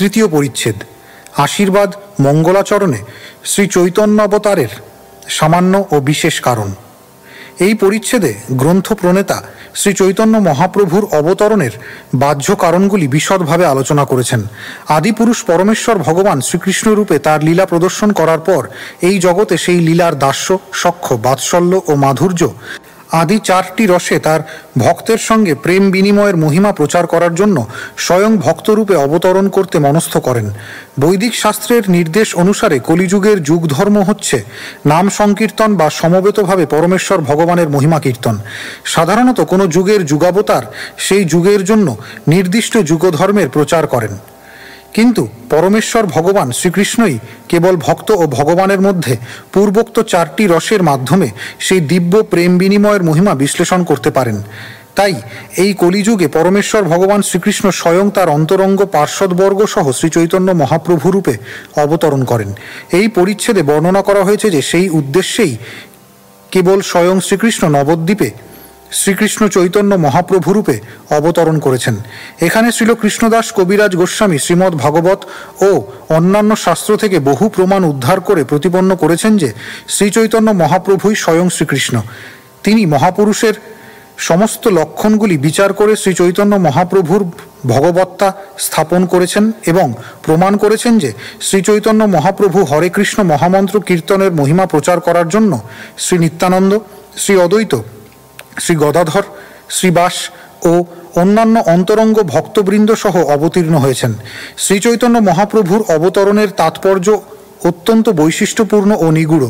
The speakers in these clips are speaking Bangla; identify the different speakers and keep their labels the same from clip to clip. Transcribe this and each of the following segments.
Speaker 1: তৃতীয় পরিচ্ছেদ আশীর্বাদ মঙ্গলাচরণে শ্রী চৈতন্য অবতারের সামান্য ও বিশেষ কারণ। এই পরিচ্ছেদে গ্রন্থ প্রণেতা শ্রী চৈতন্য মহাপ্রভুর অবতরণের বাহ্য কারণগুলি বিশদভাবে আলোচনা করেছেন। আদিপুরুষ পরমেশ্বর ভগবান শ্রীকৃষ্ণরূপে তার লীলা প্রদর্শন করার পর এই জগতে সেই লীলার দাস্য, সখ্য, বাৎসল্য ও মাধুর্য আদি চারটি রসে তার ভক্তের সঙ্গে প্রেম বিনিময়ের মহিমা প্রচার করার জন্য স্বয়ং ভক্তরূপে অবতরণ করতে মনস্থ করেন। বৈদিক শাস্ত্রের নির্দেশ অনুসারে কলিযুগের যুগধর্ম হচ্ছে নাম সংকীর্তন বা সমবেতভাবে পরমেশ্বর ভগবানের মহিমা কীর্তন। সাধারণত কোনো যুগের যুগাবতার সেই যুগের জন্য নির্দিষ্ট যুগধর্মের প্রচার করেন, কিন্তু পরমেশ্বর ভগবান শ্রীকৃষ্ণই কেবল ভক্ত ও ভগবানের মধ্যে পূর্বোক্ত চারটি রসের মাধ্যমে সেই দিব্য প্রেম বিনিময়ের মহিমা বিশ্লেষণ করতে পারেন। তাই এই কলিযুগে পরমেশ্বর ভগবান শ্রীকৃষ্ণ স্বয়ং তার অন্তরঙ্গ পার্শ্বদবর্গ সহ শ্রীচৈতন্য মহাপ্রভুরূপে অবতরণ করেন। এই পরিচ্ছেদে বর্ণনা করা হয়েছে যে সেই উদ্দেশ্যেই কেবল স্বয়ং শ্রীকৃষ্ণ নবদ্বীপে শ্রীকৃষ্ণ চৈতন্য মহাপ্রভুরূপে অবতরণ করেছেন। এখানে শ্রীল কৃষ্ণদাস কবিরাজ গোস্বামী শ্রীমদ্ ভাগবত ও অন্যান্য শাস্ত্র থেকে বহু প্রমাণ উদ্ধার করে প্রতিপন্ন করেছেন যে শ্রীচৈতন্য মহাপ্রভুই স্বয়ং শ্রীকৃষ্ণ। তিনি মহাপুরুষের সমস্ত লক্ষণগুলি বিচার করে শ্রীচৈতন্য মহাপ্রভুর ভগবত্তা স্থাপন করেছেন এবং প্রমাণ করেছেন যে শ্রীচৈতন্য মহাপ্রভু হরে কৃষ্ণ মহামন্ত্র কীর্তনের মহিমা প্রচার করার জন্য শ্রী নিত্যানন্দ, শ্রী অদ্বৈত, শ্রী গদাধর, শ্রীবাস ও অন্যান্য অন্তরঙ্গ ভক্তবৃন্দ সহ অবতীর্ণ হয়েছেন। শ্রীচৈতন্য মহাপ্রভুর অবতরণের তাৎপর্য অত্যন্ত বৈশিষ্ট্যপূর্ণ ও নিগূঢ়।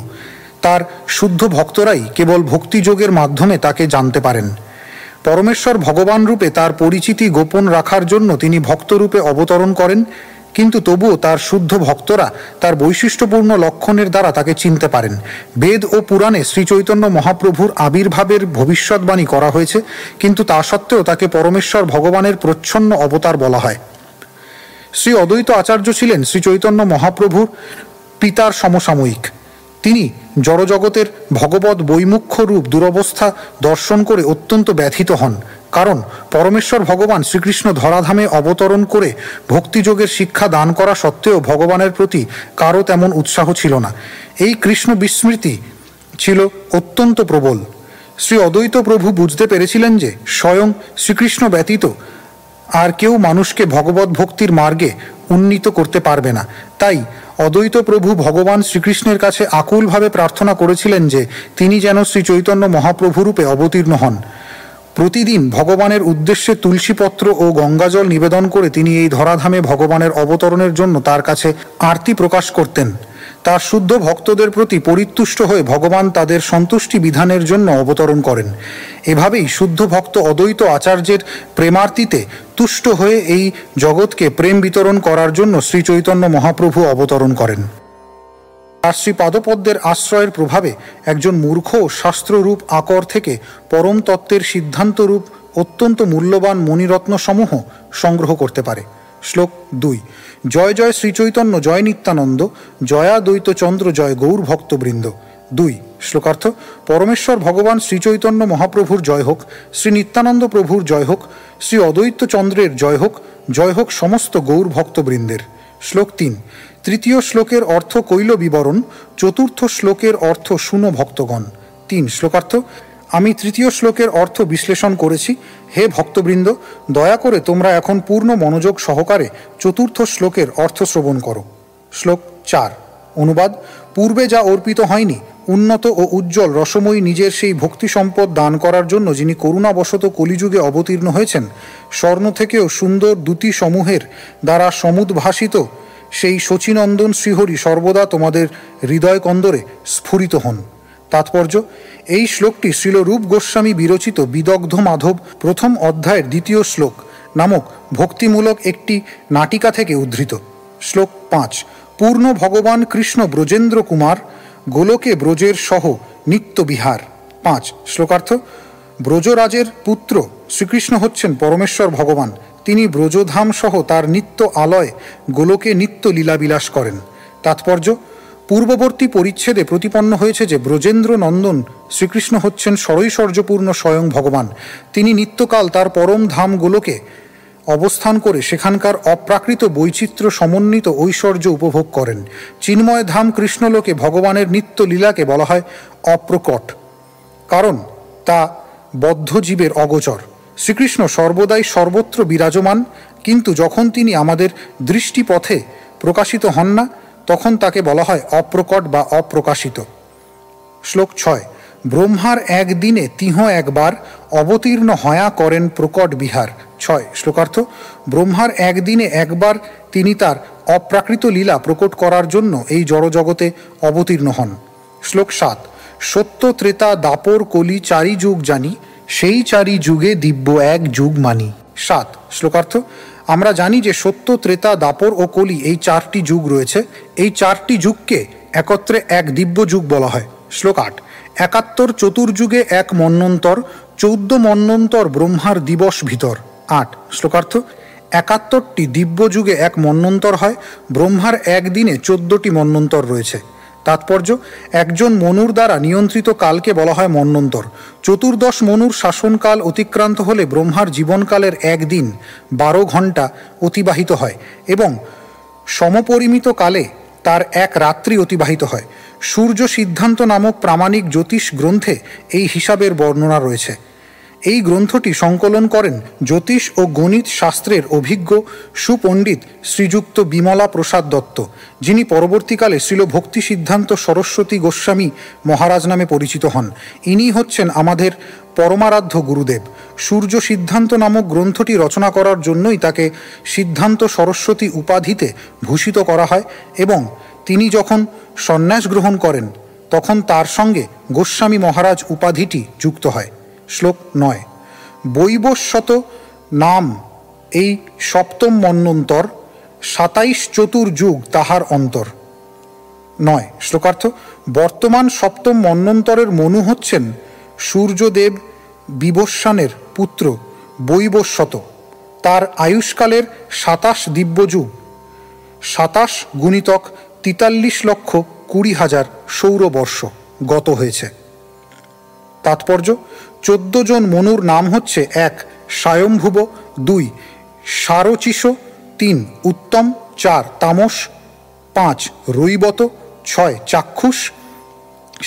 Speaker 1: তার শুদ্ধ ভক্তরাই কেবল ভক্তিযোগের মাধ্যমে তাকে জানতে পারেন। পরমেশ্বর ভগবান রূপে তার পরিচিতি গোপন রাখার জন্য তিনি ভক্তরূপে অবতরণ করেন, কিন্তু তবুও তার শুদ্ধ ভক্তরা তার বৈশিষ্ট্যপূর্ণ লক্ষণের দ্বারা তাকে চিনতে পারেন। বেদ ও পুরাণে শ্রীচৈতন্য মহাপ্রভুর আবির্ভাবের ভবিষ্যৎবাণী করা হয়েছে, কিন্তু তা সত্ত্বেও তাকে পরমেশ্বর ভগবানের প্রচ্ছন্ন অবতার বলা হয়। শ্রী অদ্বৈত আচার্য ছিলেন শ্রীচৈতন্য মহাপ্রভুর পিতার সমসাময়িক। তিনি জড়জগতের ভগবৎ বৈমুখ্য রূপ দুরবস্থা দর্শন করে অত্যন্ত ব্যথিত হন, কারণ পরমেশ্বর ভগবান শ্রীকৃষ্ণ ধরাধামে অবতরণ করে ভক্তিযোগের শিক্ষা দান করা সত্ত্বেও ভগবানের প্রতি কারও তেমন উৎসাহ ছিল না। এই কৃষ্ণ বিস্মৃতি ছিল অত্যন্ত প্রবল। শ্রী অদ্বৈত প্রভু বুঝতে পেরেছিলেন যে স্বয়ং শ্রীকৃষ্ণ ব্যতীত আর কেউ মানুষকে ভগবত ভক্তির মার্গে উন্নীত করতে পারবে না। তাই অদ্বৈত প্রভু ভগবান শ্রীকৃষ্ণের কাছে আকুলভাবে প্রার্থনা করেছিলেন যে তিনি যেন শ্রী চৈতন্য মহাপ্রভুরূপে অবতীর্ণ হন। প্রতিদিন ভগবানের উদ্দেশ্যে তুলসীপত্র ও গঙ্গাজল নিবেদন করে তিনি এই ধরাধামে ভগবানের অবতরণের জন্য তার কাছে আরতি প্রকাশ করতেন। তার শুদ্ধ ভক্তদের প্রতি পরিতুষ্ট হয়ে ভগবান তাদের সন্তুষ্টি বিধানের জন্য অবতরণ করেন। এভাবেই শুদ্ধ ভক্ত অদ্বৈত আচার্যের প্রেমার্তিতে তুষ্ট হয়ে এই জগৎকে প্রেম বিতরণ করার জন্য শ্রী চৈতন্য মহাপ্রভু অবতরণ করেন। তার শ্রী পাদপদ্মের আশ্রয়ের প্রভাবে একজন মূর্খ শাস্ত্ররূপ আকর থেকে পরম তত্ত্বের সিদ্ধান্তরূপ অত্যন্ত মূল্যবান মণিরত্নসমূহ সংগ্রহ করতে পারে। শ্লোক 2। জয় জয় শ্রীচৈতন্য জয় নিত্যানন্দ, জয়াদ্বৈত চন্দ্র জয় গৌর ভক্তবৃন্দ। 2 শ্লোকার্থ। পরমেশ্বর ভগবান শ্রীচৈতন্য মহাপ্রভুর জয় হোক, শ্রী নিত্যানন্দ প্রভুর জয় হোক, শ্রী অদ্বৈত চন্দ্রের জয় হোক সমস্ত গৌর ভক্তবৃন্দের। শ্লোক 3। তৃতীয় শ্লোকের অর্থ কৈল বিবরণ, চতুর্থ শ্লোকের অর্থ শুনো ভক্তগণ। 3 শ্লোকার্থ। আমি তৃতীয় শ্লোকের অর্থ বিশ্লেষণ করেছি। হে ভক্তবৃন্দ, দয়া করে তোমরা এখন পূর্ণ মনোযোগ সহকারে চতুর্থ শ্লোকের অর্থ শ্রবণ করো। শ্লোক 4 অনুবাদ। পূর্বে যা অর্পিত হয়নি, উন্নত ও উজ্জ্বল রসময়ী নিজের সেই ভক্তি সম্পদ দান করার জন্য যিনি করুণাবশত কলিযুগে অবতীর্ণ হয়েছেন, স্বর্ণ থেকেও সুন্দর দ্যুতি সমূহের দ্বারা সমুদ্ভাসিত সেই শচীনন্দন শ্রীহরি সর্বদা তোমাদের হৃদয় কন্দরে স্ফুরিত হন। তাৎপর্য: এই শ্লোকটি শ্রীল রূপ গোস্বামী বিরচিত বিদগ্ধ মাধব প্রথম অধ্যায়ের 2 শ্লোক নামক ভক্তিমূলক একটি নাটিকা থেকে উদ্ধৃত। শ্লোক 5। পূর্ণ ভগবান কৃষ্ণ ব্রজেন্দ্র কুমার, গোলকে ব্রজের সহ নিত্য বিহার। 5 শ্লোকার্থ। ব্রজরাজের পুত্র শ্রীকৃষ্ণ হচ্ছেন পরমেশ্বর ভগবান। তিনি ব্রজধাম সহ তার নিত্য আলয় গোলকে নিত্য লীলাবিলাস করেন। তাৎপর্য: পূর্ববর্তী পরিচ্ছেদে প্রতিপন্ন হয়েছে যে ব্রজেন্দ্র নন্দন শ্রীকৃষ্ণ হচ্ছেন ষড়ৈশ্বর্যপূর্ণ স্বয়ং ভগবান। তিনি নিত্যকাল তার পরম ধাম গোলকে অবস্থান করে সেখানকার অপ্রাকৃত বৈচিত্র্য সমন্বিত ঐশ্বর্য উপভোগ করেন। চিন্ময় ধাম কৃষ্ণলোকে ভগবানের নিত্য লীলাকে বলা হয় অপ্রকট, কারণ তা বদ্ধ জীবের অগোচর। শ্রীকৃষ্ণ সর্বদাই সর্বত্র বিরাজমান, কিন্তু যখন তিনি আমাদের দৃষ্টিপথে প্রকাশিত হন না, তখন তাকে বলা হয় অপ্রকট বা অপ্রকাশিত। শ্লোক 6। ব্রহ্মার একদিনে তিহ একবার অবতীর্ণ হয়া করেন প্রকট বিহার। 6 শ্লোকার্থ। ব্রহ্মার একদিনে একবার তিনি তার অপ্রাকৃত লীলা প্রকট করার জন্য এই জড়জগতে অবতীর্ণ হন। শ্লোক 7। সত্য ত্রেতা দাপর কলি চারি যুগ জানি, সেই চারি যুগে দিব্য এক যুগ মানি। 7 শ্লোকার্থ। আমরা জানি যে সত্য, ত্রেতা, দাপর ও কলি এই 4টি যুগ রয়েছে। এই 4টি যুগকে একত্রে এক দিব্য যুগ বলা হয়। শ্লোক 8। 71 চতুর্যুগে এক মন্বন্তর, 14 মন্বন্তর ব্রহ্মার দিবস ভিতর। 8 শ্লোকার্থ। 71টি দিব্য যুগে এক মন্বন্তর হয়, ব্রহ্মার একদিনে 14টি মন্বন্তর রয়েছে। তাৎপর্য: একজন মনুর দ্বারা নিয়ন্ত্রিত কালকে বলা হয় মন্বন্তর। 14 মনুর শাসনকাল অতিক্রান্ত হলে ব্রহ্মার জীবনকালের একদিন 12 ঘণ্টা অতিবাহিত হয় এবং সমপরিমিত কালে তার এক রাত্রি অতিবাহিত হয়। সূর্য সিদ্ধান্ত নামক প্রামাণিক জ্যোতিষ গ্রন্থে এই হিসাবের বর্ণনা রয়েছে। এই গ্রন্থটি সংকলন করেন জ্যোতিষ ও গণিত শাস্ত্রের অভিজ্ঞ সুপণ্ডিত শ্রীযুক্ত বিমলা প্রসাদ দত্ত, যিনি পরবর্তীকালে শ্রীল ভক্তি সিদ্ধান্ত সরস্বতী গোস্বামী মহারাজ নামে পরিচিত হন। ইনি হচ্ছেন আমাদের পরমারাধ্য গুরুদেব। সূর্য সিদ্ধান্ত নামক গ্রন্থটি রচনা করার জন্যই তাকে সিদ্ধান্ত সরস্বতী উপাধিতে ভূষিত করা হয় এবং তিনি যখন সন্ন্যাস গ্রহণ করেন তখন তার সঙ্গে গোস্বামী মহারাজ উপাধিটি যুক্ত হয়। শ্লোক 9। বৈবস্বত নাম এই সপ্তম মন্বন্তর, 27 চতুর্যুগ তাহার অন্তর। 9 শ্লোকার্থ। বর্তমান সপ্তম মন্বন্তরের মনু হচ্ছেন সূর্যদেব বিবস্বানের পুত্র বৈবস্বত। তার আয়ুষ্কালের 27 দিব্যযুগ, 27 গুণিতক 43,20,000 সৌরবর্ষ গত হয়েছে। তাৎপর্য: 14 জন মনুর নাম হচ্ছে: 1 স্বয়ম্ভুব, 2 সারচিষ, 3 উত্তম, 4 তামস, 5 রৈবত, 6 চাক্ষুষ,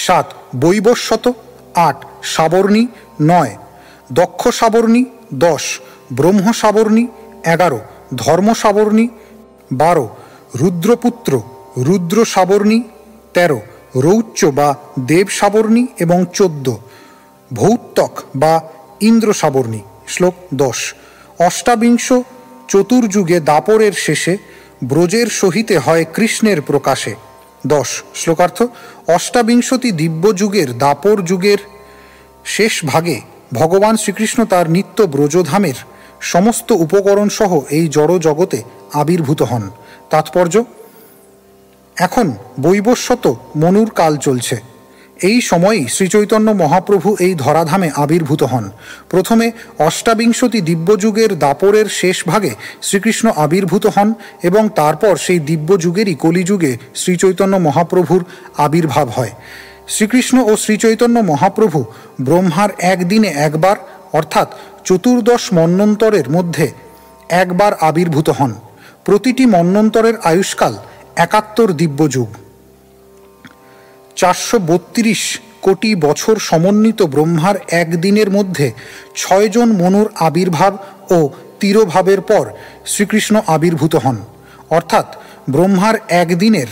Speaker 1: 7 বৈবস্বত, 8 সাবর্ণী, 9 দক্ষ সাবর্ণী, 10 ব্রহ্ম সাবর্ণী, 11 ধর্ম সাবর্ণী, 12 রুদ্রপুত্র রুদ্র সাবর্ণী, 13 রৌচ্য বা দেব সাবর্ণী এবং 14 ভৌত্তক বা ইন্দ্র সাবর্ণী। শ্লোক 10। অষ্টাবিংশ চতুর্যুগে দাপরের শেষে ব্রজের সহিতে হয় কৃষ্ণের প্রকাশে। 10 শ্লোকার্থ। অষ্টাবিংশতি দিব্যযুগের দাপর যুগের শেষ ভাগে ভগবান শ্রীকৃষ্ণ তার নিত্য ব্রজধামের সমস্ত উপকরণ সহ এই জড় জগতে আবির্ভূত হন। তাৎপর্য: এখন বৈবস্বত মনুর কাল চলছে। এই সময়েই শ্রীচৈতন্য মহাপ্রভু এই ধরাধামে আবির্ভূত হন। প্রথমে অষ্টাবিংশতি দিব্যযুগের দাপরের শেষ ভাগে শ্রীকৃষ্ণ আবির্ভূত হন এবং তারপর সেই দিব্যযুগেরই কলিযুগে শ্রীচৈতন্য মহাপ্রভুর আবির্ভাব হয়। শ্রীকৃষ্ণ ও শ্রীচৈতন্য মহাপ্রভু ব্রহ্মার একদিনে একবার, অর্থাৎ 14 মন্বন্তরের মধ্যে একবার আবির্ভূত হন। প্রতিটি মন্বন্তরের আয়ুষ্কাল 71 দিব্যযুগ। 432 কোটি বছর সমন্বিত ব্রহ্মার একদিনের মধ্যে 6 জন মনুর আবির্ভাব ও তিরোভাবের পর শ্রীকৃষ্ণ আবির্ভূত হন। অর্থাৎ ব্রহ্মার একদিনের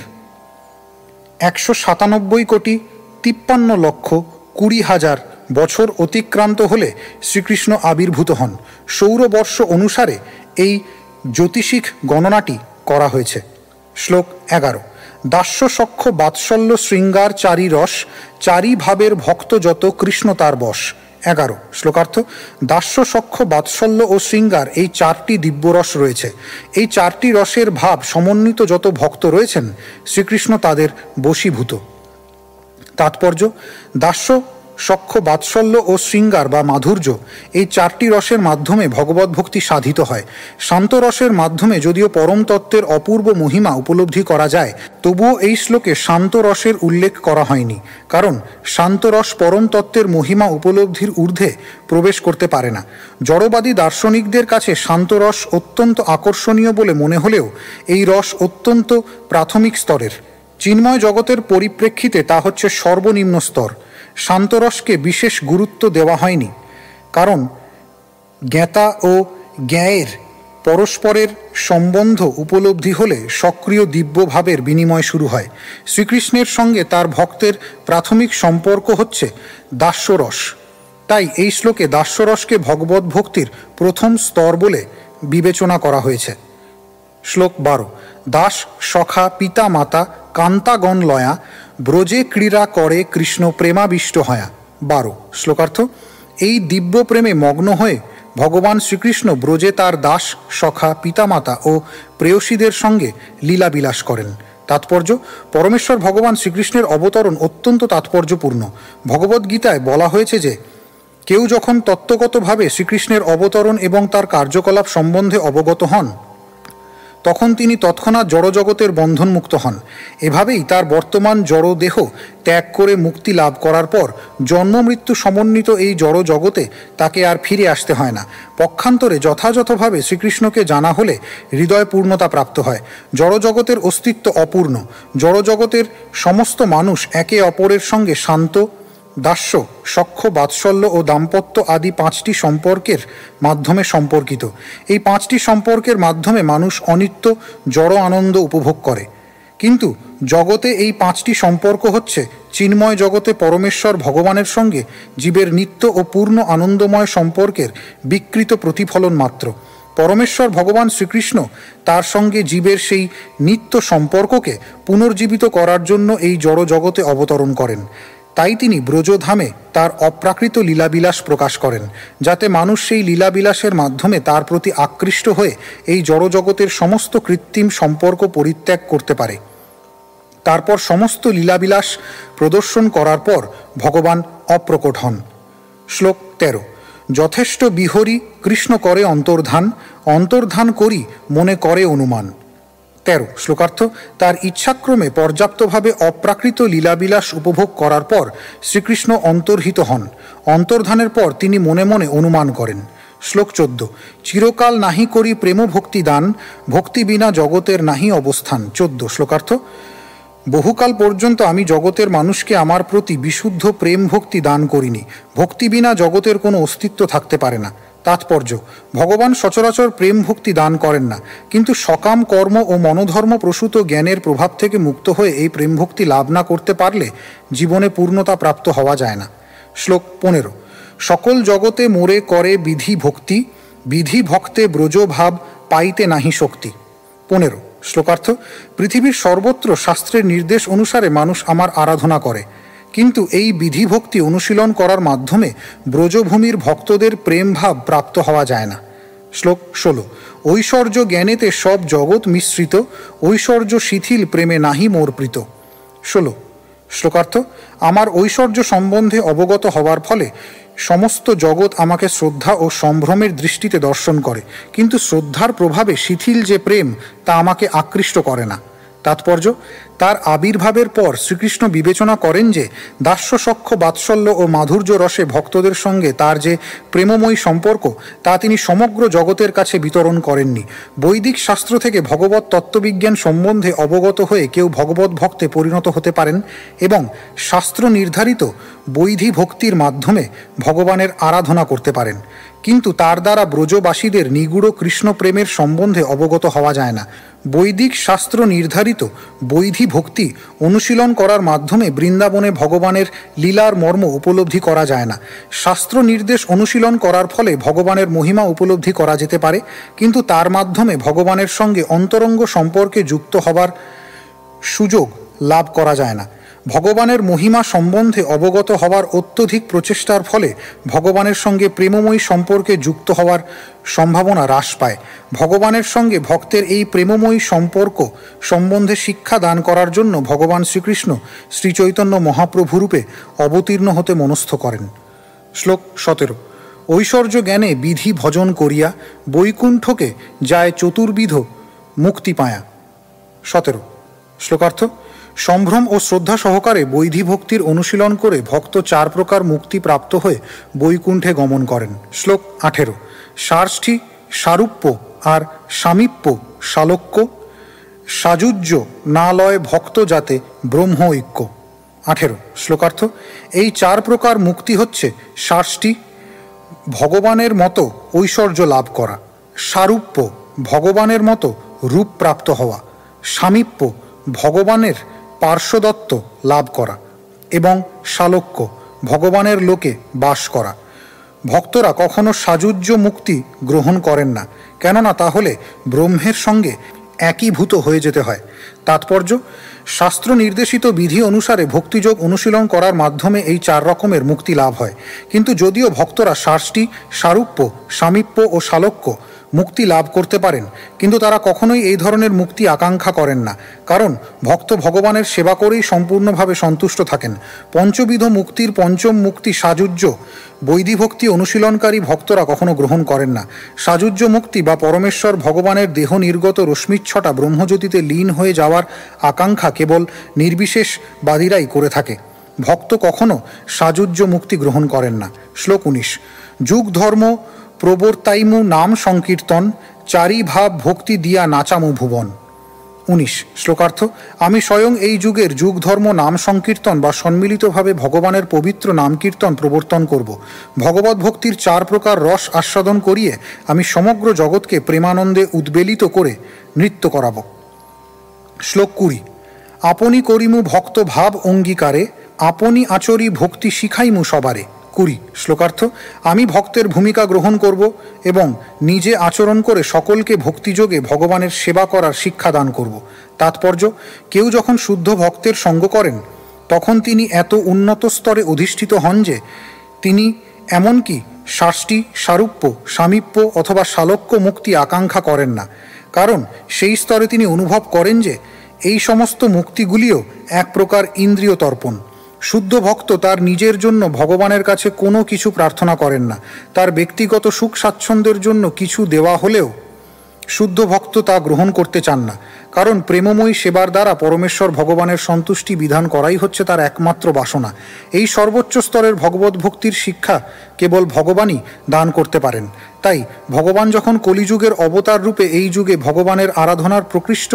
Speaker 1: 197 কোটি 53,20,000 বছর অতিক্রান্ত হলে শ্রীকৃষ্ণ আবির্ভূত হন। সৌরবর্ষ অনুসারে এই জ্যোতিষিক গণনাটি করা হয়েছে। শ্লোক 11। দাস্য সখ্য বাৎসল্য শৃঙ্গার চারি রস, চারি ভাবের ভক্ত যত কৃষ্ণ তার বশ। 11 শ্লোকার্থ। দাস্য সখ্য বাৎসল্য ও শৃঙ্গার এই 4টি দিব্যরস রয়েছে। এই 4টি রসের ভাব সমন্বিত যত ভক্ত রয়েছেন শ্রীকৃষ্ণ তাদের বশীভূত। তাৎপর্য: দাস্য সখ্য, বাৎসল্য ও শৃঙ্গার বা মাধুর্য, এই চারটি রসের মাধ্যমে ভগবত ভক্তি সাধিত হয়। শান্ত রসের মাধ্যমে যদিও পরম তত্ত্বের অপূর্ব মহিমা উপলব্ধি করা যায়, তবুও এই শ্লোকে শান্ত রসের উল্লেখ করা হয়নি, কারণ শান্ত রস পরম তত্ত্বের মহিমা উপলব্ধির ঊর্ধ্বে প্রবেশ করতে পারে না। জড়বাদী দার্শনিকদের কাছে শান্ত রস অত্যন্ত আকর্ষণীয় বলে মনে হলেও এই রস অত্যন্ত প্রাথমিক স্তরের। চিন্ময় জগতের পরিপ্রেক্ষিতে তা হচ্ছে সর্বনিম্ন স্তর। শান্তরসকে বিশেষ গুরুত্ব দেওয়া হয়নি, কারণ জ্ঞাতা ও জ্ঞেয়ের পরস্পরের সম্বন্ধ উপলব্ধি হলে সক্রিয় দিব্যভাবের বিনিময় শুরু হয়। শ্রীকৃষ্ণের সঙ্গে তার ভক্তের প্রাথমিক সম্পর্ক হচ্ছে দাস্যরস। তাই এই শ্লোকে দাস্যরসকে ভগবত ভক্তির প্রথম স্তর বলে বিবেচনা করা হয়েছে। শ্লোক 12। দাস সখা পিতা মাতা কান্তাগণ লয়া ব্রজে ক্রীড়া করে কৃষ্ণ প্রেমাবিষ্ট হয়া। 12। শ্লোকার্থ। এই দিব্য প্রেমে মগ্ন হয়ে ভগবান শ্রীকৃষ্ণ ব্রজে তার দাস সখা পিতামাতা ও প্রেয়সীদের সঙ্গে লীলাবিলাস করেন। তাৎপর্য: পরমেশ্বর ভগবান শ্রীকৃষ্ণের অবতরণ অত্যন্ত তাৎপর্যপূর্ণ। ভগবদ্গীতায় বলা হয়েছে যে কেউ যখন তত্ত্বগতভাবে শ্রীকৃষ্ণের অবতরণ এবং তার কার্যকলাপ সম্বন্ধে অবগত হন, তখন তিনি তৎক্ষণাৎ জড়জগতের বন্ধনমুক্ত হন। এভাবেই তার বর্তমান জড়দেহ ত্যাগ করে মুক্তি লাভ করার পর জন্ম মৃত্যু সমন্বিত এই জড় জগতে তাকে আর ফিরে আসতে হয় না। পক্ষান্তরে যথাযথভাবে শ্রীকৃষ্ণকে জানা হলে হৃদয় পূর্ণতা প্রাপ্ত হয়। জড়জগতের অস্তিত্ব অপূর্ণ। জড়জগতের সমস্ত মানুষ একে অপরের সঙ্গে শান্ত, দাস্য, সখ্য, বাৎসল্য ও দাম্পত্য আদি 5টি সম্পর্কের মাধ্যমে সম্পর্কিত। এই 5টি সম্পর্কের মাধ্যমে মানুষ অনিত্য জড় আনন্দ উপভোগ করে। কিন্তু জগতে এই 5টি সম্পর্ক হচ্ছে চিন্ময় জগতে পরমেশ্বর ভগবানের সঙ্গে জীবের নিত্য ও পূর্ণ আনন্দময় সম্পর্কের বিকৃত প্রতিফলন মাত্র। পরমেশ্বর ভগবান শ্রীকৃষ্ণ তার সঙ্গে জীবের সেই নিত্য সম্পর্ককে পুনর্জীবিত করার জন্য এই জড় জগতে অবতরণ করেন। তাই তিনি ব্রজধামে তার অপ্রাকৃত লীলাবিলাস প্রকাশ করেন, যাতে মানুষ সেই লীলাবিলাসের মাধ্যমে তার প্রতি আকৃষ্ট হয়ে এই জড়জগতের সমস্ত কৃত্রিম সম্পর্ক পরিত্যাগ করতে পারে। তারপর সমস্ত লীলাবিলাস প্রদর্শন করার পর ভগবান অপ্রকট হন। শ্লোক 13। যথেষ্ট বিহরি কৃষ্ণ করে অন্তর্ধান, অন্তর্ধান করি মনে করে অনুমান। 13। শ্লোকার্থ। তার ইচ্ছাক্রমে পর্যাপ্তভাবে অপ্রাকৃত লীলাবিলাস উপভোগ করার পর শ্রীকৃষ্ণ অন্তর্হিত হন। অন্তর্ধানের পর তিনি মনে মনে অনুমান করেন। শ্লোক 14। চিরকাল নাহি করি প্রেম ভক্তি দান, ভক্তি বিনা জগতের নাহি অবস্থান। 14। শ্লোকার্থ। বহুকাল পর্যন্ত আমি জগতের মানুষকে আমার প্রতি বিশুদ্ধ প্রেম ভক্তি দান করিনি। ভক্তি বিনা জগতের কোনো অস্তিত্ব থাকতে পারে না। তাৎপর্য: ভগবান সচরাচর প্রেম ভক্তি দান করেন না, কিন্তু সকাম কর্ম ও মনোধর্ম প্রসূত জ্ঞানের প্রভাব থেকে মুক্ত হয়ে এই প্রেম ভক্তি লাভ না করতে পারলে জীবনে পূর্ণতা প্রাপ্ত হওয়া যায় না। শ্লোক 15। সকল জগতে মোরে করে বিধি ভক্তি, বিধি ভক্তে ব্রজ ভাব পাইতে নাহি শক্তি। 15। শ্লোকার্থ। পৃথিবীর সর্বত্র শাস্ত্রের নির্দেশ অনুসারে মানুষ আমার আরাধনা করে, কিন্তু এই বিধিভক্তি অনুশীলন করার মাধ্যমে ব্রজভূমির ভক্তদের প্রেম ভাব প্রাপ্ত হওয়া যায় না। শ্লোক 16। ঐশ্বর্য জ্ঞানেতে সব জগৎ মিশ্রিত, ঐশ্বর্য শিথিল প্রেমে নাহি মোর প্রীত। 16। শ্লোকার্থ। আমার ঐশ্বর্য সম্বন্ধে অবগত হওয়ার ফলে সমস্ত জগৎ আমাকে শ্রদ্ধা ও সম্ভ্রমের দৃষ্টিতে দর্শন করে, কিন্তু শ্রদ্ধার প্রভাবে শিথিল যে প্রেম তা আমাকে আকৃষ্ট করে না। তাৎপর্য: তার আবির্ভাবের পর শ্রীকৃষ্ণ বিবেচনা করেন যে দাস্য, সখ্য, বাৎসল্য ও মাধুর্য রসে ভক্তদের সঙ্গে তার যে প্রেমময়ী সম্পর্ক তা তিনি সমগ্র জগতের কাছে বিতরণ করেননি। বৈদিক শাস্ত্র থেকে ভগবত তত্ত্ববিজ্ঞান সম্বন্ধে অবগত হয়ে কেউ ভগবত ভক্তে পরিণত হতে পারেন এবং শাস্ত্র নির্ধারিত বৈধি ভক্তির মাধ্যমে ভগবানের আরাধনা করতে পারেন, কিন্তু তার দ্বারা ব্রজবাসীদের নিগুড় কৃষ্ণ প্রেমের সম্বন্ধে অবগত হওয়া যায় না। বৈদিক শাস্ত্র নির্ধারিত বৈধি ভক্তি অনুশীলন করার মাধ্যমে বৃন্দাবনে ভগবানের লীলার মর্ম উপলব্ধি করা যায় না। শাস্ত্র নির্দেশ অনুশীলন করার ফলে ভগবানের মহিমা উপলব্ধি করা যেতে পারে, কিন্তু তার মাধ্যমে ভগবানের সঙ্গে অন্তরঙ্গ সম্পর্কে যুক্ত হবার সুযোগ লাভ করা যায় না। ভগবানের মহিমা সম্বন্ধে অবগত হওয়ার অত্যধিক প্রচেষ্টার ফলে ভগবানের সঙ্গে প্রেমময়ী সম্পর্কে যুক্ত হওয়ার সম্ভাবনা হ্রাস পায়। ভগবানের সঙ্গে ভক্তের এই প্রেমময়ী সম্পর্ক সম্বন্ধে শিক্ষা দান করার জন্য ভগবান শ্রীকৃষ্ণ শ্রীচৈতন্য মহাপ্রভুরূপে অবতীর্ণ হতে মনস্থ করেন। শ্লোক 17। ঐশ্বর্য জ্ঞানে বিধি ভজন করিয়া বৈকুণ্ঠকে যায় চতুর্বিধ মুক্তি পায়া। 17। শ্লোকার্থ। সম্ভ্রম ও শ্রদ্ধা সহকারে বৈধি ভক্তির অনুশীলন করে ভক্ত 4 প্রকার মুক্তি প্রাপ্ত হয়ে বৈকুণ্ঠে গমন করেন। শ্লোক 18। সার্ষ্ঠী সারূপ্য আর সামীপ্য শালক্য সাযুজ্য না লয় ভক্ত যাতে ব্রহ্ম ঐক্য। 18। শ্লোকার্থ। এই 4 প্রকার মুক্তি হচ্ছে সার্ষ্ঠী ভগবানের মতো ঐশ্বর্য লাভ করা, সারূপ্য ভগবানের মতো রূপ প্রাপ্ত হওয়া, সামীপ্য ভগবানের পার্শ্বদত্ত লাভ করা এবং শালক্য ভগবানের লোকে বাস করা। ভক্তরা কখনো সাযুজ্য মুক্তি গ্রহণ করেন না, কেননা তাহলে ব্রহ্মের সঙ্গে একীভূত হয়ে যেতে হয়। তাৎপর্য, শাস্ত্র নির্দেশিত বিধি অনুসারে ভক্তিযোগ অনুশীলন করার মাধ্যমে এই 4 রকমের মুক্তি লাভ হয়। কিন্তু যদিও ভক্তরা সার্ষ্টি, সারূপ্য, সামীপ্য ও শালক্য মুক্তি লাভ করতে পারেন, কিন্তু তারা কখনোই এই ধরনের মুক্তি আকাঙ্ক্ষা করেন না, কারণ ভক্ত ভগবানের সেবা করেই সম্পূর্ণভাবে সন্তুষ্ট থাকেন। পঞ্চবিধ মুক্তির পঞ্চম মুক্তি সাযুজ্য বৈদিভক্তি অনুশীলনকারী ভক্তরা কখনো গ্রহণ করেন না। সাযুজ্য মুক্তি বা পরমেশ্বর ভগবানের দেহ নির্গত রশ্মিচ্ছটা ব্রহ্মজ্যোতিতে লীন হয়ে যাওয়ার আকাঙ্ক্ষা কেবল নির্বিশেষবাদীরাই করে থাকে। ভক্ত কখনো সাযুজ্য মুক্তি গ্রহণ করেন না। শ্লোক 19। যুগ ধর্ম প্রবর্তাইমু নাম সংকীর্তন চারি ভাব ভক্তি দিয়া নাচামু ভুবন। 19। শ্লোকার্থ। আমি স্বয়ং এই যুগের যুগ ধর্ম নাম সংকীর্তন বা সম্মিলিতভাবে ভগবানের পবিত্র নাম কীর্তন প্রবর্তন করব। ভগবত ভক্তির 4 প্রকার রস আস্বাদন করিয়ে আমি সমগ্র জগৎকে প্রেমানন্দে উদ্বেলিত করে নৃত্য করাব। শ্লোক 20। আপনি করিমু ভক্ত ভাব অঙ্গীকারে আপনি আচরি ভক্তি শিখাইমু সবারে। 20। শ্লোকার্থ। আমি ভক্তের ভূমিকা গ্রহণ করব এবং নিজে আচরণ করে সকলকে ভক্তিযোগে ভগবানের সেবা করার শিক্ষা দান করব। তাৎপর্য, কেউ যখন শুদ্ধ ভক্তের সঙ্গ করেন তখন তিনি এত উন্নত স্তরে অধিষ্ঠিত হন যে তিনি এমনকি সার্ষ্টি, সারূপ্য, সামীপ্য অথবা শালক্য মুক্তি আকাঙ্ক্ষা করেন না, কারণ সেই স্তরে তিনি অনুভব করেন যে এই সমস্ত মুক্তিগুলিও এক প্রকার ইন্দ্রিয় তর্পণ। শুদ্ধ ভক্ত তার নিজের জন্য ভগবানের কাছে কোনো কিছু প্রার্থনা করেন না। তার ব্যক্তিগত সুখ স্বাচ্ছন্দ্যের জন্য কিছু দেওয়া হলেও শুদ্ধ ভক্ত তা গ্রহণ করতে চান না, কারণ প্রেমময়ী সেবার দ্বারা পরমেশ্বর ভগবানের সন্তুষ্টি বিধান করাই হচ্ছে তার একমাত্র বাসনা। এই সর্বোচ্চ স্তরের ভগবত ভক্তির শিক্ষা কেবল ভগবানই দান করতে পারেন। তাই ভগবান যখন কলিযুগের অবতার রূপে এই যুগে ভগবানের আরাধনার প্রকৃষ্ট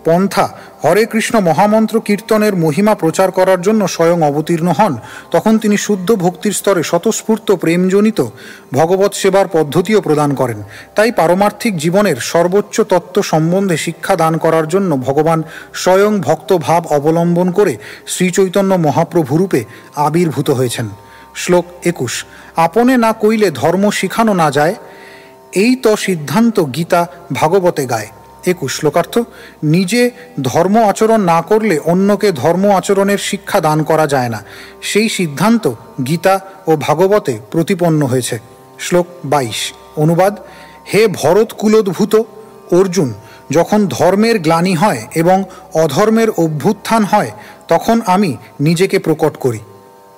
Speaker 1: পন্থা হরে কৃষ্ণ মহামন্ত্র কীর্তনের মহিমা প্রচার করার জন্য স্বয়ং অবতীর্ণ হন, তখন তিনি শুদ্ধ ভক্তির স্তরে স্বতঃস্ফূর্ত প্রেমজনিত ভগবৎ সেবার পদ্ধতিও প্রদান করেন। তাই পারমার্থিক জীবনের সর্বোচ্চ তত্ত্ব সম্বন্ধে শিক্ষা দান করার জন্য ভগবান স্বয়ং ভক্ত ভাব অবলম্বন করে শ্রীচৈতন্য মহাপ্রভুরূপে আবির্ভূত হয়েছেন। শ্লোক 21। আপনে না কইলে ধর্ম শিখানো না যায়, এই তো সিদ্ধান্ত গীতা ভাগবতে গায়। 21। শ্লোকার্থ। নিজে ধর্ম আচরণ না করলে অন্যকে ধর্ম আচরণের শিক্ষা দান করা যায় না, সেই সিদ্ধান্ত গীতা ও ভাগবতে প্রতিপন্ন হয়েছে। শ্লোক 22। অনুবাদ। হে ভরত কুলোদ্ভূত অর্জুন, যখন ধর্মের গ্লানি হয় এবং অধর্মের অভ্যুত্থান হয় তখন আমি নিজেকে প্রকট করি।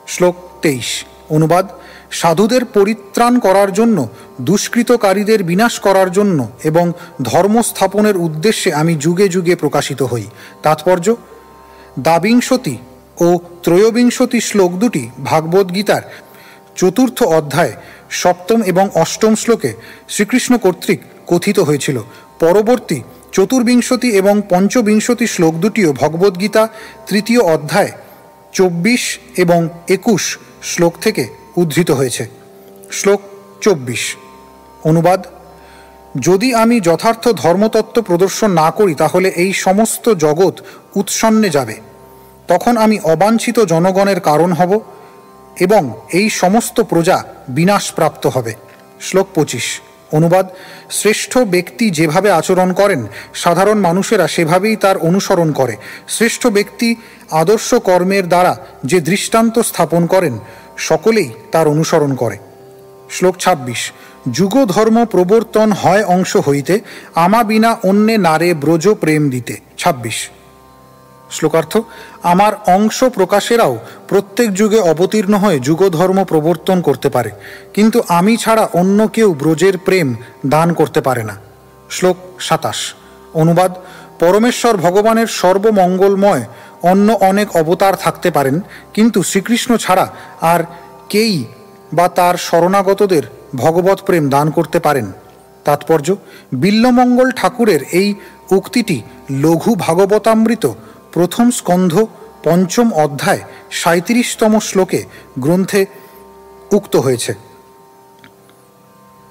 Speaker 1: শ্লোক 23। অনুবাদ। সাধুদের পরিত্রাণ করার জন্য, দুষ্কৃতকারীদের বিনাশ করার জন্য এবং ধর্ম স্থাপনের উদ্দেশ্যে আমি যুগে যুগে প্রকাশিত হই। তাৎপর্য, দ্বাবিংশতি ও ত্রয়োবিংশতি শ্লোক দুটি ভাগবদ্গীতার 4th অধ্যায় 7ম এবং 8ম শ্লোকে শ্রীকৃষ্ণ কর্তৃক কথিত হয়েছিল। পরবর্তী 24 এবং 25 শ্লোক দুটিও ভগবদ্গীতা 3য় অধ্যায় 24 এবং 21 শ্লোক থেকে উদ্ধৃত হয়েছে। শ্লোক 24। অনুবাদ। যদি আমি যথার্থ ধর্মতত্ত্ব প্রদর্শন না করি তাহলে এই সমস্ত জগৎ উৎসন্নে যাবে, তখন আমি অবাঞ্ছিত জনগণের কারণ হব এবং এই সমস্ত প্রজা বিনাশপ্রাপ্ত হবে। শ্লোক 25। অনুবাদ। শ্রেষ্ঠ ব্যক্তি যেভাবে আচরণ করেন সাধারণ মানুষেরা সেভাবেই তার অনুসরণ করে। শ্রেষ্ঠ ব্যক্তি আদর্শ কর্মের দ্বারা যে দৃষ্টান্ত স্থাপন করেন সকলেই তার অনুসরণ করে। শ্লোক ২৬। যুগ ধর্ম প্রবর্তন হয় অংশ হইতে, আমা বিনা অন্যে নারে ব্রজ প্রেম দিতে। ২৬। শ্লোকার্থ। আমার অংশ প্রকাশেরাও প্রত্যেক যুগে অবতীর্ণ হয়ে যুগধর্ম প্রবর্তন করতে পারে, কিন্তু আমি ছাড়া অন্য কেউ ব্রজের প্রেম দান করতে পারে না। শ্লোক ২৭। অনুবাদ। পরমেশ্বর ভগবানের সর্বমঙ্গলময় অন্য অনেক অবতার থাকতে পারেন, কিন্তু শ্রীকৃষ্ণ ছাড়া আর কেই বা তার শরণাগতদের ভগবৎ প্রেম দান করতে পারেন। তাৎপর্য। বিল্বমঙ্গল ঠাকুরের এই উক্তিটি লঘু ভাগবতামৃত প্রথম স্কন্ধ ৫ম অধ্যায় ৩৭তম শ্লোকে গ্রন্থে উক্ত হয়েছে।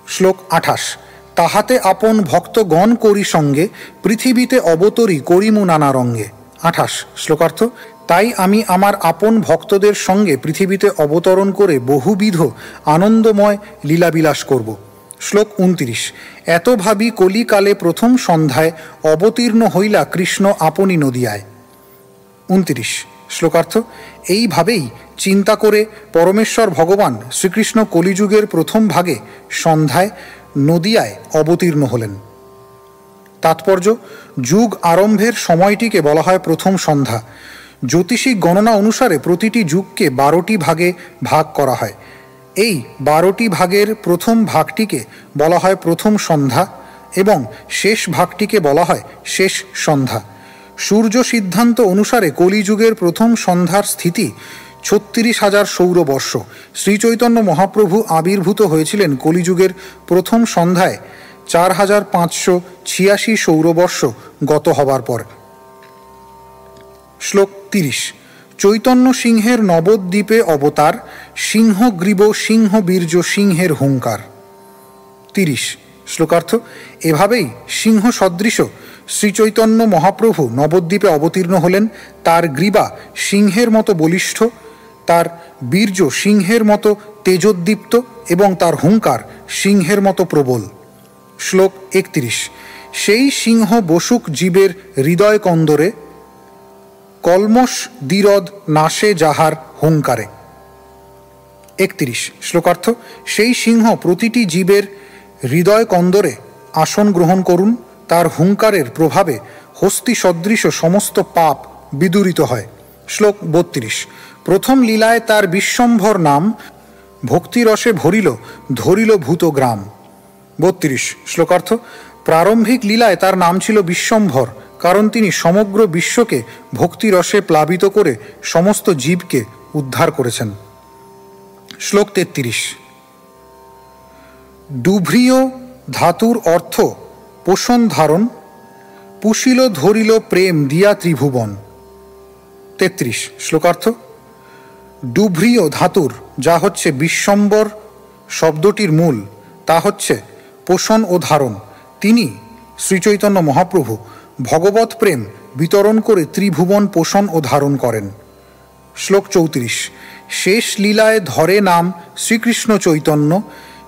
Speaker 1: শ্লোক ২৮। তাহাতে আপন ভক্তগণ করি সঙ্গে, পৃথিবীতে অবতরী করিমু নানা রঙ্গে। ২৮। শ্লোকার্থ। তাই আমি আমার আপন ভক্তদের সঙ্গে পৃথিবীতে অবতরণ করে বহুবিধ আনন্দময় লীলাবিলাস করব। শ্লোক ২৯। এত ভাবি কলিকালে প্রথম সন্ধ্যায়, অবতীর্ণ হইলা কৃষ্ণ আপনি নদিয়ায়। ২৯। শ্লোকার্থ। এইভাবেই চিন্তা করে পরমেশ্বর ভগবান শ্রীকৃষ্ণ কলিযুগের প্রথম ভাগে সন্ধ্যায় নদিয়ায় অবতীর্ণ হলেন। তাৎপর্য। যুগ আরম্ভের সময়টিকে বলা হয় প্রথম সন্ধ্যা। জ্যোতিষিক গণনা অনুসারে প্রতিটি যুগকে ১২টি ভাগে ভাগ করা হয়। এই ১২টি ভাগের প্রথম ভাগটিকে বলা হয় প্রথম সন্ধ্যা এবং শেষ ভাগটিকে বলা হয় শেষ সন্ধ্যা। সূর্য সিদ্ধান্ত অনুসারে কলিযুগের প্রথম সন্ধ্যার স্থিতি ৩৬,০০০ সৌরবর্ষ। শ্রীচৈতন্য মহাপ্রভু আবির্ভূত হয়েছিলেন কলিযুগের প্রথম সন্ধ্যায় ৪৫৮৬ সৌরবর্ষ গত হবার পর। শ্লোক ৩০। চৈতন্য সিংহের নবদ্বীপে অবতার, সিংহগ্রীব সিংহ বীর্য সিংহের হুঙ্কার। ৩০। শ্লোকার্থ। এভাবেই সিংহ সদৃশ শ্রীচৈতন্য মহাপ্রভু নবদ্বীপে অবতীর্ণ হলেন। তার গ্রীবা সিংহের মতো বলিষ্ঠ, তার বীর্য সিংহের মতো তেজোদ্দীপ্ত এবং তার হুঙ্কার সিংহের মতো প্রবল। শ্লোক ৩১। সেই সিংহ বসুক জীবের হৃদয় কন্দরে, কলমশ দ্বিরদ নাশে যাহার হুঙ্কারে। ৩১। শ্লোকার্থ। সেই সিংহ প্রতিটি জীবের হৃদয় কন্দরে আসন গ্রহণ করুন, তার হুঙ্কারের প্রভাবে হস্তি সদৃশ সমস্ত পাপ বিদূরিত হয়। শ্লোক ৩২। প্রথম লীলায় তার বিশ্বম্ভর নাম, ভক্তিরসে ভরিল ধরিল ভূত গ্রাম। ৩২। শ্লোকার্থ। প্রারম্ভিক লীলায় তার নাম ছিল বিশ্বম্ভর, কারণ তিনি সমগ্র বিশ্বকে ভক্তিরসে প্লাবিত করে সমস্ত জীবকে উদ্ধার করেছেন। শ্লোক ৩৩। ডুভ্রিয় ধাতুর অর্থ পোষণ ধারণ, পুষিল ধরিল প্রেম দিয়া ত্রিভুবন। ৩৩। শ্লোকার্থ। ডুভ্রিয় ধাতুর যা হচ্ছে বিশ্বম্বর শব্দটির মূল, তা হচ্ছে পোষণ ও ধারণ। তিনি শ্রীচৈতন্য মহাপ্রভু ভগবৎ প্রেম বিতরণ করে ত্রিভুবন পোষণ ও ধারণ করেন। শ্লোক ৩৪। শেষ লীলায় ধরে নাম শ্রীকৃষ্ণ চৈতন্য,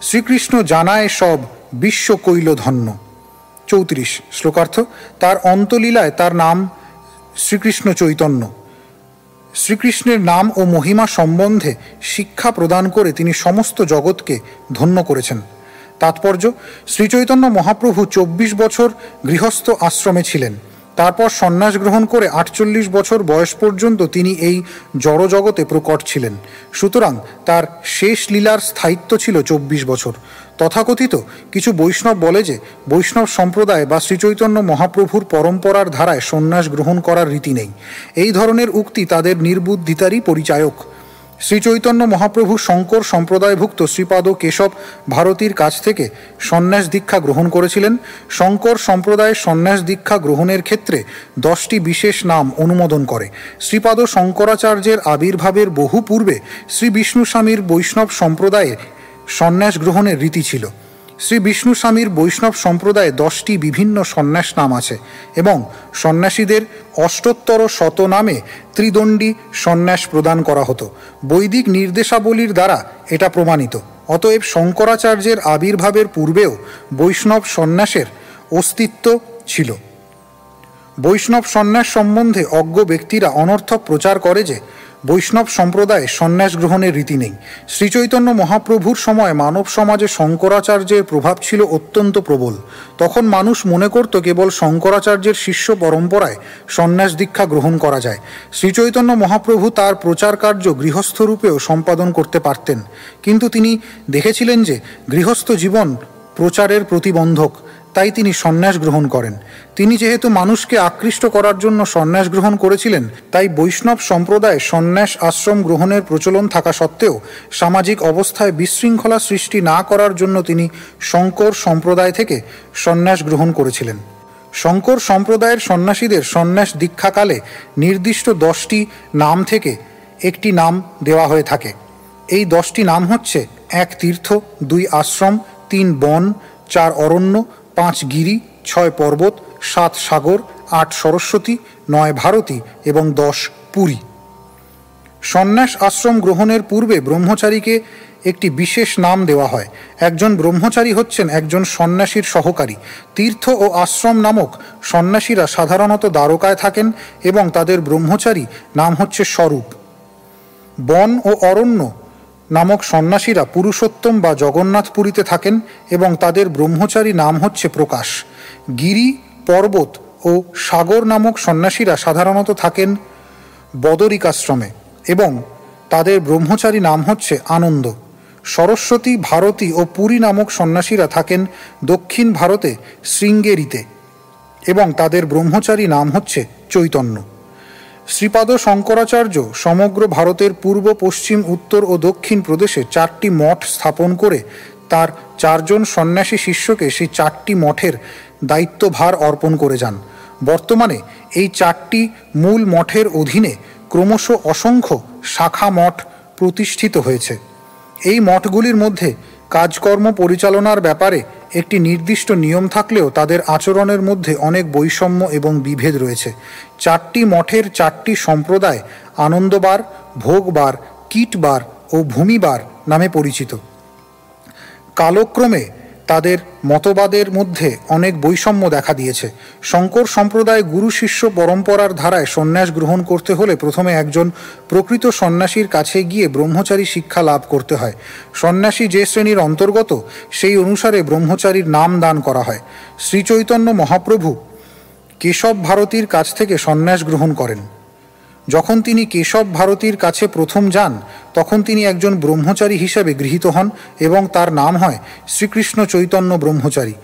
Speaker 1: শ্রীকৃষ্ণ জানায় সব বিশ্ব কৈল ধন্য। ৩৪। শ্লোকার্থ। তার অন্তলীলায় তার নাম শ্রীকৃষ্ণ চৈতন্য। শ্রীকৃষ্ণের নাম ও মহিমা সম্বন্ধে শিক্ষা প্রদান করে তিনি সমস্ত জগৎকে ধন্য করেছেন। তাৎপর্য। শ্রীচৈতন্য মহাপ্রভু ২৪ বছর গৃহস্থ আশ্রমে ছিলেন। তারপর সন্ন্যাস গ্রহণ করে ৪৮ বছর বয়স পর্যন্ত তিনি এই জড়জগতে প্রকট ছিলেন। সুতরাং তার শেষ লীলার স্থায়িত্ব ছিল ২৪ বছর। তথাকথিত কিছু বৈষ্ণব বলে যে বৈষ্ণব সম্প্রদায় বা শ্রীচৈতন্য মহাপ্রভুর পরম্পরার ধারায় সন্ন্যাস গ্রহণ করার রীতি নেই। এই ধরনের উক্তি তাদের নির্বুদ্ধিতারই পরিচায়ক। শ্রীচৈতন্য মহাপ্রভু শঙ্কর সম্প্রদায়ভুক্ত শ্রীপাদ কেশব ভারতীর কাছ থেকে সন্ন্যাস দীক্ষা গ্রহণ করেছিলেন। শঙ্কর সম্প্রদায়ের সন্ন্যাস দীক্ষা গ্রহণের ক্ষেত্রে 10টি বিশেষ নাম অনুমোদন করে। শ্রীপাদ শঙ্করাচার্যের আবির্ভাবের বহু পূর্বে শ্রী বিষ্ণু স্বামীর বৈষ্ণব সম্প্রদায়ে সন্ন্যাস গ্রহণের রীতি ছিল। শ্রী বিষ্ণু স্বামীর বৈষ্ণব সম্প্রদায়ে 10টি বিভিন্ন সন্ন্যাস নাম আছে এবং সন্ন্যাসীদের অষ্টোত্তর শত নামে ত্রিদণ্ডী সন্ন্যাস প্রদান করা হতো। বৈদিক নির্দেশাবলীর দ্বারা এটা প্রমাণিত। অতএব শঙ্করাচার্যের আবির্ভাবের পূর্বেও বৈষ্ণব সন্ন্যাসের অস্তিত্ব ছিল। বৈষ্ণব সন্ন্যাস সম্বন্ধে অজ্ঞ ব্যক্তিরা অনর্থক প্রচার করে যে বৈষ্ণব সম্প্রদায়ে সন্ন্যাস গ্রহণের রীতি নেই। শ্রীচৈতন্য মহাপ্রভুর সময় মানব সমাজে শঙ্করাচার্যের প্রভাব ছিল অত্যন্ত প্রবল। তখন মানুষ মনে করত কেবল শঙ্করাচার্যের শিষ্য পরম্পরায় সন্ন্যাস দীক্ষা গ্রহণ করা যায়। শ্রীচৈতন্য মহাপ্রভু তার প্রচার কার্য গৃহস্থরূপেও সম্পাদন করতে পারতেন, কিন্তু তিনি দেখেছিলেন যে গৃহস্থ জীবন প্রচারের প্রতিবন্ধক, তাই তিনি সন্ন্যাস গ্রহণ করেন। তিনি যেহেতু মানুষকে আকৃষ্ট করার জন্য সন্ন্যাস গ্রহণ করেছিলেন, তাই বৈষ্ণব সম্প্রদায় সন্ন্যাস আশ্রম গ্রহণের প্রচলন থাকা সত্ত্বেও সামাজিক অবস্থায় বিশৃঙ্খলা সৃষ্টি না করার জন্য তিনি শঙ্কর সম্প্রদায় থেকে সন্ন্যাস গ্রহণ করেছিলেন। শঙ্কর সম্প্রদায়ের সন্ন্যাসীদের সন্ন্যাস দীক্ষাকালে নির্দিষ্ট 10টি নাম থেকে একটি নাম দেওয়া হয়ে থাকে। এই 10টি নাম হচ্ছে: 1 তীর্থ, 2 আশ্রম, 3 বন, 4 অরণ্য, 5 গিরি, 6 পর্বত, 7 সাগর, 8 সরস্বতী, 9 ভারতী এবং 10 পুরী। সন্ন্যাস আশ্রম গ্রহণের পূর্বে ব্রহ্মচারীকে একটি বিশেষ নাম দেওয়া হয়। একজন ব্রহ্মচারী হচ্ছেন একজন সন্ন্যাসীর সহকারী। তীর্থ ও আশ্রম নামক সন্ন্যাসীরা সাধারণত দ্বারকায় থাকেন এবং তাদের ব্রহ্মচারী নাম হচ্ছে স্বরূপ। বন ও অরণ্য নামক সন্ন্যাসীরা পুরুষোত্তম বা জগন্নাথপুরীতে থাকেন এবং তাদের ব্রহ্মচারী নাম হচ্ছে প্রকাশ। গিরি, পর্বত ও সাগর নামক সন্ন্যাসীরা সাধারণত থাকেন বদরিকাশ্রমে এবং তাদের ব্রহ্মচারী নাম হচ্ছে আনন্দ। সরস্বতী, ভারতী ও পুরী নামক সন্ন্যাসীরা থাকেন দক্ষিণ ভারতে শৃঙ্গেরিতে এবং তাদের ব্রহ্মচারী নাম হচ্ছে চৈতন্য। শ্রীপাদ শঙ্করাচার্য সমগ্র ভারতের পূর্ব, পশ্চিম, উত্তর ও দক্ষিণ প্রদেশে 4টি মঠ স্থাপন করে তার 4 জন সন্ন্যাসী শিষ্যকে সেই 4টি মঠের দায়িত্বভার অর্পণ করে যান। বর্তমানে এই 4টি মূল মঠের অধীনে ক্রমশ অসংখ্য শাখা মঠ প্রতিষ্ঠিত হয়েছে। এই মঠগুলির মধ্যে কাজকর্ম পরিচালনার ব্যাপারে একটি নির্দিষ্ট নিয়ম থাকলেও তাদের আচরণের মধ্যে অনেক বৈষম্য এবং বিভেদ রয়েছে। 4টি মঠের 4টি সম্প্রদায় আনন্দবার, ভোগবার, কীটবার ও ভূমিবার নামে পরিচিত। কালক্রমে তাদের মতবাদের মধ্যে অনেক বৈষম্য দেখা দিয়েছে। শঙ্কর সম্প্রদায় গুরু শিষ্য পরম্পরার ধারায় সন্ন্যাস গ্রহণ করতে হলে প্রথমে একজন প্রকৃত সন্ন্যাসীর কাছে গিয়ে ব্রহ্মচারী শিক্ষা লাভ করতে হয়। সন্ন্যাসী যে শ্রেণীর অন্তর্গত সেই অনুসারে ব্রহ্মচারীর নাম দান করা হয়। শ্রীচৈতন্য মহাপ্রভু কেশব ভারতীর কাছ থেকে সন্ন্যাস গ্রহণ করেন। যখন তিনি কেশব ভারতীর কাছে প্রথম যান, তখন তিনি একজন ব্রহ্মচারী হিসেবে গৃহীত হন এবং তার নাম হয় শ্রীকৃষ্ণ চৈতন্য ব্রহ্মচারী।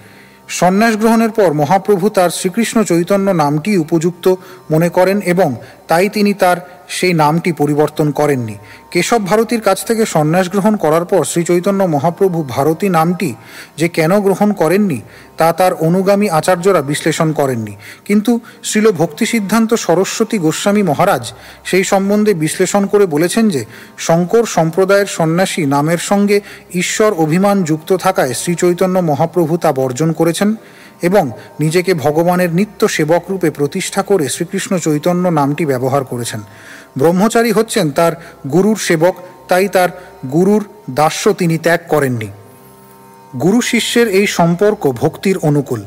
Speaker 1: সন্ন্যাস গ্রহণের পর মহাপ্রভু তার শ্রীকৃষ্ণ চৈতন্য নামটি উপযুক্ত মনে করেন এবং তাই তিনি তার সেই নামটি পরিবর্তন করেননি। কেশব ভারতীর কাছ থেকে সন্ন্যাস গ্রহণ করার পর শ্রীচৈতন্য মহাপ্রভু ভারতী নামটি যে কেন গ্রহণ করেননি তা তার অনুগামী আচার্যরা বিশ্লেষণ করেননি, কিন্তু শ্রীল ভক্তিসিদ্ধান্ত সরস্বতী গোস্বামী মহারাজ সেই সম্বন্ধে বিশ্লেষণ করে বলেছেন যে শঙ্কর সম্প্রদায়ের সন্ন্যাসী নামের সঙ্গে ঈশ্বর অভিমান যুক্ত থাকায় শ্রীচৈতন্য মহাপ্রভু তা বর্জন করেছেন এবং নিজেকে ভগবানের নিত্য সেবক রূপে প্রতিষ্ঠা করে শ্রীকৃষ্ণ চৈতন্য নামটি ব্যবহার করেছেন। ব্রহ্মচারী হচ্ছেন তার গুরুর সেবক, তাই তার গুরুর দাস্য তিনি ত্যাগ করেননি। গুরু শিষ্যের এই সম্পর্ক ভক্তির অনুকূল।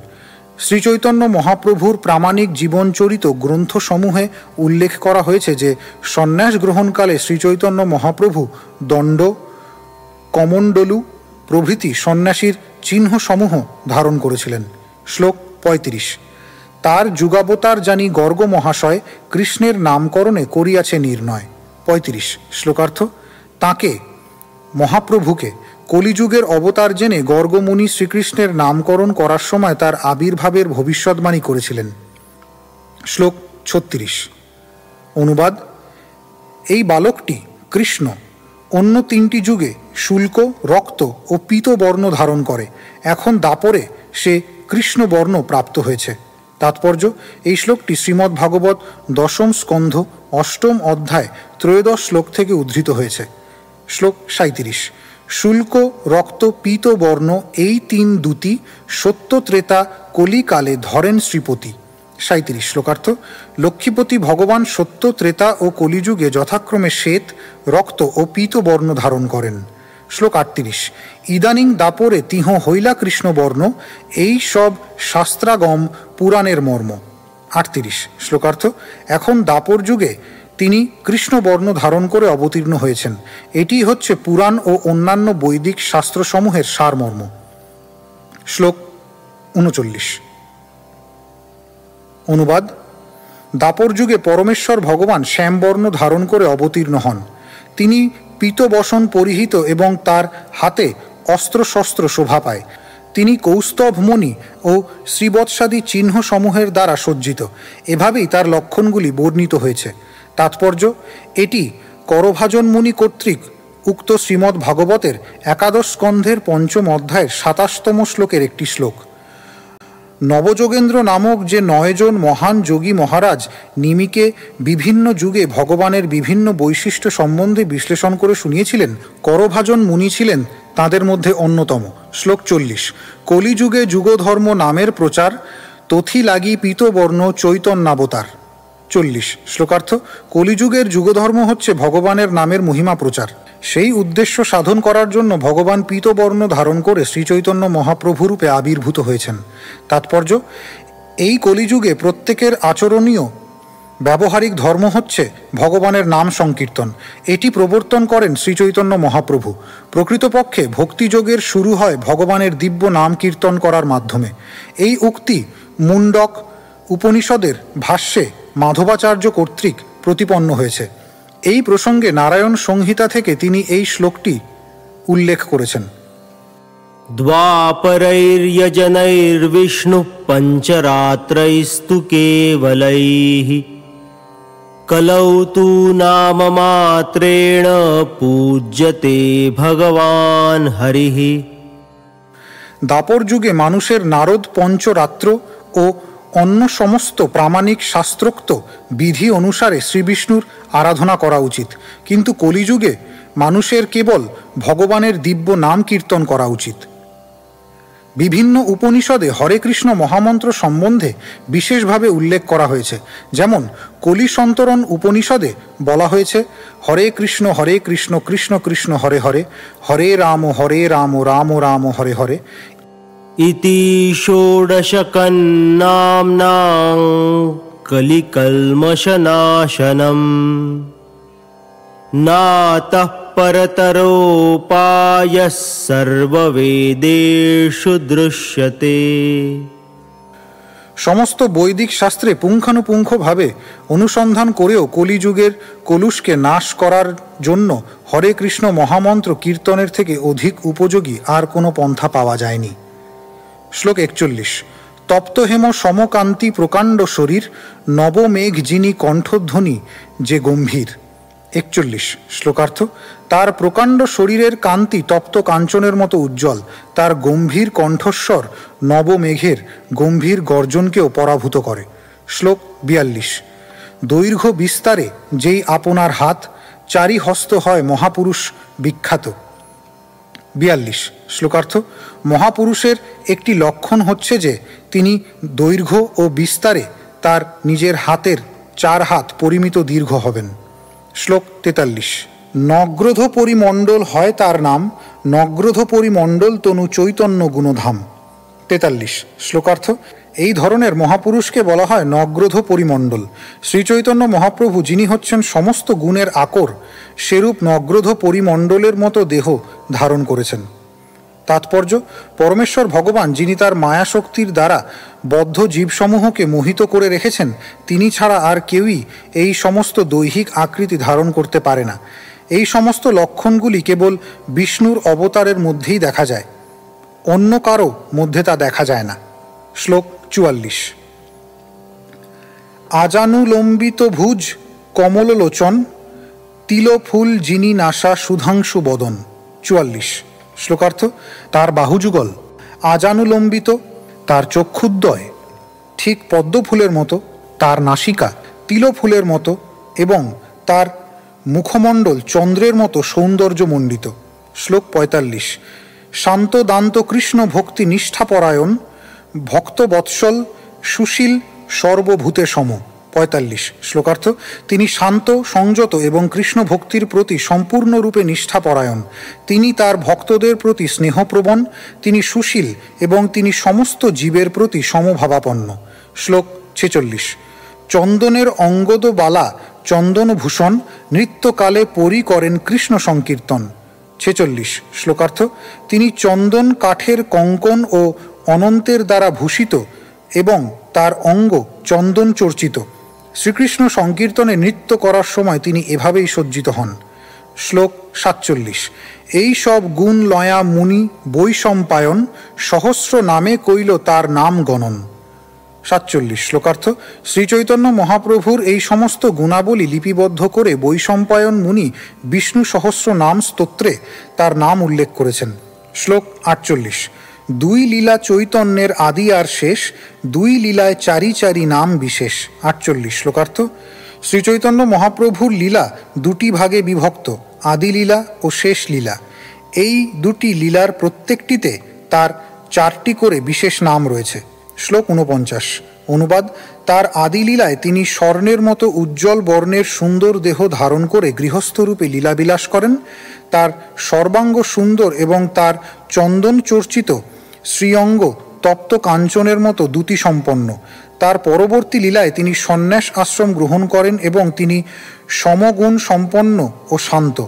Speaker 1: শ্রীচৈতন্য মহাপ্রভুর প্রামাণিক জীবনচরিত গ্রন্থসমূহে উল্লেখ করা হয়েছে যে সন্ন্যাস গ্রহণকালে শ্রীচৈতন্য মহাপ্রভু দণ্ড, কমণ্ডলু প্রভৃতি সন্ন্যাসীর চিহ্নসমূহ ধারণ করেছিলেন। শ্লোক 35। তার যুগাবতার জানি গর্গ মহাশয় কৃষ্ণের নামকরণে করিয়াছে নির্ণয়। 35 শ্লোকার্থ। তাকে মহাপ্রভুকে কলিযুগের অবতার জেনে গর্গমুনি শ্রীকৃষ্ণের নামকরণ করার সময় তার আবির্ভাবের ভবিষ্যদ্বাণী করেছিলেন। শ্লোক 36। অনুবাদ: এই বালকটি কৃষ্ণ অন্য 3টি যুগে শুল্ক, রক্ত ও পীত বর্ণ ধারণ করে, এখন দাপরে সে কৃষ্ণবর্ণ প্রাপ্ত হয়েছে। তাৎপর্য: এই শ্লোকটি শ্রীমদ্ ভাগবত 10ম স্কন্ধ 8ম অধ্যায় 13 শ্লোক থেকে উদ্ধৃত হয়েছে। শ্লোক 37। শুল্ক, রক্ত, পীত বর্ণ এই 3 দূতি সত্য ত্রেতা কলিকালে ধরেন শ্রীপতি। 37 শ্লোকার্থ। লক্ষ্মীপতি ভগবান সত্য, ত্রেতা ও কলিযুগে যথাক্রমে শ্বেত, রক্ত ও পীত বর্ণ ধারণ করেন। শ্লোক 38। ইদানিং দাপরে তিহ হইলা কৃষ্ণবর্ণ, এই সব শাস্ত্রাগম পুরাণের মর্ম। 38 শ্লোকার্থ। এখন দাপর যুগে তিনি কৃষ্ণবর্ণ ধারণ করে অবতীর্ণ হয়েছেন। এটি হচ্ছে পুরাণ ও অন্যান্য বৈদিক শাস্ত্রসমূহের সারমর্ম। শ্লোক 39 অনুবাদ। দাপর যুগে পরমেশ্বর ভগবান শ্যামবর্ণ ধারণ করে অবতীর্ণ হন। তিনি পীতবসন পরিহিত এবং তার হাতে অস্ত্রশস্ত্র শোভা পায়। তিনি কৌস্তভমণি ও শ্রীবৎসাদি চিহ্নসমূহের দ্বারা সজ্জিত। এভাবেই তার লক্ষণগুলি বর্ণিত হয়েছে। তাৎপর্য: এটি করভাজন মুনি কর্তৃক উক্ত শ্রীমদ্ ভাগবতের 11 স্কন্ধের 5ম অধ্যায়ের 27তম শ্লোকের একটি শ্লোক। নবযোগেন্দ্র নামক যে 9 জন মহান যোগী মহারাজ নিমিকে বিভিন্ন যুগে ভগবানের বিভিন্ন বৈশিষ্ট্য সম্বন্ধে বিশ্লেষণ করে শুনিয়েছিলেন, করভাজন মুনি ছিলেন তাঁদের মধ্যে অন্যতম। শ্লোক 40 কলিযুগে যুগধর্ম নামের প্রচার, তথি লাগি পীতবর্ণ চৈতন্যাবতার। 40 শ্লোকার্থ। কলিযুগের যুগধর্ম হচ্ছে ভগবানের নামের মহিমা প্রচার। সেই উদ্দেশ্য সাধন করার জন্য ভগবান পীতবর্ণ ধারণ করে শ্রীচৈতন্য মহাপ্রভুরূপে আবির্ভূত হয়েছেন। তাৎপর্য: এই কলিযুগে প্রত্যেকের আচরণীয় ব্যবহারিক ধর্ম হচ্ছে ভগবানের নাম সংকীর্তন। এটি প্রবর্তন করেন শ্রীচৈতন্য মহাপ্রভু। প্রকৃতপক্ষে ভক্তিযোগের শুরু হয় ভগবানের দিব্য নাম কীর্তন করার মাধ্যমে। এই উক্তি মুন্ডক উপনিষদের ভাষ্যে মাধবাচার্য কর্তৃক প্রতিপন্ন হয়েছে। এই প্রসঙ্গে নারায়ণ সংহিতা থেকে তিনি এই শ্লোকটি উল্লেখ করেছেন।
Speaker 2: দ্বাপরৈর্যজনৈর্বিষ্ণু পঞ্চরাত্রৈস্তু কেবলৈঃ কলৌ তু নামমাত্রেণ পূজ্যতে ভগবান হরিঃ।
Speaker 1: দাপর যুগে মানুষের নারদ পঞ্চরাত্র ও অন্য সমস্ত প্রামাণিক শাস্ত্রোক্ত বিধি অনুসারে শ্রীবিষ্ণুর আরাধনা করা উচিত, কিন্তু কলিযুগে মানুষের কেবল ভগবানের দিব্য নাম কীর্তন করা উচিত। বিভিন্ন উপনিষদে হরে কৃষ্ণ মহামন্ত্র সম্বন্ধে বিশেষভাবে উল্লেখ করা হয়েছে। যেমন কলি সন্তরণ উপনিষদে বলা হয়েছে, হরে কৃষ্ণ কৃষ্ণ কৃষ্ণ হরে হরে, হরে রাম রাম রাম হরে হরে।
Speaker 2: ইতি ষোড়শকন্নাম্নাং কলিকল্মষনাশনম নাতঃ পরতরোপায়ঃ সর্ববেদেষু দৃশ্যতে।
Speaker 1: সমস্ত বৈদিক শাস্ত্রে পুঙ্খানুপুঙ্খভাবে অনুসন্ধান করেও কলিযুগের কলুষকে নাশ করার জন্য হরে কৃষ্ণ মহামন্ত্র কীর্তনের থেকে অধিক উপযোগী আর কোনো পন্থা পাওয়া যায়নি। শ্লোক 41 তপ্তহেম সমকান্তি প্রকাণ্ড শরীর, নবমেঘ যিনি কণ্ঠধ্বনি যে গম্ভীর। 41 শ্লোকার্থ। তার প্রকাণ্ড শরীরের কান্তি তপ্ত কাঞ্চনের মতো উজ্জ্বল, তার গম্ভীর কণ্ঠস্বর নবমেঘের গম্ভীর গর্জনকেও পরাভূত করে। শ্লোক 42 দৈর্ঘ্য বিস্তারে যেই আপনার হাত, চারি হস্ত হয় মহাপুরুষ বিখ্যাত। 42 শ্লোকার্থ। মহাপুরুষের একটি লক্ষণ হচ্ছে যে তিনি দৈর্ঘ্য ও বিস্তারে তার নিজের হাতের 4 হাত পরিমিত দীর্ঘ হবেন। শ্লোক 43 নগ্রধ পরিমণ্ডল হয় তার নাম, নগ্রধ পরিমণ্ডল তনু চৈতন্য গুণধাম। 43 শ্লোকার্থ। এই ধরনের মহাপুরুষকে বলা হয় নগ্রধ পরিমণ্ডল। শ্রীচৈতন্য মহাপ্রভু যিনি হচ্ছেন সমস্ত গুণের আকর, সেরূপ নগ্রধ পরিমণ্ডলের মতো দেহ ধারণ করেছেন। তাৎপর্য: পরমেশ্বর ভগবান যিনি তার মায়াশক্তির দ্বারা বদ্ধ জীবসমূহকে মোহিত করে রেখেছেন, তিনি ছাড়া আর কেউই এই সমস্ত দৈহিক আকৃতি ধারণ করতে পারে না। এই সমস্ত লক্ষণগুলি কেবল বিষ্ণুর অবতারের মধ্যেই দেখা যায়, অন্য কারো মধ্যে তা দেখা যায় না। শ্লোক 44 আজানুলম্বিত ভুজ কমললোচন, তিলফুল যিনি নাসা সুধাংশু বদন। 44 শ্লোকার্থ। তার বাহুযুগল আজানুলম্বিত, তার চক্ষুদ্বয় ঠিক পদ্মফুলের মতো, তার নাসিকা তিলফুলের মতো এবং তার মুখমণ্ডল চন্দ্রের মতো সৌন্দর্যমণ্ডিত। শ্লোক 45 শান্ত দান্ত কৃষ্ণ ভক্তি নিষ্ঠাপরায়ণ, ভক্তবৎসল সুশীল সর্বভূতে সম। 45 শ্লোকার্থ। তিনি শান্ত, সংযত এবং কৃষ্ণ ভক্তির প্রতি সম্পূর্ণরূপে নিষ্ঠাপরায়ণ। তিনি তার ভক্তদের প্রতি স্নেহপ্রবণ, তিনি সুশীল এবং তিনি সমস্ত জীবের প্রতি সমভাবাপন্ন। শ্লোক 46। চন্দনের অঙ্গদ বালা চন্দনভূষণ নৃত্যকালে পরি করেন কৃষ্ণ সংকীর্তন। 46। শ্লোকার্থ। তিনি চন্দন কাঠের কঙ্কন ও অনন্তের দ্বারা ভূষিত এবং তার অঙ্গ চন্দন চর্চিত। শ্রীকৃষ্ণ সংকীর্তনে নৃত্য করার সময় তিনি এভাবেই সজ্জিত হন। শ্লোক 47। এই সব গুণ লয়া মুনি বৈশম্পায়ন সহস্র নামে কইল তার নাম গণন। 47। শ্লোকার্থ। শ্রীচৈতন্য মহাপ্রভুর এই সমস্ত গুণাবলী লিপিবদ্ধ করে বৈশম্পায়ন মুনি বিষ্ণু সহস্র নাম স্তোত্রে তার নাম উল্লেখ করেছেন। শ্লোক 48। দুই লীলা চৈতন্যের আদি আর শেষ, দুই লীলায় চারি চারি নাম বিশেষ। 48। শ্লোকার্থ। শ্রীচৈতন্য মহাপ্রভুর লীলা দুটি ভাগে বিভক্ত, আদি লীলা ও শেষ লীলা। এই দুটি লীলার প্রত্যেকটিতে তার চারটি করে বিশেষ নাম রয়েছে। শ্লোক 49। অনুবাদ। তার আদি লীলায় তিনি স্বর্ণের মতো উজ্জ্বল বর্ণের সুন্দর দেহ ধারণ করে গৃহস্থরূপে লীলাবিলাস করেন। তার সর্বাঙ্গ সুন্দর এবং তার চন্দন চর্চিত শ্রীঅঙ্গ তপ্ত কাঞ্চনের মতো দ্যুতি সম্পন্ন। তার পরবর্তী লীলায় তিনি সন্ন্যাস আশ্রম গ্রহণ করেন এবং তিনি সমগুণ সম্পন্ন ও শান্ত।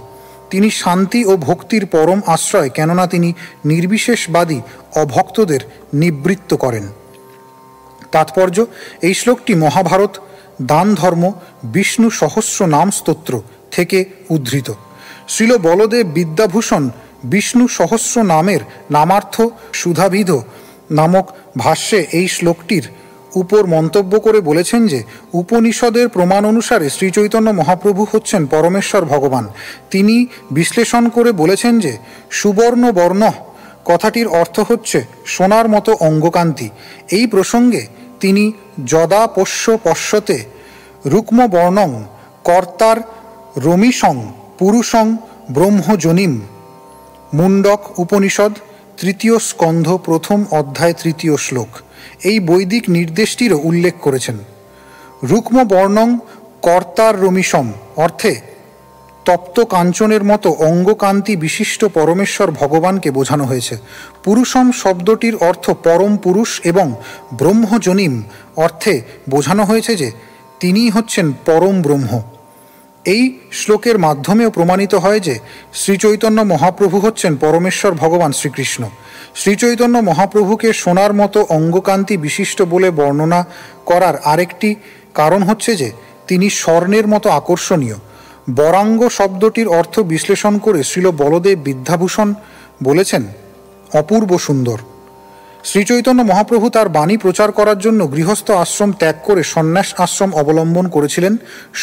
Speaker 1: তিনি শান্তি ও ভক্তির পরম আশ্রয়, কেননা তিনি নির্বিশেষবাদী অভক্তদের নিবৃত্ত করেন। তাৎপর্য। এই শ্লোকটি মহাভারত দান ধর্ম বিষ্ণু সহস্র নাম স্তোত্র থেকে উদ্ধৃত। শ্রীল বলদেব বিদ্যাভূষণ বিষ্ণু সহস্র নামের নামার্থ সুধাবিধ নামক ভাষ্যে এই শ্লোকটির উপর মন্তব্য করে বলেছেন যে উপনিষদের প্রমাণ অনুসারে শ্রীচৈতন্য মহাপ্রভু হচ্ছেন পরমেশ্বর ভগবান। তিনি বিশ্লেষণ করে বলেছেন যে সুবর্ণ বর্ণ কথাটির অর্থ হচ্ছে সোনার মতো অঙ্গকান্তি। এই প্রসঙ্গে তিনি যদা পোষ্য পশ্যতে রুক্মবর্ণং কর্তার রমিসং পুরুষং ব্রহ্মজনিম মুন্ডক উপনিষদ 3য় স্কন্ধ 1ম অধ্যায় 3য় শ্লোক এই বৈদিক নির্দেশটিরও উল্লেখ করেছেন। রুক্মবর্ণং কর্তার রমিসম অর্থে তপ্ত কাঞ্চনের মতো অঙ্গকান্তি বিশিষ্ট পরমেশ্বর ভগবানকে বোঝানো হয়েছে। পুরুষম শব্দটির অর্থ পরম পুরুষ এবং ব্রহ্মজনিম অর্থে বোঝানো হয়েছে যে তিনিই হচ্ছেন পরম ব্রহ্ম। এই শ্লোকের মাধ্যমেও প্রমাণিত হয় যে শ্রীচৈতন্য মহাপ্রভু হচ্ছেন পরমেশ্বর ভগবান শ্রীকৃষ্ণ। শ্রীচৈতন্য মহাপ্রভুকে সোনার মতো অঙ্গকান্তি বিশিষ্ট বলে বর্ণনা করার আরেকটি কারণ হচ্ছে যে তিনি স্বর্ণের মতো আকর্ষণীয়। বরাঙ্গ শব্দটির অর্থ বিশ্লেষণ করে শ্রীল বলদেব বিদ্যাভূষণ বলেছেন অপূর্ব সুন্দর। শ্রীচৈতন্য মহাপ্রভু তার বাণী প্রচার করার জন্য গৃহস্থ আশ্রম ত্যাগ করে সন্ন্যাস আশ্রম অবলম্বন করেছিলেন।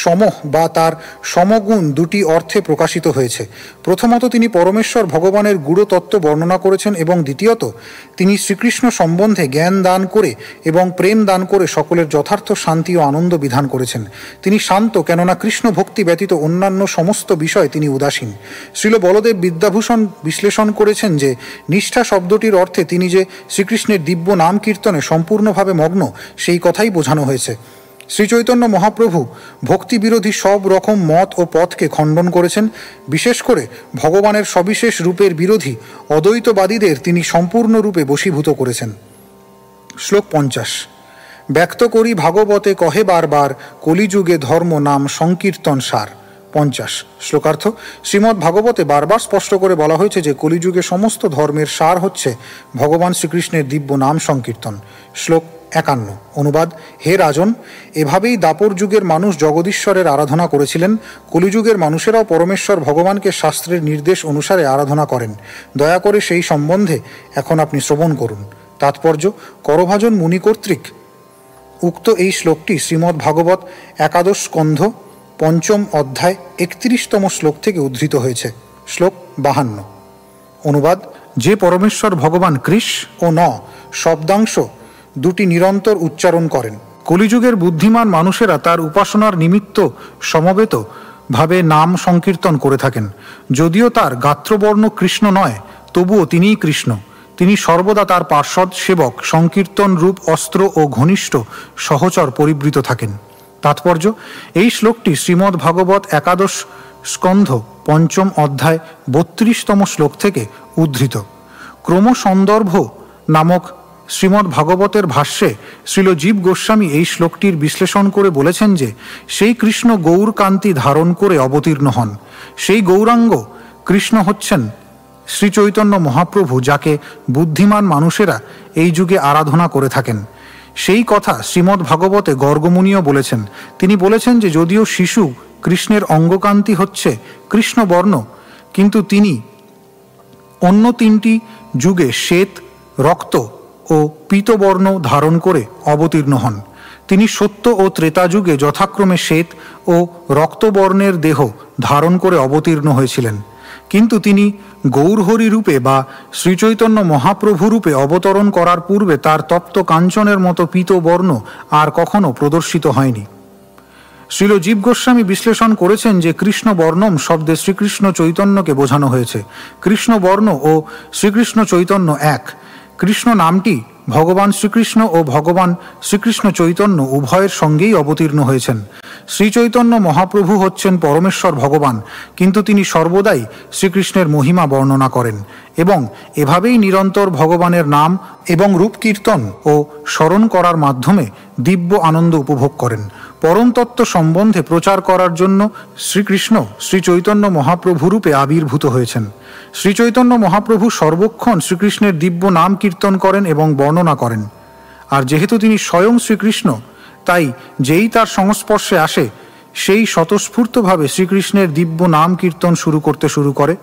Speaker 1: সমহ বা তার সমগুণ দুটি অর্থে প্রকাশিত হয়েছে। প্রথমত তিনি পরমেশ্বর ভগবানের গূঢ় তত্ত্ব বর্ণনা করেছেন এবং দ্বিতীয়ত তিনি শ্রীকৃষ্ণ সম্বন্ধে জ্ঞান দান করে এবং প্রেম দান করে সকলের যথার্থ শান্তি ও আনন্দ বিধান করেছেন। তিনি শান্ত, কেননা কৃষ্ণ ভক্তি ব্যতীত অন্যান্য সমস্ত বিষয় তিনি উদাসীন। শ্রীল বলদেব বিদ্যাভূষণ বিশ্লেষণ করেছেন যে নিষ্ঠা শব্দটির অর্থে তিনি যে শ্রীকৃষ্ণের দিব্য নাম কীর্তনে সম্পূর্ণভাবে মগ্ন সেই কথাই বোঝানো হয়েছে। শ্রীচৈতন্য মহাপ্রভু ভক্তিবিরোধী সব রকম মত ও পথকে খণ্ডন করেছেন। বিশেষ করে ভগবানের সবিশেষ রূপের বিরোধী অদ্বৈতবাদীদের তিনি সম্পূর্ণরূপে বশীভূত করেছেন। শ্লোক 50। ব্যক্ত করি ভাগবতে কহে বারবার কলিযুগে ধর্ম নাম সংকীর্তন সার। 50। শ্লোকার্থ। শ্রীমদ্ ভাগবতে বারবার স্পষ্ট করে বলা হয়েছে যে কলিযুগে সমস্ত ধর্মের সার হচ্ছে ভগবান শ্রীকৃষ্ণের দিব্য নাম সংকীর্তন। শ্লোক 51। অনুবাদ। হে রাজন, এভাবেই দাপর যুগের মানুষ জগদীশ্বরের আরাধনা করেছিলেন। কলিযুগের মানুষেরাও পরমেশ্বর ভগবানকে শাস্ত্রের নির্দেশ অনুসারে আরাধনা করেন। দয়া করে সেই সম্বন্ধে এখন আপনি শ্রবণ করুন। তাৎপর্য। করভাজন মুনি কর্তৃক উক্ত এই শ্লোকটি শ্রীমদ্ ভাগবত একাদশ স্কন্ধ 5ম অধ্যায় 31তম শ্লোক থেকে উদ্ধৃত হয়েছে। শ্লোক 52। অনুবাদ। যে পরমেশ্বর ভগবান কৃষ ও ন শব্দাংশ দুটি নিরন্তর উচ্চারণ করেন, কলিযুগের বুদ্ধিমান মানুষেরা তার উপাসনার নিমিত্ত সমবেত ভাবে নাম সংকীর্তন করে থাকেন। যদিও তার গাত্রবর্ণ কৃষ্ণ নয়, তবুও তিনিই কৃষ্ণ। তিনি সর্বদা তার পার্ষদ সেবক সংকীর্তন রূপ অস্ত্র ও ঘনিষ্ঠ সহচর পরিবৃত থাকেন। তাৎপর্য। এই শ্লোকটি শ্রীমদ্ ভাগবত একাদশ স্কন্ধ 5ম অধ্যায় 32তম শ্লোক থেকে উদ্ধৃত। ক্রমসন্দর্ভ নামক শ্রীমদ্ ভাগবতের ভাষ্যে শ্রীল জীব গোস্বামী এই শ্লোকটির বিশ্লেষণ করে বলেছেন যে সেই কৃষ্ণ গৌর কান্তি ধারণ করে অবতীর্ণ হন। সেই গৌরাঙ্গ কৃষ্ণ হচ্ছেন শ্রী চৈতন্য মহাপ্রভু, যাকে বুদ্ধিমান মানুষেরা এই যুগে আরাধনা করে থাকেন। সেই কথা শ্রীমদ্ ভাগবতে গর্গমুনিও বলেছেন। তিনি বলেছেন যে যদিও শিশু কৃষ্ণের অঙ্গকান্তি হচ্ছে কৃষ্ণবর্ণ, কিন্তু তিনি অন্য তিনটি যুগে শ্বেত, রক্ত ও পীতবর্ণ ধারণ করে অবতীর্ণ হন। তিনি সত্য ও ত্রেতা যুগে যথাক্রমে শ্বেত ও রক্তবর্ণের দেহ ধারণ করে অবতীর্ণ হয়েছিলেন, কিন্তু তিনি গৌরহরি রূপে বা শ্রীচৈতন্য মহাপ্রভু রূপে অবতরণ করার পূর্বে তার তপ্ত কাঞ্চনের মতো পীতবর্ণ আর কখনো প্রদর্শিত হয়নি। শ্রীল জীব গোস্বামী বিশ্লেষণ করেছেন যে কৃষ্ণ বর্ণম শব্দে শ্রীকৃষ্ণ চৈতন্যকে বোঝানো হয়েছে। কৃষ্ণ বর্ণ ও শ্রীকৃষ্ণ চৈতন্য এক। কৃষ্ণ নামটি ভগবান শ্রীকৃষ্ণ ও ভগবান শ্রীকৃষ্ণ চৈতন্য উভয়ের সঙ্গেই অবতীর্ণ হয়েছেন। শ্রীচৈতন্য মহাপ্রভু হচ্ছেন পরমেশ্বর ভগবান, কিন্তু তিনি সর্বদাই শ্রীকৃষ্ণের মহিমা বর্ণনা করেন এবং এভাবেই নিরন্তর ভগবানের নাম এবং রূপ কীর্তন ও স্মরণ করার মাধ্যমে দিব্য আনন্দ উপভোগ করেন। পরম তত্ত্ব সম্বন্ধে প্রচার করার জন্য শ্রীকৃষ্ণ শ্রীচৈতন্য মহাপ্রভু রূপে আবির্ভূত হয়েছেন। শ্রীচৈতন্য মহাপ্রভু সর্বক্ষণ শ্রীকৃষ্ণের দিব্য নাম কীর্তন করেন এবং বর্ণনা করেন। আর যেহেতু তিনি স্বয়ং শ্রীকৃষ্ণ, তাই যেই তার সংস্পর্শে আসে সেই স্বতঃস্ফূর্তভাবে শ্রীকৃষ্ণের দিব্য নাম কীর্তন করতে শুরু করে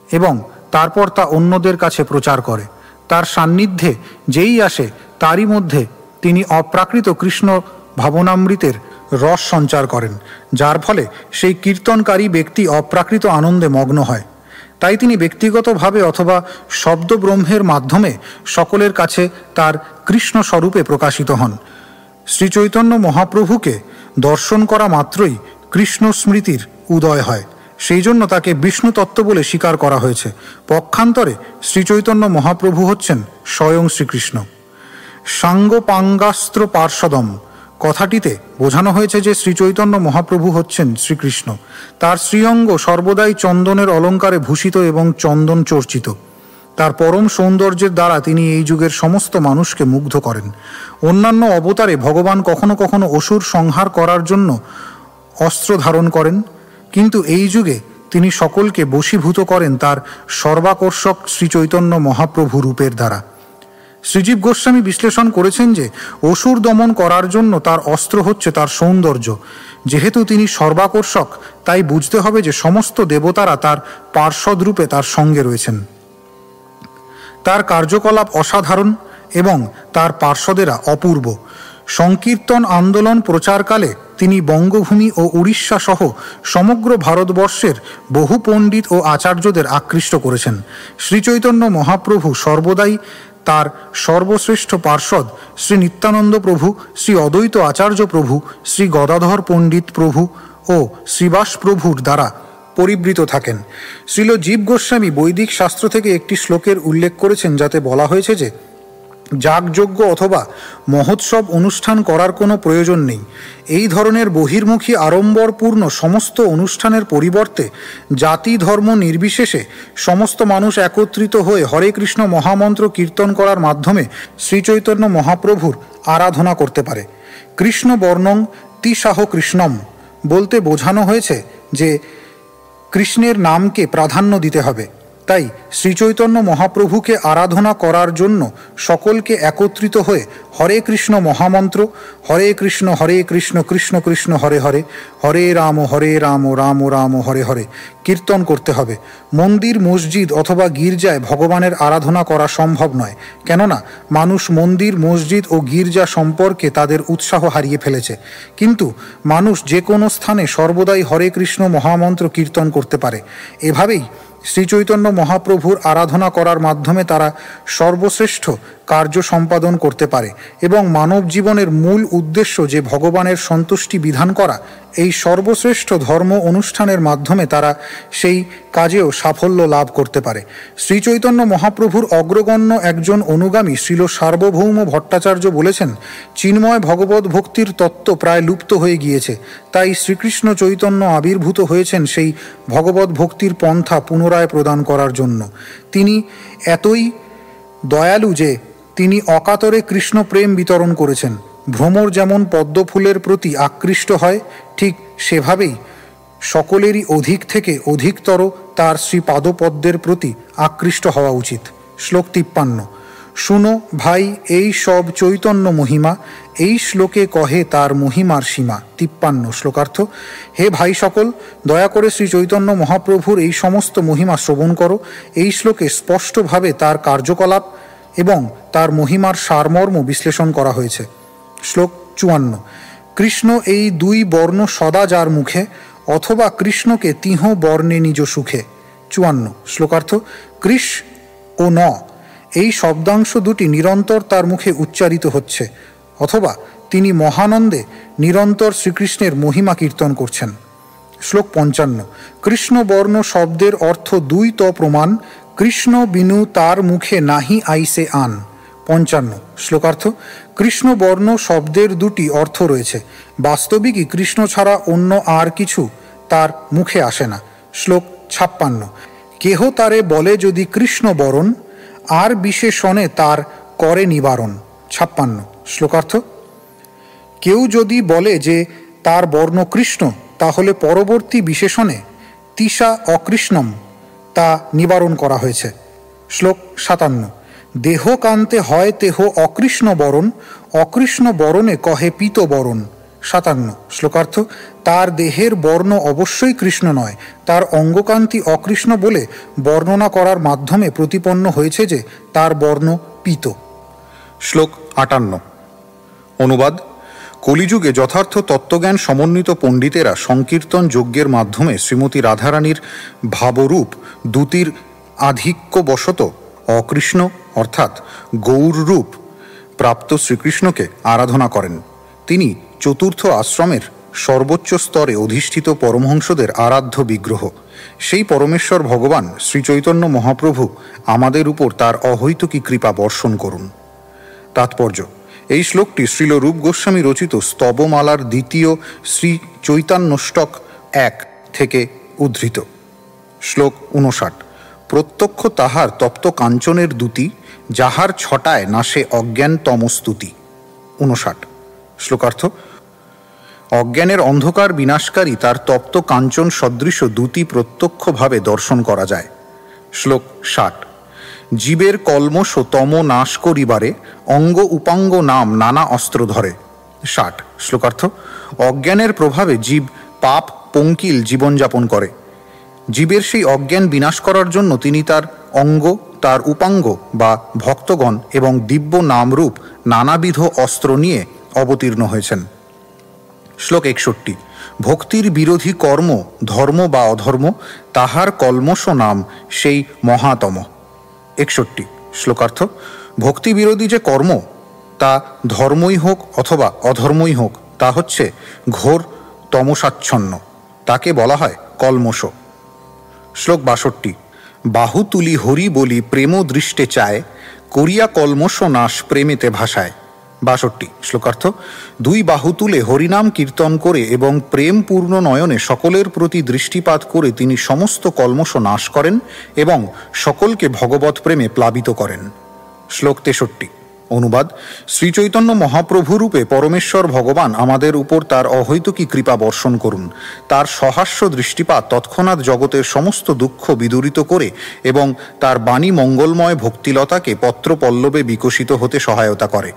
Speaker 1: এবং তারপর তা অন্যদের কাছে প্রচার করে। তার সান্নিধ্যে যেই আসে তারই মধ্যে তিনি অপ্রাকৃত কৃষ্ণ ভাবনামৃতের রস সঞ্চার করেন, যার ফলে সেই কীর্তনকারী ব্যক্তি অপ্রাকৃত আনন্দে মগ্ন হয়। তাই তিনি ব্যক্তিগতভাবে অথবা শব্দ ব্রহ্মের মাধ্যমে সকলের কাছে তার কৃষ্ণ স্বরূপে প্রকাশিত হন। শ্রীচৈতন্য মহাপ্রভুকে দর্শন করা মাত্রই কৃষ্ণ স্মৃতির উদয় হয়, সেই জন্য তাকে বিষ্ণু তত্ত্ব বলে স্বীকার করা হয়েছে। পক্ষান্তরে শ্রীচৈতন্য মহাপ্রভু হচ্ছেন স্বয়ং শ্রীকৃষ্ণ। সাঙ্গপাঙ্গাস্ত্র পার্ষদম কথাটিতে বোঝানো হয়েছে যে শ্রীচৈতন্য মহাপ্রভু হচ্ছেন শ্রীকৃষ্ণ। তার শ্রীঅঙ্গ সর্বদাই চন্দনের অলঙ্কারে ভূষিত এবং চন্দন চর্চিত। তার পরম সৌন্দর্যের দ্বারা তিনি এই যুগের সমস্ত মানুষকে মুগ্ধ করেন। অন্যান্য অবতারে ভগবান কখনো কখনো অসুর সংহার করার জন্য অস্ত্র ধারণ করেন, কিন্তু এই যুগে তিনি সকলকে বশীভূত করেন তার সর্বাকর্ষক শ্রীচৈতন্য মহাপ্রভু রূপের দ্বারা। শ্রীজীব গোস্বামী বিশ্লেষণ করেছেন যে অসুর দমন করার জন্য তার অস্ত্র হচ্ছে তার সৌন্দর্য। যেহেতু তিনি সর্বাকর্ষক, তাই বুঝতে হবে যে সমস্ত দেবতারা তার পার্ষদ রূপে তার সঙ্গে রয়েছেন। তার কার্যকলাপ অসাধারণ এবং তার পার্ষদেরা অপূর্ব। সংকীর্তন আন্দোলন প্রচারকালে তিনি বঙ্গভূমি ও উড়িষ্যা সহ সমগ্র ভারতবর্ষের বহু পণ্ডিত ও আচার্যদের আকৃষ্ট করেছেন। শ্রীচৈতন্য মহাপ্রভু সর্বদাই তার সর্বশ্রেষ্ঠ পার্ষদ শ্রী নিত্যানন্দ প্রভু, শ্রী অদ্বৈত আচার্য প্রভু, শ্রী গদাধর পণ্ডিত প্রভু ও শ্রীবাস প্রভুর দ্বারা পরিবৃত থাকেন। শ্রীল জীব গোস্বামী বৈদিক শাস্ত্র থেকে একটি শ্লোকের উল্লেখ করেছেন, যাতে বলা হয়েছে যে যাগযজ্ঞ অথবা মহোৎসব অনুষ্ঠান করার কোনো প্রয়োজন নেই। এই ধরনের বহির্মুখী আড়ম্বরপূর্ণ সমস্ত অনুষ্ঠানের পরিবর্তে জাতি ধর্ম নির্বিশেষে সমস্ত মানুষ একত্রিত হয়ে হরে কৃষ্ণ মহামন্ত্র কীর্তন করার মাধ্যমে শ্রীচৈতন্য মহাপ্রভুর আরাধনা করতে পারে। কৃষ্ণ বর্ণং তিসাহ কৃষ্ণম বলতে বোঝানো হয়েছে যে কৃষ্ণের নামকে প্রাধান্য দিতে হবে। তাই শ্রীচৈতন্য মহাপ্রভুকে আরাধনা করার জন্য সকলকে একত্রিত হয়ে হরে কৃষ্ণ মহামন্ত্র হরে কৃষ্ণ কৃষ্ণ কৃষ্ণ হরে হরে, হরে রাম রাম রাম হরে হরে কীর্তন করতে হবে। মন্দির, মসজিদ অথবা গির্জায় ভগবানের আরাধনা করা সম্ভব নয়, কেননা মানুষ মন্দির, মসজিদ ও গির্জা সম্পর্কে তাদের উৎসাহ হারিয়ে ফেলেছে। কিন্তু মানুষ যে কোনো স্থানে সর্বদাই হরে কৃষ্ণ মহামন্ত্র কীর্তন করতে পারে। এভাবেই শ্রীচৈতন্য মহাপ্রভুর আরাধনা করার মাধ্যমে তারা সর্বশ্রেষ্ঠ কার্য সম্পাদন করতে পারে এবং মানব জীবনের মূল উদ্দেশ্য যে ভগবানের সন্তুষ্টি বিধান করা, এই সর্বশ্রেষ্ঠ ধর্ম অনুষ্ঠানের মাধ্যমে তারা সেই কাজেও সাফল্য লাভ করতে পারে। শ্রীচৈতন্য মহাপ্রভুর অগ্রগণ্য একজন অনুগামী শ্রীল সার্বভৌম ভট্টাচার্য বলেছেন, চিন্ময় ভগবত ভক্তির তত্ত্ব প্রায় লুপ্ত হয়ে গিয়েছে, তাই শ্রীকৃষ্ণ চৈতন্য আবির্ভূত হয়েছেন সেই ভগবত ভক্তির পন্থা পুনরায় প্রদান করার জন্য। তিনি এতই দয়ালু যে তিনি অকাতরে কৃষ্ণ প্রেম বিতরণ করেছেন। ভ্রমর যেমন পদ্মফুলের প্রতি আকৃষ্ট হয়, ঠিক সেভাবেই সকলেরই অধিক থেকে অধিকতর তার শ্রীপাদপদ্মের প্রতি আকৃষ্ট হওয়া উচিত। শ্লোক 53। শুনো ভাই এই সব চৈতন্য মহিমা, এই শ্লোকে কহে তার মহিমার সীমা। 53 শ্লোকার্থ। হে ভাই সকল, দয়া করে শ্রী চৈতন্য মহাপ্রভুর এই সমস্ত মহিমা শ্রবণ করো। এই শ্লোকে স্পষ্টভাবে তার কার্যকলাপ এবং তার মহিমার সারমর্ম বিশ্লেষণ করা হয়েছে। শ্লোক 54। কৃষ্ণ এই দুই বর্ণ সদা যার মুখে, অথবা কৃষ্ণকে তিহ বর্ণে নিজ সুখে। 54 শ্লোকার্থ। কৃষ ও ন এই শব্দাংশ দুটি নিরন্তর তার মুখে উচ্চারিত হচ্ছে, অথবা তিনি মহানন্দে নিরন্তর শ্রীকৃষ্ণের মহিমা কীর্তন করছেন। শ্লোক 55। কৃষ্ণ বর্ণ শব্দের অর্থ দুই ত প্রমাণ, কৃষ্ণ বিনু তার মুখে নাহি আইসে আন। 55 শ্লোকার্থ। কৃষ্ণ বর্ণ শব্দের দুটি অর্থ রয়েছে, বাস্তবিকই কৃষ্ণ ছাড়া অন্য আর কিছু তার মুখে আসে না। শ্লোক 56। কেহ তারে বলে যদি কৃষ্ণ বরণ, আর বিশেষণে তার করে নিবারণ। 56 শ্লোকার্থ। কেউ যদি বলে যে তার বর্ণ কৃষ্ণ, তাহলে পরবর্তী বিশেষণে তিসা অকৃষ্ণম তা নিবারণ করা হয়েছে। শ্লোক 57। দেহ কান্তে হয় তেহ অকৃষ্ণ বরণ, অকৃষ্ণ বরণে কহে পীত বরণ। 57 শ্লোকার্থ। তার দেহের বর্ণ অবশ্যই কৃষ্ণ নয়, তার অঙ্গকান্তি অকৃষ্ণ বলে বর্ণনা করার মাধ্যমে প্রতিপন্ন হয়েছে যে তার বর্ণ পীত।
Speaker 3: শ্লোক 58। অনুবাদ। কলিযুগে যথার্থ তত্ত্বজ্ঞান সমন্বিত পণ্ডিতেরা সংকীর্তন যজ্ঞের মাধ্যমে শ্রীমতী রাধারানীর ভাবরূপ দ্যুতির আধিক্যবশত অকৃষ্ণ অর্থাৎ গৌররূপ প্রাপ্ত শ্রীকৃষ্ণকে আরাধনা করেন। তিনি চতুর্থ আশ্রমের সর্বোচ্চ স্তরে অধিষ্ঠিত পরমহংসদের আরাধ্য বিগ্রহ। সেই পরমেশ্বর ভগবান শ্রীচৈতন্য মহাপ্রভু আমাদের উপর তার অহৈতুকী কৃপা বর্ষণ করুন। তাৎপর্য। এই শ্লোকটি শ্রীল রূপ গোস্বামী রচিত স্তবমালার দ্বিতীয় শ্রী চৈতন্যষ্টক 1 থেকে উদ্ধৃত। শ্লোক 59। প্রত্যক্ষ তাহার তপ্ত কাঞ্চনের দ্যুতি, যাহার ছটায় নাশে অজ্ঞান তমস্তুতি। 59 শ্লোকার্থ। অজ্ঞানের অন্ধকার বিনাশকারী তার তপ্ত কাঞ্চন সদৃশ দ্যুতি প্রত্যক্ষভাবে দর্শন করা যায়। শ্লোক 60। জীবের কলমশ তম নাশ করিবারে, অঙ্গ উপাঙ্গ নাম নানা অস্ত্র ধরে। 60 শ্লোকার্থ। অজ্ঞানের প্রভাবে জীব পাপ পঙ্কিল জীবনযাপন করে। জীবের সেই অজ্ঞান বিনাশ করার জন্য তিনি তার অঙ্গ, তার উপাঙ্গ বা ভক্তগণ এবং দিব্য নামরূপ নানাবিধ অস্ত্র নিয়ে অবতীর্ণ হয়েছেন। শ্লোক 61। ভক্তির বিরোধী কর্ম, ধর্ম বা অধর্ম, তাহার কলমশ নাম সেই মহাতম। 61 শ্লোকার্থ। ভক্তি বিরোধী যে কর্ম, তা ধর্মই হোক অথবা অধর্মই হোক, তা হচ্ছে ঘোর তমসাচ্ছন্ন, তাকে বলা হয় কলমশ। শ্লোক 62। বাহু তুলি হরি বলি প্রেম দৃষ্টে চায়, করিয়া কলমশ নাশ প্রেমেতে ভাষায়। 62 শ্লোকার্থ। দুই বাহু তুলে হরিনাম কীর্তন করে এবং প্রেমপূর্ণ নয়নে সকলের প্রতি দৃষ্টিপাত করে তিনি সমস্ত কলমশ নাশ করেন এবং সকলকে ভগবৎ প্রেমে প্লাবিত করেন। শ্লোক 63। অনুবাদ। শ্রীচৈতন্য মহাপ্রভুরূপে পরমেশ্বর ভগবান আমাদের উপর তার অহৈতুকী কৃপা বর্ষণ করুন। তার সহাস্য দৃষ্টিপাত তৎক্ষণাৎ জগতের সমস্ত দুঃখ বিদূরিত করে এবং তার বাণী মঙ্গলময় ভক্তিলতাকে পত্রপল্লবে বিকশিত হতে সহায়তা করে।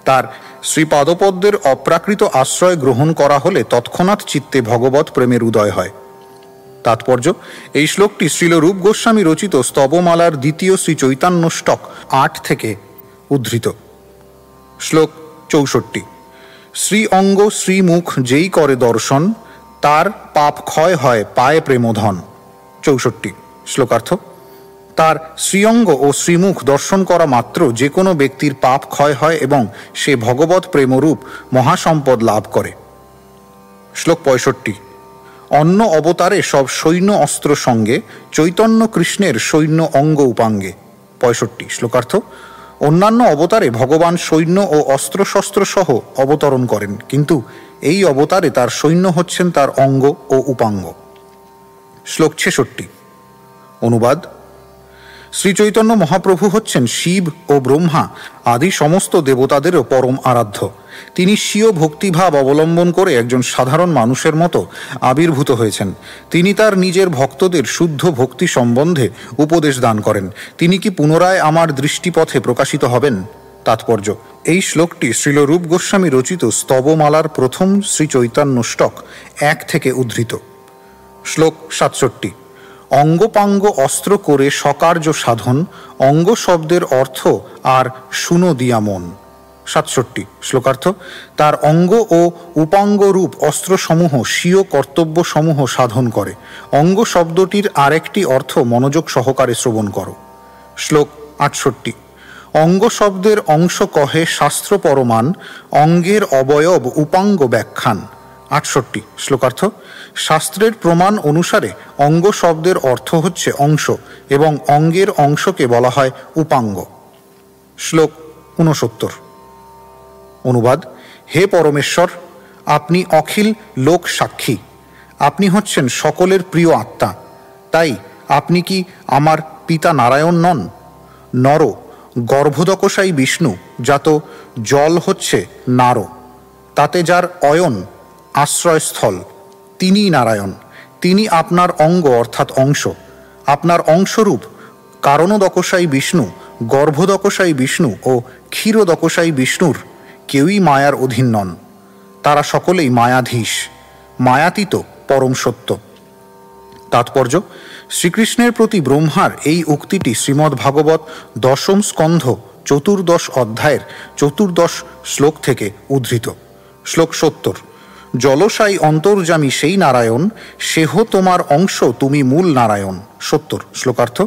Speaker 3: তার শ্রীপাদপদ্মের অপ্রাকৃত আশ্রয় গ্রহণ করা হলে তৎক্ষণাৎ চিত্তে ভগবৎ প্রেমের উদয় হয়। তাৎপর্য। এই শ্লোকটি শ্রীল রূপ গোস্বামী রচিত স্তবমালার দ্বিতীয় শ্রী চৈতন্যষ্টক 8 থেকে উদ্ধৃত। শ্লোক 64। শ্রী অঙ্গ শ্রীমুখ যেই করে দর্শন, তার পাপ ক্ষয় হয় পায় প্রেমধন। 64 শ্লোকার্থ। তার শ্রীঅঙ্গ ও শ্রীমুখ দর্শন করা মাত্র যে কোনো ব্যক্তির পাপ ক্ষয় হয় এবং সে ভগবৎ প্রেমরূপ মহাসম্পদ লাভ করে। শ্লোক 65। অন্য অবতারে সব সৈন্য অস্ত্র সঙ্গে, চৈতন্য কৃষ্ণের সৈন্য অঙ্গ উপাঙ্গে। 65 শ্লোকার্থ। অন্যান্য অবতারে ভগবান সৈন্য ও অস্ত্রশস্ত্র সহ অবতরণ করেন, কিন্তু এই অবতারে তার সৈন্য হচ্ছেন তার অঙ্গ ও উপাঙ্গ। শ্লোক 66। অনুবাদ। শ্রীচৈতন্য মহাপ্রভু হচ্ছেন শিব ও ব্রহ্মা আদি সমস্ত দেবতাদেরও পরম আরাধ্য। তিনি স্বীয় ভক্তিভাব অবলম্বন করে একজন সাধারণ মানুষের মতো আবির্ভূত হয়েছেন। তিনি তার নিজের ভক্তদের শুদ্ধ ভক্তি সম্বন্ধে উপদেশ দান করেন। তিনি কি পুনরায় আমার দৃষ্টিপথে প্রকাশিত হবেন? তাৎপর্য: এই শ্লোকটি শ্রীল রূপ গোস্বামী রচিত স্তবমালার প্রথম শ্রীচৈতন্যষ্টক 1 থেকে উদ্ধৃত। শ্লোক 67। অঙ্গপাঙ্গ অস্ত্র করে সকার্য সাধন, অঙ্গ শব্দের অর্থ আর শুনো দিয়া মন। 67। শ্লোকার্থ: তার অঙ্গ ও উপাঙ্গ রূপ অস্ত্রসমূহ স্বীয় কর্তব্যসমূহ সাধন করে। অঙ্গ শব্দটির আরেকটি অর্থ মনোযোগ সহকারে শ্রবণ করো। শ্লোক 68। অঙ্গ শব্দের অংশ কহে শাস্ত্র পরমাণ, অঙ্গের অবয়ব উপাঙ্গ ব্যাখ্যান। 68। শ্লোকার্থ: শাস্ত্রের প্রমাণ অনুসারে অঙ্গ শব্দের অর্থ হচ্ছে অংশ এবং অঙ্গের অংশকে বলা হয় উপাঙ্গ। শ্লোক 69। অনুবাদ: হে পরমেশ্বর, আপনি অখিল লোক সাক্ষী, আপনি হচ্ছেন সকলের প্রিয় আত্মা। তাই আপনি কি আমার পিতা নারায়ণ নন? নর গর্ভদকশায়ী বিষ্ণু, যাত জল হচ্ছে নার, তাতে যার অয়ন আশ্রয়স্থল, তিনিই নারায়ণ। তিনি আপনার অঙ্গ অর্থাৎ অংশ। আপনার অংশরূপ কারণদকশায়ী বিষ্ণু, গর্ভদকশায়ী বিষ্ণু ও ক্ষীরদকশায়ী বিষ্ণুর কেউই মায়ার অধীন নন। তারা সকলেই মায়াধীশ, মায়াতীত পরম সত্য। তাৎপর্য: শ্রীকৃষ্ণের প্রতি ব্রহ্মার এই উক্তিটি শ্রীমদ্ ভাগবত 10ম স্কন্ধ 14 অধ্যায়ের 14 শ্লোক থেকে উদ্ধৃত। শ্লোক 70। জলসাই অন্তর্যামী সেই নারায়ণ, সেহ তোমার অংশ তুমি মূল নারায়ণ। 70। শ্লোকার্থ: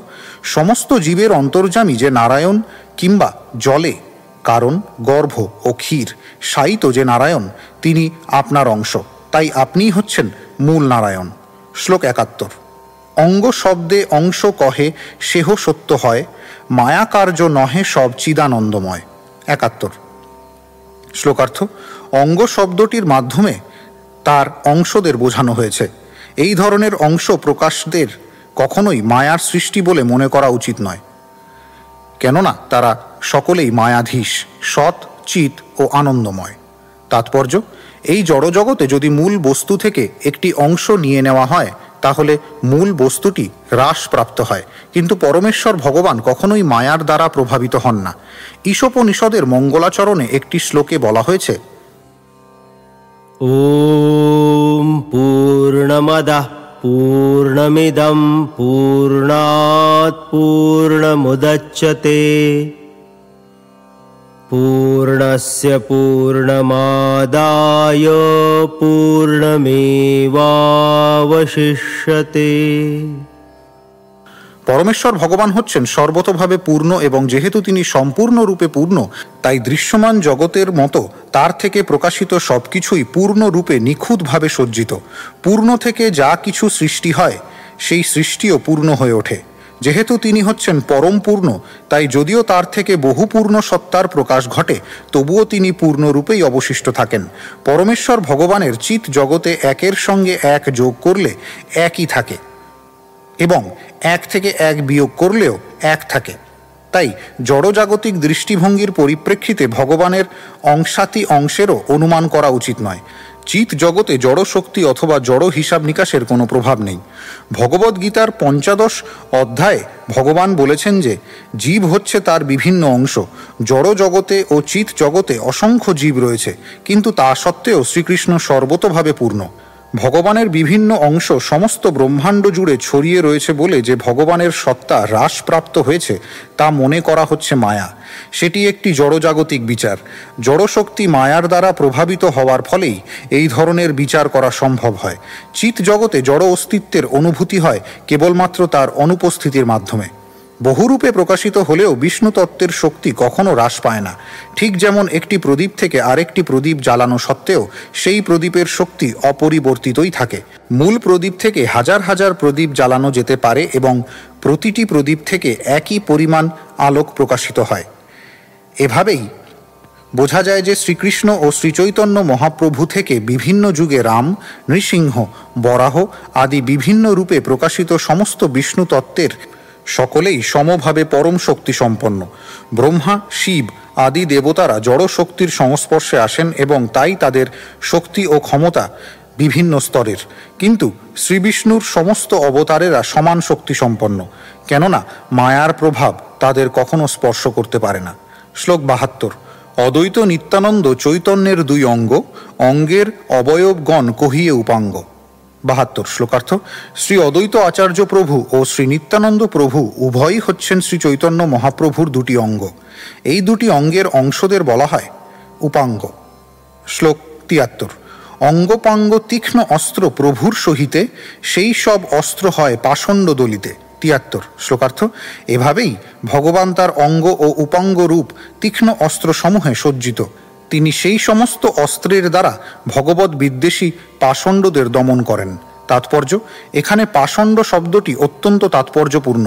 Speaker 3: সমস্ত জীবের অন্তর্যামী যে নারায়ণ কিংবা জলে, কারণ গর্ভ ও ক্ষীর সায়িত যে নারায়ণ, তিনি আপনার অংশ, তাই আপনিই হচ্ছেন মূল নারায়ণ। শ্লোক 71। অঙ্গ শব্দে অংশ কহে সেহ সত্য হয়, মায়া কার্য নহে সব চিদানন্দময়। 71। শ্লোকার্থ: অঙ্গ শব্দটির মাধ্যমে তার অংশদের বোঝানো হয়েছে। এই ধরনের অংশ প্রকাশদের কখনোই মায়ার সৃষ্টি বলে মনে করা উচিত নয়, কেননা তারা সকলেই মায়াধীশ, সৎ, চিৎ ও আনন্দময়। তাৎপর্য: এই জড়জগতে যদি মূল বস্তু থেকে একটি অংশ নিয়ে নেওয়া হয় তাহলে মূল বস্তুটি হ্রাসপ্রাপ্ত হয়, কিন্তু পরমেশ্বর ভগবান কখনোই মায়ার দ্বারা প্রভাবিত হন না। ঈশোপনিষদের মঙ্গলাচরণে একটি শ্লোকে বলা হয়েছে:
Speaker 2: ওম পূর্ণমদঃ পূর্ণমিদং পূর্ণাৎ পূর্ণমুদচ্যতে পূর্ণস্য পূর্ণমাদায় পূর্ণমেবাবশিষ্যতে।
Speaker 3: পরমেশ্বর ভগবান হচ্ছেন সর্বতোভাবে পূর্ণ এবং যেহেতু তিনি সম্পূর্ণরূপে পূর্ণ, তাই দৃশ্যমান জগতের মতো তার থেকে প্রকাশিত সব কিছুই পূর্ণরূপে নিখুঁতভাবে সজ্জিত। পূর্ণ থেকে যা কিছু সৃষ্টি হয় সেই সৃষ্টিও পূর্ণ হয়ে ওঠে। যেহেতু তিনি হচ্ছেন পরম পূর্ণ, তাই যদিও তার থেকে বহু পূর্ণ সত্তার প্রকাশ ঘটে, তবুও তিনি পূর্ণরূপেই অবশিষ্ট থাকেন। পরমেশ্বর ভগবানের চিৎ জগতে একের সঙ্গে এক যোগ করলে একই থাকে এবং এক থেকে এক বিয়োগ করলেও এক থাকে। তাই জড়জাগতিক দৃষ্টিভঙ্গির পরিপ্রেক্ষিতে ভগবানের অংশাতি অংশেরও অনুমান করা উচিত নয়। চিৎ জগতে জড় শক্তি অথবা জড় হিসাব নিকাশের কোনো প্রভাব নেই। ভগবদ্গীতার 15 অধ্যায়ে ভগবান বলেছেন যে জীব হচ্ছে তার বিভিন্ন অংশ। জড় জগতে ও চিৎ জগতে অসংখ্য জীব রয়েছে, কিন্তু তা সত্ত্বেও শ্রীকৃষ্ণ সর্বতোভাবে পূর্ণ। ভগবানের বিভিন্ন অংশ সমস্ত ব্রহ্মাণ্ড জুড়ে ছড়িয়ে রয়েছে বলে যে ভগবানের সত্তা হ্রাসপ্রাপ্ত হয়েছে তা মনে করা হচ্ছে মায়া। সেটি একটি জড়জাগতিক বিচার। জড়শক্তি মায়ার দ্বারা প্রভাবিত হওয়ার ফলেই এই ধরনের বিচার করা সম্ভব হয়। চিৎ জগতে জড় অস্তিত্বের অনুভূতি হয় কেবলমাত্র তার অনুপস্থিতির মাধ্যমে। বহুরূপে প্রকাশিত হলেও বিষ্ণু তত্ত্বের শক্তি কখনো হ্রাস পায় না। ঠিক যেমন একটি প্রদীপ থেকে আরেকটি প্রদীপ জ্বালানো সত্ত্বেও সেই প্রদীপের শক্তি অপরিবর্তিতই থাকে। মূল প্রদীপ থেকে হাজার হাজার প্রদীপ জ্বালানো যেতে পারে এবং প্রতিটি প্রদীপ থেকে একই পরিমাণ আলোক প্রকাশিত হয়। এভাবেই বোঝা যায় যে শ্রীকৃষ্ণ ও শ্রীচৈতন্য মহাপ্রভু থেকে বিভিন্ন যুগে রাম, নৃসিংহ, বরাহ আদি বিভিন্ন রূপে প্রকাশিত সমস্ত বিষ্ণু তত্ত্বের সকলেই সমভাবে পরম শক্তি সম্পন্ন। ব্রহ্মা, শিব আদি দেবতারা জড় শক্তির সংস্পর্শে আসেন এবং তাই তাদের শক্তি ও ক্ষমতা বিভিন্ন স্তরের, কিন্তু শ্রীবিষ্ণুর সমস্ত অবতারেরা সমান শক্তি সম্পন্ন, কেননা মায়ার প্রভাব তাদের কখনো স্পর্শ করতে পারে না। শ্লোক ৭২। অদ্বৈত নিত্যানন্দ চৈতন্যের দুই অঙ্গ, অঙ্গের অবয়বগণ কহিয়ে উপাঙ্গ। ৭২ শ্লোকার্থ। শ্রী অদ্বৈত আচার্য প্রভু ও শ্রী নিত্যানন্দ প্রভু উভয়ই হচ্ছেন শ্রী চৈতন্য মহাপ্রভুর দুটি অঙ্গ। এই দুটি অঙ্গের অংশদের বলা হয় উপাঙ্গ। শ্লোক ৭৩। অঙ্গপাঙ্গ তীক্ষ্ণ অস্ত্র প্রভুর সহিতে, সেই সব অস্ত্র হয় পাষণ্ড দলিতে। ৭৩ শ্লোকার্থ। এভাবেই ভগবান তার অঙ্গ ও উপাঙ্গ রূপ তীক্ষ্ণ অস্ত্রসমূহে সজ্জিত। তিনি সেই সমস্ত অস্ত্রের দ্বারা ভগবৎ বিদ্বেষী পাষণ্ডদের দমন করেন। তাৎপর্য: এখানে পাষণ্ড শব্দটি অত্যন্ত তাৎপর্যপূর্ণ।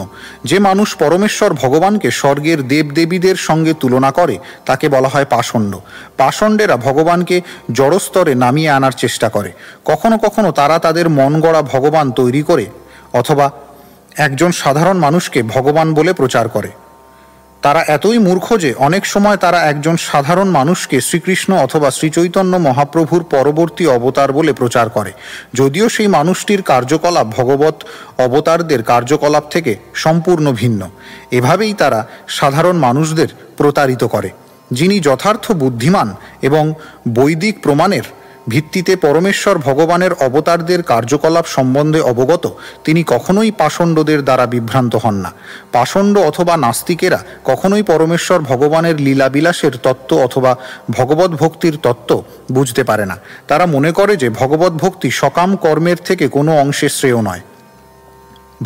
Speaker 3: যে মানুষ পরমেশ্বর ভগবানকে স্বর্গের দেবদেবীদের সঙ্গে তুলনা করে তাকে বলা হয় পাষণ্ড। পাষণ্ডেরা ভগবানকে জড়স্তরে নামিয়ে আনার চেষ্টা করে। কখনো কখনো তারা তাদের মন গড়া ভগবান তৈরি করে অথবা একজন সাধারণ মানুষকে ভগবান বলে প্রচার করে। তারা এতই মূর্খ যে অনেক সময় তারা একজন সাধারণ মানুষকে শ্রীকৃষ্ণ অথবা শ্রীচৈতন্য মহাপ্রভুর পরবর্তী অবতার বলে প্রচার করে, যদিও সেই মানুষটির কার্যকলাপ ভগবৎ অবতারদের কার্যকলাপ থেকে সম্পূর্ণ ভিন্ন। এভাবেই তারা সাধারণ মানুষদের প্রতারিত করে। যিনি যথার্থ বুদ্ধিমান এবং বৈদিক প্রমাণের ভিত্তিতে পরমেশ্বর ভগবানের অবতারদের কার্যকলাপ সম্বন্ধে অবগত, তিনি কখনোই পাষণ্ডদের দ্বারা বিভ্রান্ত হন না। পাষণ্ড অথবা নাস্তিকেরা কখনোই পরমেশ্বর ভগবানের লীলাবিলাসের তত্ত্ব অথবা ভগবত ভক্তির তত্ত্ব বুঝতে পারে না। তারা মনে করে যে ভগবত ভক্তি সকাম কর্মের থেকে কোনো অংশে শ্রেয় নয়।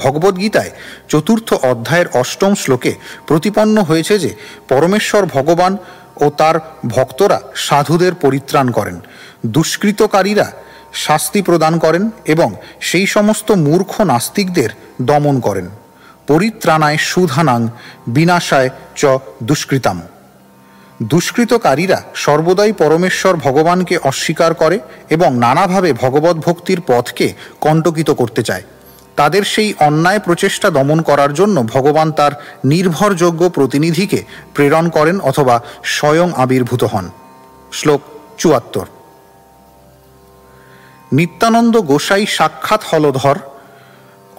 Speaker 3: ভগবদ্গীতায় ৪র্থ অধ্যায়ের ৮ম শ্লোকে প্রতিপন্ন হয়েছে যে পরমেশ্বর ভগবান ও তার ভক্তরা সাধুদের পরিত্রাণ করেন, দুষ্কৃতকারীরা শাস্তি প্রদান করেন এবং সেই সমস্ত মূর্খ নাস্তিকদের দমন করেন। পরিত্রাণায় সুধানাং বিনাশায় চ দুষ্কৃতাম। দুষ্কৃতকারীরা সর্বদাই পরমেশ্বর ভগবানকে অস্বীকার করে এবং নানাভাবে ভগবত ভক্তির পথকে কণ্টকিত করতে চায়। তাদের সেই অন্যায় প্রচেষ্টা দমন করার জন্য ভগবান তার নির্ভরযোগ্য প্রতিনিধিকে প্রেরণ করেন অথবা স্বয়ং আবির্ভূত হন। শ্লোক ৭৪। নিত্যানন্দ গোসাই সাক্ষাৎ হলধর,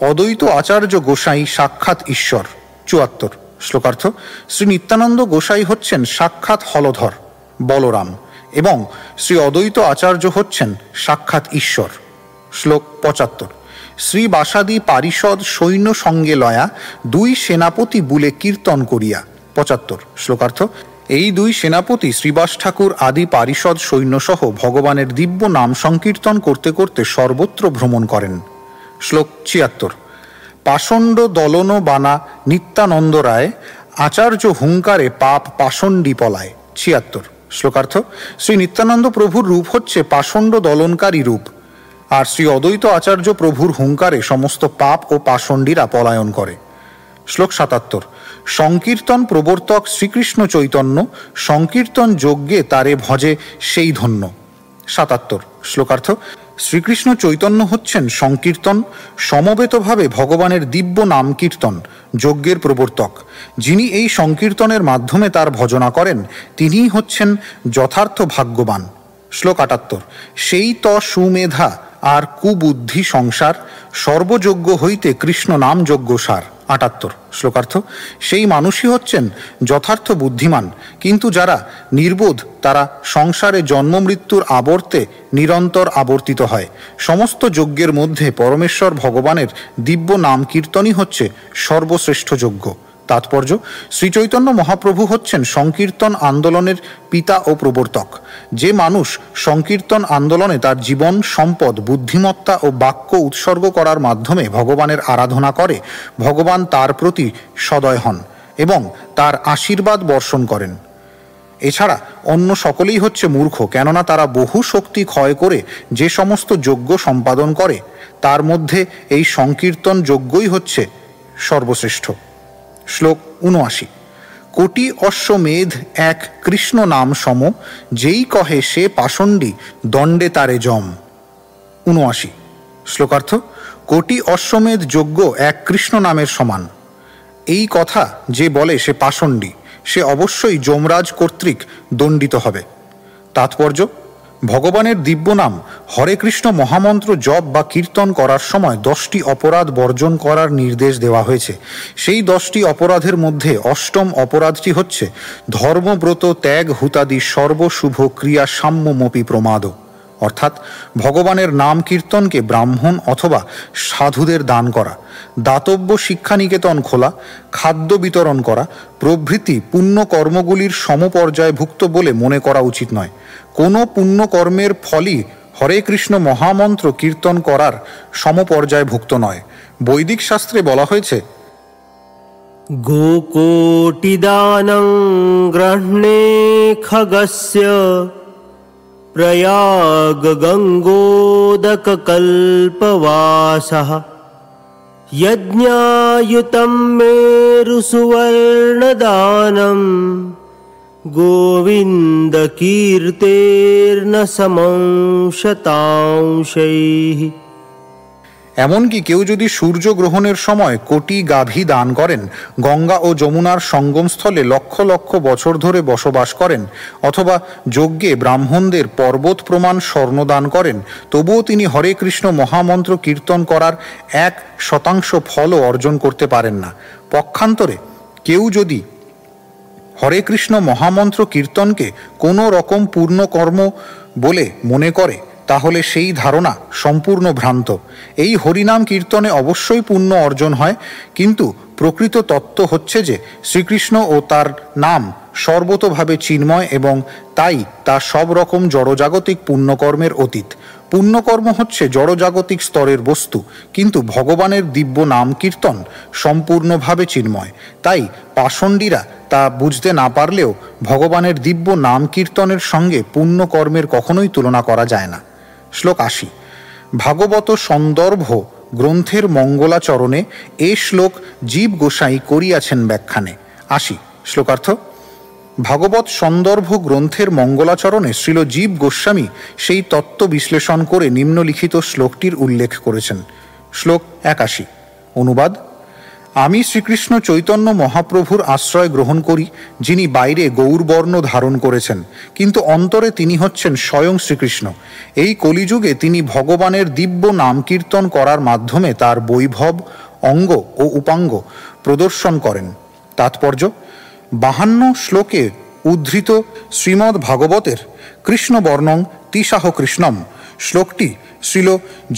Speaker 3: অদ্বৈত আচার্য গোসাই সাক্ষাৎ ঈশ্বর। ৭৪ শ্লোকার্থ। শ্রী নিত্যানন্দ গোসাই হচ্ছেন সাক্ষাৎ হলধর বলরাম এবং শ্রী অদ্বৈত আচার্য হচ্ছেন সাক্ষাৎ ঈশ্বর। শ্লোক ৭৫। শ্রীবাসাদি পারিষদ সৈন্য সঙ্গে লয়া, দুই সেনাপতি বুলে কীর্তন করিয়া। ৭৫ শ্লোকার্থ। এই দুই সেনাপতি শ্রীবাস ঠাকুর আদি পারিষদ সৈন্যসহ ভগবানের দিব্য নাম সংকীর্তন করতে করতে সর্বত্র ভ্রমণ করেন। শ্লোক ৭৬। পাষণ্ড দলন বানা নিত্যানন্দ রায়, আচার্য হুঙ্কারে পাপ পাষণ্ডী পলায়। ৭৬ শ্লোকার্থ। শ্রী নিত্যানন্দ প্রভুর রূপ হচ্ছে পাষণ্ড দলনকারী রূপ, আর শ্রী অদ্বৈত আচার্য প্রভুর হুঙ্কারে সমস্ত পাপ ও পাষণ্ডীরা পলায়ন করে। শ্লোক ৭৭। সংকীর্তন প্রবর্তক শ্রীকৃষ্ণ চৈতন্য, সংকীর্তন যজ্ঞে তারে ভজে সেই ধন্য। ৭৭ শ্লোকার্থ। শ্রীকৃষ্ণ চৈতন্য হচ্ছেন সংকীর্তন, সমবেতভাবে ভগবানের দিব্য নাম কীর্তন যজ্ঞের প্রবর্তক। যিনি এই সংকীর্তনের মাধ্যমে তার ভজনা করেন তিনিই হচ্ছেন যথার্থ ভাগ্যবান। শ্লোক ৭৮। সেই ত সুমেধা আর কুবুদ্ধি সংসার, সর্বযজ্ঞ হইতে কৃষ্ণ নাম যজ্ঞ সার। ৭৮ শ্লোকার্থ। সেই মানুষই হচ্ছেন যথার্থ বুদ্ধিমান, কিন্তু যারা নির্বোধ তারা সংসারে জন্ম মৃত্যুর আবর্তে নিরন্তর আবর্তিত হয়। সমস্ত যজ্ঞের মধ্যে পরমেশ্বর ভগবানের দিব্য নাম কীর্তনই হচ্ছে সর্বশ্রেষ্ঠ যজ্ঞ। তাৎপর্য: শ্রীচৈতন্য মহাপ্রভু হচ্ছেন সংকীর্তন আন্দোলনের পিতা ও প্রবর্তক। যে মানুষ সংকীর্তন আন্দোলনে তার জীবন, সম্পদ, বুদ্ধিমত্তা ও বাক্য উৎসর্গ করার মাধ্যমে ভগবানের আরাধনা করে, ভগবান তার প্রতি সদয় হন এবং তার আশীর্বাদ বর্ষণ করেন। এছাড়া অন্য সকলেই হচ্ছে মূর্খ, কেননা তারা বহু শক্তি ক্ষয় করে যে সমস্ত যজ্ঞ সম্পাদন করে তার মধ্যে এই সংকীর্তন যজ্ঞই হচ্ছে সর্বশ্রেষ্ঠ। শ্লোক ৭৯। কোটি অশ্বমেধ এক কৃষ্ণ নাম সম, যেই কহে সে পাষণ্ডী দণ্ডে তারে জম। ৭৯ শ্লোকার্থ। কোটি অশ্বমেধ যজ্ঞ এক কৃষ্ণ নামের সমান। এই কথা যে বলে সে পাষণ্ডী, সে অবশ্যই যমরাজ কর্তৃক দণ্ডিত হবে। তাৎপর্য: ভগবানের দিব্য নাম হরে কৃষ্ণ মহামন্ত্র জপ বা কীর্তন করার সময় 10টি অপরাধ বর্জন করার নির্দেশ দেওয়া হয়েছে। সেই 10টি অপরাধের মধ্যে অষ্টম অপরাধটি হচ্ছে ধর্মব্রত ত্যাগ হুতাদি সর্বশুভ ক্রিয়া সাম্যমপি প্রমাদ, অর্থাৎ ভগবানের নাম কীর্তনকে ব্রাহ্মণ অথবা সাধুদের দান করা, দাতব্য শিক্ষানিকেতন খোলা, খাদ্য বিতরণ করা প্রভৃতি পুণ্যকর্মগুলির সমপর্যায়ভুক্ত বলে মনে করা উচিত নয়। কোনো পুণ্যকর্মের ফলই হরে কৃষ্ণ মহামন্ত্র কীর্তন করার সমপর্যায়ভুক্ত নয়। বৈদিক শাস্ত্রে বলা হয়েছে,
Speaker 2: গোকোটিদানং গ্রহণে খগস্য প্রয়াগ গঙ্গোদক কল্পবাসঃ যজ্ঞায়ুতম মেরু সুবর্ণদানম গোবিন্দ কীর্তের্ন সমংশতাংশৈঃ।
Speaker 3: এমনকি কেউ যদি সূর্যগ্রহণের সময় কোটি গাভী দান করেন, গঙ্গা ও যমুনার সঙ্গমস্থলে লক্ষ লক্ষ বছর ধরে বসবাস করেন, অথবা যজ্ঞে ব্রাহ্মণদের পর্বত প্রমাণ স্বর্ণ দান করেন, তবুও তিনি হরে কৃষ্ণ মহামন্ত্র কীর্তন করার 1% ফলও অর্জন করতে পারেন না। পক্ষান্তরে কেউ যদি হরে কৃষ্ণ মহামন্ত্র কীর্তনকে কোনো রকম পূর্ণকর্ম বলে মনে করে, তাহলে সেই ধারণা সম্পূর্ণ ভ্রান্ত। এই হরিনাম কীর্তনে অবশ্যই পুণ্য অর্জন হয়, কিন্তু প্রকৃত তত্ত্ব হচ্ছে যে শ্রীকৃষ্ণ ও তার নাম সর্বতোভাবে চিন্ময় এবং তাই তা সব রকম জড়জাগতিক পুণ্যকর্মের অতীত। পুণ্যকর্ম হচ্ছে জড়জাগতিক স্তরের বস্তু, কিন্তু ভগবানের দিব্য নাম কীর্তন সম্পূর্ণভাবে চিন্ময়। তাই পাষণ্ডীরা তা বুঝতে না পারলেও ভগবানের দিব্য নাম কীর্তনের সঙ্গে পুণ্যকর্মের কখনোই তুলনা করা যায় না। শ্লোক 80। ভাগবত সন্দর্ভ গ্রন্থের মঙ্গলাচরণে এ শ্লোক জীব গোসাই করিয়াছেন ব্যাখ্যানে। 80। শ্লোকার্থ: ভাগবত সন্দর্ভ গ্রন্থের মঙ্গলাচরণে শ্রীল জীব গোস্বামী সেই তত্ত্ব বিশ্লেষণ করে নিম্নলিখিত শ্লোকটির উল্লেখ করেছেন। শ্লোক 81। অনুবাদ: আমি শ্রীকৃষ্ণ চৈতন্য মহাপ্রভুর আশ্রয় গ্রহণ করি, যিনি বাইরে গৌরবর্ণ ধারণ করেছেন, কিন্তু অন্তরে তিনি হচ্ছেন স্বয়ং শ্রীকৃষ্ণ। এই কলিযুগে তিনি ভগবানের দিব্য নাম কীর্তন করার মাধ্যমে তার বৈভব, অঙ্গ ও উপাঙ্গ প্রদর্শন করেন। তাৎপর্য: 52 শ্লোকে উদ্ধৃত শ্রীমদ্ ভাগবতের কৃষ্ণবর্ণং তিসাহ কৃষ্ণম শ্লোকটি শ্রীল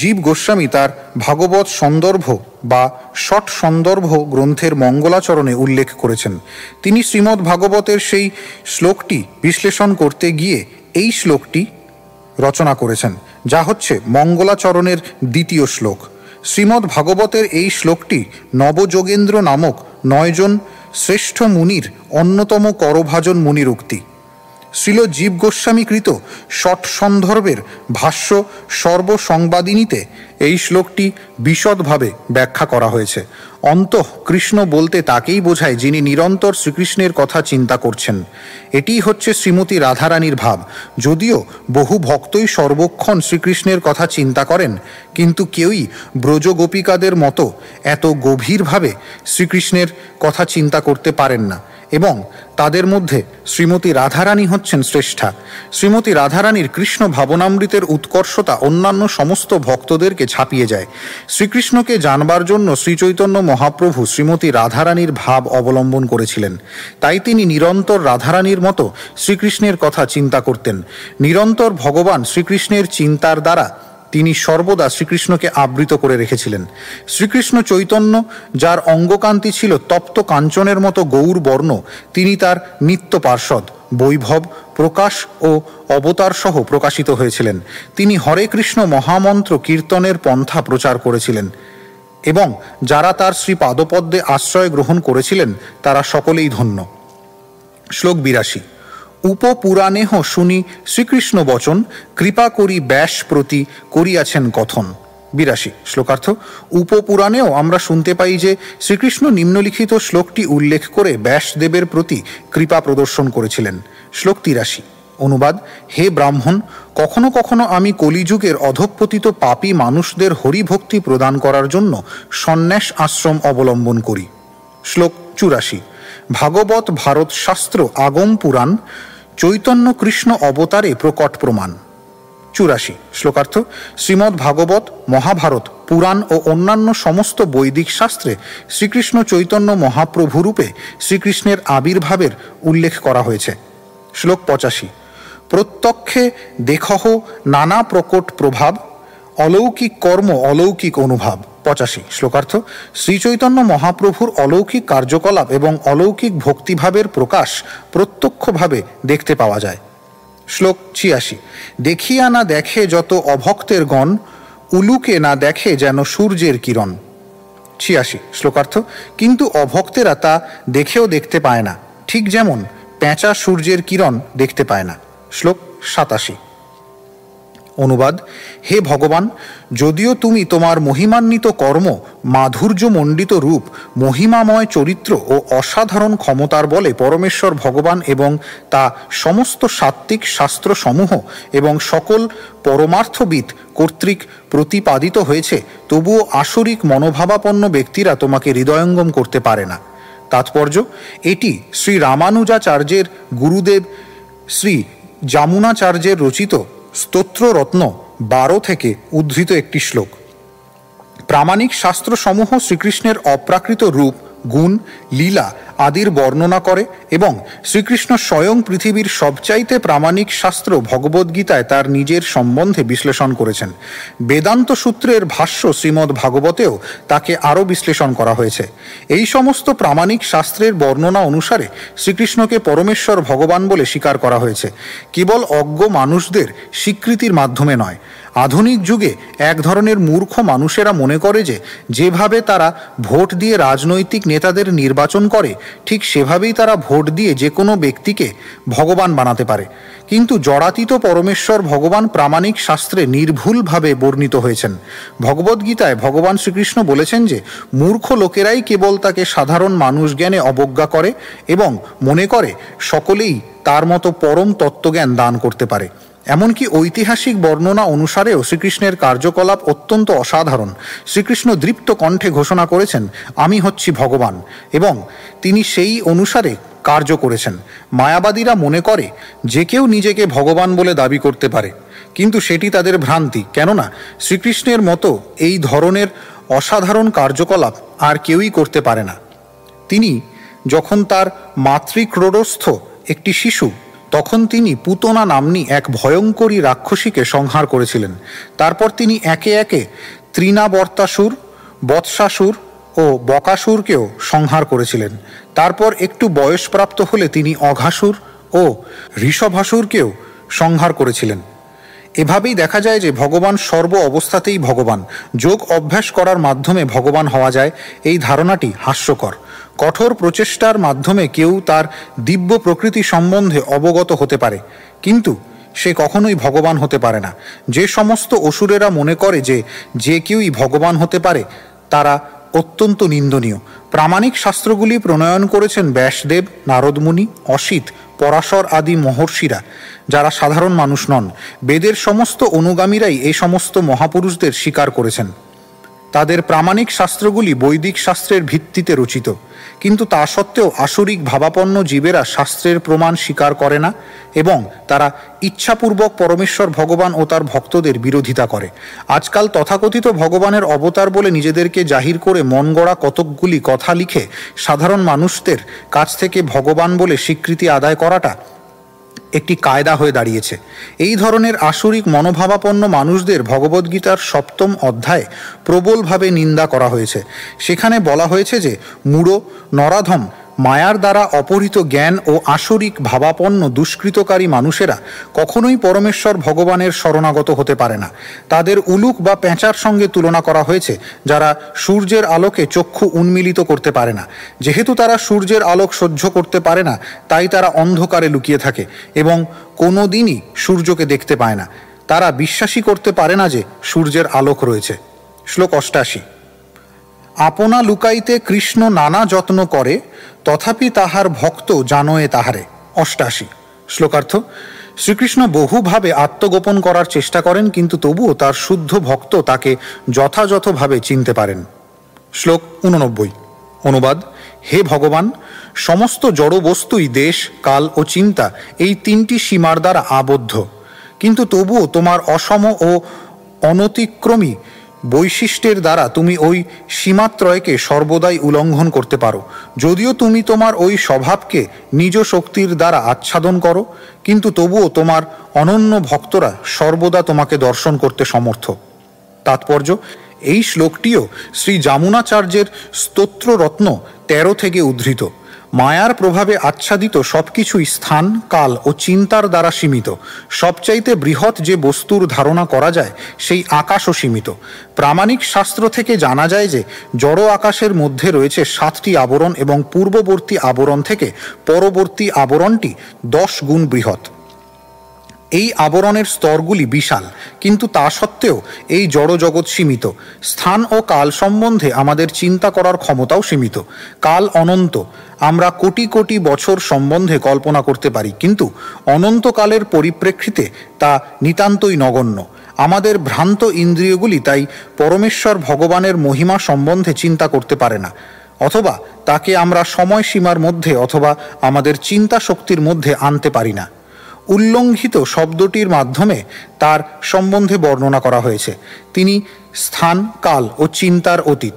Speaker 3: জীব গোস্বামী তার ভাগবত সন্দর্ভ বা ষট সন্দর্ভ গ্রন্থের মঙ্গলাচরণে উল্লেখ করেছেন। তিনি শ্রীমদ্ ভাগবতের সেই শ্লোকটি বিশ্লেষণ করতে গিয়ে এই শ্লোকটি রচনা করেছেন, যা হচ্ছে মঙ্গলাচরণের 2য় শ্লোক। শ্রীমদ্ ভাগবতের এই শ্লোকটি নবযোগেন্দ্র নামক 9 জন শ্রেষ্ঠ মুনির অন্যতম করভাজন মুনির উক্তি। শ্রীল জীব গোস্বামীকৃত ষট সন্দর্ভের ভাষ্য সর্বসংবাদিনীতে এই শ্লোকটি বিশদভাবে ব্যাখ্যা করা হয়েছে। অন্তঃ কৃষ্ণ বলতে তাকেই বোঝায় যিনি নিরন্তর শ্রীকৃষ্ণের কথা চিন্তা করছেন। এটিই হচ্ছে শ্রীমতী রাধারানীর ভাব। যদিও বহু ভক্তই সর্বক্ষণ শ্রীকৃষ্ণের কথা চিন্তা করেন, কিন্তু কেউই ব্রজগোপিকাদের মতো এত গভীরভাবে শ্রীকৃষ্ণের কথা চিন্তা করতে পারেন না, এবং তাদের মধ্যে শ্রীমতী রাধারানী হচ্ছেন শ্রেষ্ঠা। শ্রীমতী রাধারানীর কৃষ্ণ ভাবনামৃতের উৎকর্ষতা অন্যান্য সমস্ত ভক্তদেরকে ছাপিয়ে যায়। শ্রীকৃষ্ণকে জানবার জন্য শ্রীচৈতন্য মহাপ্রভু শ্রীমতী রাধারানীর ভাব অবলম্বন করেছিলেন। তাই তিনি নিরন্তর রাধারানীর মতো শ্রীকৃষ্ণের কথা চিন্তা করতেন। নিরন্তর ভগবান শ্রীকৃষ্ণের চিন্তার দ্বারা তিনি সর্বদা শ্রীকৃষ্ণকে আবৃত করে রেখেছিলেন। শ্রীকৃষ্ণ চৈতন্য, যার অঙ্গকান্তি ছিল তপ্ত কাঞ্চনের মতো গৌর বর্ণ, তিনি তার নিত্য পার্ষদ, বৈভব, প্রকাশ ও অবতার সহ প্রকাশিত হয়েছিলেন। তিনি হরে কৃষ্ণ মহামন্ত্র কীর্তনের পন্থা প্রচার করেছিলেন, এবং যারা তার শ্রী পাদপদ্মে আশ্রয় গ্রহণ করেছিলেন তারা সকলেই ধন্য। শ্লোক 82। উপপুরাণেহ শুনি শ্রীকৃষ্ণ বচন, কৃপা করি ব্যাস প্রতি করিয়াছেন কথন। 82। শ্লোকার্থ: উপপুরাণেও আমরা শুনতে পাই যে শ্রীকৃষ্ণ নিম্নলিখিত শ্লোকটি উল্লেখ করে ব্যাসদেবের প্রতি কৃপা প্রদর্শন করেছিলেন। শ্লোক 83। অনুবাদ: হে ব্রাহ্মণ, কখনো কখনো আমি কলিযুগের অধঃপতিত পাপী মানুষদের হরিভক্তি প্রদান করার জন্য সন্ন্যাস আশ্রম অবলম্বন করি। শ্লোক 84। ভাগবত ভারত শাস্ত্র আগম পুরাণ, চৈতন্য কৃষ্ণ অবতারে প্রকট প্রমাণ। 84 শ্লোকার্থ। শ্রীমদ্ ভাগবত, মহাভারত, পুরাণ ও অন্যান্য সমস্ত বৈদিক শাস্ত্রে শ্রীকৃষ্ণ চৈতন্য মহাপ্রভুরূপে শ্রীকৃষ্ণের আবির্ভাবের উল্লেখ করা হয়েছে। শ্লোক 85। প্রত্যক্ষে দেখহ নানা প্রকট প্রভাব, অলৌকিক কর্ম অলৌকিক অনুভব। 85 শ্লোকার্থ। শ্রীচৈতন্য মহাপ্রভুর অলৌকিক কার্যকলাপ এবং অলৌকিক ভক্তিভাবের প্রকাশ প্রত্যক্ষভাবে দেখতে পাওয়া যায়। শ্লোক 86। দেখিয়া না দেখে যত অভক্তের গণ, উলুকে না দেখে যেন সূর্যের কিরণ। 86 শ্লোকার্থ। কিন্তু অভক্তেরা তা দেখেও দেখতে পায় না, ঠিক যেমন পেঁচা সূর্যের কিরণ দেখতে পায় না। শ্লোক 87। অনুবাদ: হে ভগবান, যদিও তুমি তোমার মহিমান্বিত কর্ম, মাধুর্যমণ্ডিত রূপ, মহিমাময় চরিত্র ও অসাধারণ ক্ষমতার বলে পরমেশ্বর ভগবান এবং তা সমস্ত সাত্ত্বিক শাস্ত্রসমূহ এবং সকল পরমার্থবিদ কর্তৃক প্রতিপাদিত হয়েছে, তবুও আসরিক মনোভাবাপন্ন ব্যক্তিরা তোমাকে হৃদয়ঙ্গম করতে পারে না। তাৎপর্য: এটি শ্রী রামানুজাচার্যের গুরুদেব শ্রী যামুনাচার্যের রচিত স্তোত্ররত্ন 12 থেকে উদ্ধৃত একটি শ্লোক। প্রামাণিক শাস্ত্রসমূহ শ্রীকৃষ্ণের অপ্রাকৃত রূপ, গুণ, লীলা আদির বর্ণনা করে এবং শ্রীকৃষ্ণ স্বয়ং পৃথিবীর সবচাইতে প্রামাণিক শাস্ত্র ভগবদ্গীতায় তার নিজের সম্বন্ধে বিশ্লেষণ করেছেন। বেদান্ত সূত্রের ভাষ্য শ্রীমদ্ ভাগবতেও তাকে আরও বিশ্লেষণ করা হয়েছে। এই সমস্ত প্রামাণিক শাস্ত্রের বর্ণনা অনুসারে শ্রীকৃষ্ণকে পরমেশ্বর ভগবান বলে স্বীকার করা হয়েছে, কেবল অজ্ঞ মানুষদের স্বীকৃতির মাধ্যমে নয়। আধুনিক যুগে এক ধরনের মূর্খ মানুষেরা মনে করে যে যেভাবে তারা ভোট দিয়ে রাজনৈতিক নেতাদের নির্বাচন করে, ঠিক সেভাবেই তারা ভোট দিয়ে যে কোনো ব্যক্তিকে ভগবান বানাতে পারে। কিন্তু জড়াতীত পরমেশ্বর ভগবান প্রামাণিক শাস্ত্রে নির্ভুলভাবে বর্ণিত হয়েছেন। ভগবদ্গীতায় ভগবান শ্রীকৃষ্ণ বলেছেন যে মূর্খ লোকেরাই কেবল তাকে সাধারণ মানুষ জ্ঞানে অবজ্ঞা করে এবং মনে করে সকলেই তার মতো পরম তত্ত্বজ্ঞান দান করতে পারে। এমনকি ঐতিহাসিক বর্ণনা অনুসারেও শ্রীকৃষ্ণের কার্যকলাপ অত্যন্ত অসাধারণ। শ্রীকৃষ্ণ দৃপ্ত কণ্ঠে ঘোষণা করেছেন, আমি হচ্ছি ভগবান, এবং তিনি সেই অনুসারে কার্য করেছেন। মায়াবাদীরা মনে করে যে কেউ নিজেকে ভগবান বলে দাবি করতে পারে, কিন্তু সেটি তাদের ভ্রান্তি। কেননা শ্রীকৃষ্ণের মতো এই ধরনের অসাধারণ কার্যকলাপ আর কেউই করতে পারে না। তিনি যখন তার মাতৃক্রোড়স্থ একটি শিশু, তখন তিনি পুতনা নাম্নী এক ভয়ঙ্করী রাক্ষসীকে সংহার করেছিলেন। তারপর তিনি একে একে তৃণাবর্তাসুর, বৎসাসুর ও বকাসুরকেও সংহার করেছিলেন। তারপর একটু বয়সপ্রাপ্ত হলে তিনি অঘাসুর ও ঋষভাসুরকেও সংহার করেছিলেন। এভাবেই দেখা যায় যে ভগবান সর্ব অবস্থাতেই ভগবান। যোগ অভ্যাস করার মাধ্যমে ভগবান হওয়া যায়, এই ধারণাটি হাস্যকর। কঠোর প্রচেষ্টার মাধ্যমে কেউ তার দিব্য প্রকৃতি সম্বন্ধে অবগত হতে পারে, কিন্তু সে কখনোই ভগবান হতে পারে না। যে সমস্ত অসুরেরা মনে করে যে যে কেউই ভগবান হতে পারে, তারা অত্যন্ত নিন্দনীয়। প্রামাণিক শাস্ত্রগুলি প্রণয়ন করেছেন ব্যাসদেব, নারদমুনি, অসিত, পরাশর আদি মহর্ষিরা, যারা সাধারণ মানুষ নন। বেদের সমস্ত অনুগামীরাই এই সমস্ত মহাপুরুষদের স্বীকার করেছেন। তাদের প্রামাণিক শাস্ত্রগুলি বৈদিক শাস্ত্রের ভিত্তিতে রচিত, কিন্তু তা সত্ত্বেও আসরিক ভাবাপন্ন জীবেরা শাস্ত্রের প্রমাণ স্বীকার করে না এবং তারা ইচ্ছাপূর্বক পরমেশ্বর ভগবান ও তার ভক্তদের বিরোধিতা করে। আজকাল তথাকথিত ভগবানের অবতার বলে নিজেদেরকে জাহির করে মন গড়া কতকগুলি কথা লিখে সাধারণ মানুষদের কাছ থেকে ভগবান বলে স্বীকৃতি আদায় করাটা একটি কায়দা হয়ে দাঁড়িয়েছে। এই ধরনের আসরিক মনোভাবাপন্ন মানুষদের ভগবদ্গীতার 7ম অধ্যায়ে প্রবলভাবে নিন্দা করা হয়েছে। সেখানে বলা হয়েছে যে মূঢ়, নরাধম, মায়ার দ্বারা অপহৃত জ্ঞান ও আসরিক ভাবাপন্ন দুষ্কৃতকারী মানুষেরা কখনোই পরমেশ্বর ভগবানের শরণাগত হতে পারে না। তাদের উলুক বা পেঁচার সঙ্গে তুলনা করা হয়েছে, যারা সূর্যের আলোকে চক্ষু উন্মিলিত করতে পারে না। যেহেতু তারা সূর্যের আলোক সহ্য করতে পারে না, তাই তারা অন্ধকারে লুকিয়ে থাকে এবং কোনো দিনই সূর্যকে দেখতে পায় না। তারা বিশ্বাসই করতে পারে না যে সূর্যের আলোক রয়েছে। শ্লোক 88। আপনা লুকাইতে কৃষ্ণ নানা যত্ন করে, তথাপি তাহার ভক্ত জানয়ে তাহারে। 88 শ্লোকার্থ। শ্রীকৃষ্ণ বহুভাবে আত্মগোপন করার চেষ্টা করেন, কিন্তু তবুও তার শুদ্ধ ভক্ত তাকে যথাযথভাবে চিনতে পারেন। শ্লোক 89। অনুবাদ: হে ভগবান, সমস্ত জড় বস্তুই দেশ, কাল ও চিন্তা এই তিনটি সীমার দ্বারা আবদ্ধ, কিন্তু তবুও তোমার অসম ও অনতিক্রমী বৈশিষ্ট্যের দ্বারা তুমি ওই সীমাত্রয়কে সর্বদাই উল্লঙ্ঘন করতে পারো। যদিও তুমি তোমার ওই স্বভাবকে নিজ শক্তির দ্বারা আচ্ছাদন করো, কিন্তু তবুও তোমার অনন্য ভক্তরা সর্বদা তোমাকে দর্শন করতে সমর্থ। তাৎপর্য: এই শ্লোকটিও শ্রী যামুনাচার্যের স্তোত্ররত্ন 13 থেকে উদ্ধৃত। মায়ার প্রভাবে আচ্ছাদিত সবকিছুই স্থান, কাল ও চিন্তার দ্বারা সীমিত। সবচাইতে বৃহৎ যে বস্তুর ধারণা করা যায় সেই আকাশও সীমিত। প্রামাণিক শাস্ত্র থেকে জানা যায় যে জড় আকাশের মধ্যে রয়েছে 7টি আবরণ এবং পূর্ববর্তী আবরণ থেকে পরবর্তী আবরণটি 10 গুণ বৃহৎ। এই আবরণের স্তরগুলি বিশাল, কিন্তু তা সত্ত্বেও এই জড় জগৎ সীমিত। স্থান ও কাল সম্বন্ধে আমাদের চিন্তা করার ক্ষমতাও সীমিত। কাল অনন্ত, আমরা কোটি কোটি বছর সম্বন্ধে কল্পনা করতে পারি, কিন্তু অনন্তকালের পরিপ্রেক্ষিতে তা নিতান্তই নগণ্য। আমাদের ভ্রান্ত ইন্দ্রিয়গুলি তাই পরমেশ্বর ভগবানের মহিমা সম্বন্ধে চিন্তা করতে পারে না, অথবা তাকে আমরা সময়সীমার মধ্যে অথবা আমাদের চিন্তা শক্তির মধ্যে আনতে পারি না। উল্লঙ্ঘিত শব্দটির মাধ্যমে তার সম্বন্ধে বর্ণনা করা হয়েছে। তিনি স্থান, কাল ও চিন্তার অতীত।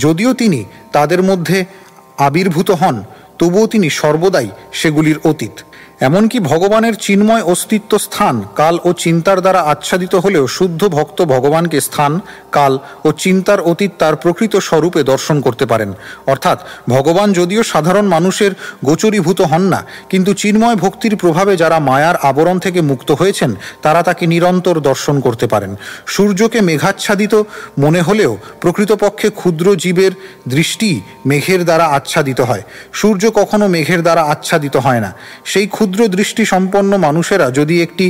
Speaker 3: যদিও তিনি তাদের মধ্যে আবির্ভূত হন, তবুও তিনি সর্বদাই সেগুলির অতীত। এমনকি ভগবানের চিন্ময় অস্তিত্ব স্থান, কাল ও চিন্তার দ্বারা আচ্ছাদিত হলেও শুদ্ধ ভক্ত ভগবানকে স্থান, কাল ও চিন্তার অতীত তার প্রকৃত স্বরূপে দর্শন করতে পারেন। অর্থাৎ ভগবান যদিও সাধারণ মানুষের গোচরীভূত হন না, কিন্তু চিন্ময় ভক্তির প্রভাবে যারা মায়ার আবরণ থেকে মুক্ত হয়েছেন তারা তাকে নিরন্তর দর্শন করতে পারেন। সূর্যকে মেঘাচ্ছাদিত মনে হলেও প্রকৃতপক্ষে ক্ষুদ্র জীবের দৃষ্টি মেঘের দ্বারা আচ্ছাদিত হয়। সূর্য কখনো মেঘের দ্বারা আচ্ছাদিত হয় না। সেই ক্ষুদ্র দৃষ্টি সম্পন্ন মানুষেরা যদি একটি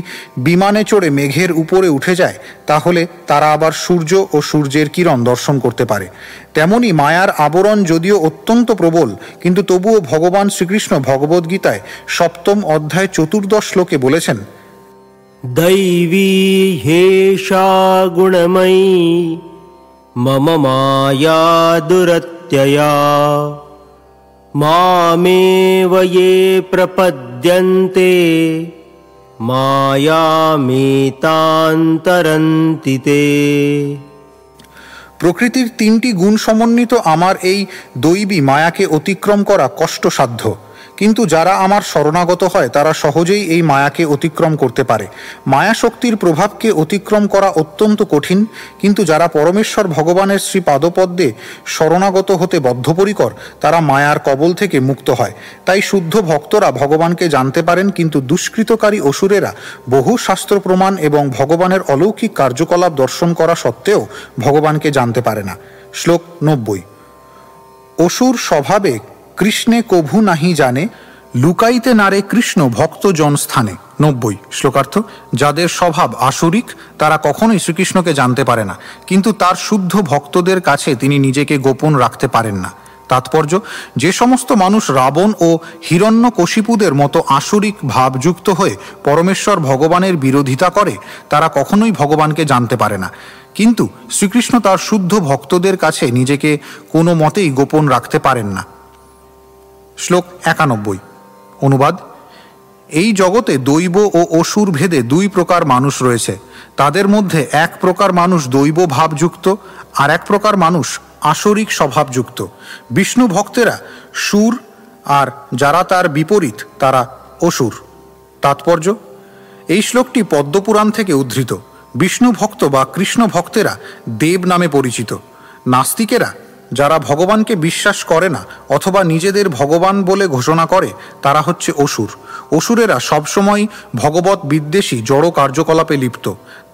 Speaker 3: বিমানে চড়ে মেঘের উপরে উঠে যায়, তাহলে তারা আবার সূর্য ও সূর্যের কিরণ দর্শন করতে পারে। তেমনি মায়ার আবরণ যদিও অত্যন্ত প্রবল, কিন্তু তবুও ভগবান শ্রীকৃষ্ণ ভগবদ্গীতায় 7ম অধ্যায় 14 শ্লোকে বলেছেন,
Speaker 2: दैवी हेषा गुणमयी मम माया दुरत्यया मामेव ये प्रपद्यन्ते मायामेतान्तरन्ति ते।
Speaker 3: প্রকৃতির 3টি গুণ সমন্বিত আমার এই দৈবী মায়াকে অতিক্রম করা কষ্টসাধ্য, কিন্তু যারা আমার শরণাগত হয় তারা সহজেই এই মায়াকে অতিক্রম করতে পারে। মায়া শক্তির প্রভাবকে অতিক্রম করা অত্যন্ত কঠিন, কিন্তু যারা পরমেশ্বর ভগবানের শ্রীপাদপদ্মে শরণাগত হতে বদ্ধপরিকর তারা মায়ার কবল থেকে মুক্ত হয়। তাই শুদ্ধ ভক্তরা ভগবানকে জানতে পারেন, কিন্তু দুষ্কৃতকারী অসুরেরা বহু শাস্ত্র প্রমাণ এবং ভগবানের অলৌকিক কার্যকলাপ দর্শন করা সত্ত্বেও ভগবানকে জানতে পারে না। শ্লোক 90। অসুর স্বভাবে কৃষ্ণে কভু নাহি জানে, লুকাইতে নারে কৃষ্ণ ভক্ত জন স্থানে। 90। শ্লোকার্থ: যাদের স্বভাব আসুরিক তারা কখনোই শ্রীকৃষ্ণকে জানতে পারে না, কিন্তু তার শুদ্ধ ভক্তদের কাছে তিনি নিজেকে গোপন রাখতে পারেন না। তাৎপর্য: যে সমস্ত মানুষ রাবণ ও হিরণ্যকশিপুদের মতো আসুরিক ভাবযুক্ত হয়ে পরমেশ্বর ভগবানের বিরোধিতা করে তারা কখনোই ভগবানকে জানতে পারে না, কিন্তু শ্রীকৃষ্ণ তার শুদ্ধ ভক্তদের কাছে নিজেকে কোনো মতেই গোপন রাখতে পারেন না। শ্লোক 91। অনুবাদ: এই জগতে দৈব ও অসুর ভেদে 2 প্রকার মানুষ রয়েছে। তাদের মধ্যে এক প্রকার মানুষ দৈব ভাবযুক্ত, আর এক প্রকার মানুষ আসরিক স্বভাবযুক্ত। বিষ্ণু ভক্তেরা সুর, আর যারা তার বিপরীত তারা অসুর। তাৎপর্য: এই শ্লোকটি পদ্মপুরাণ থেকে উদ্ধৃত। বিষ্ণু ভক্ত বা কৃষ্ণ ভক্তেরা দেব নামে পরিচিত। নাস্তিকেরা, যারা ভগবানকে বিশ্বাস করে না অথবা নিজেদের ভগবান বলে ঘোষণা করে, তারা হচ্ছে অসুর। অসুরেরা সবসময় ভগবত বিদ্বেষী জড় কার্যকলাপে লিপ্ত।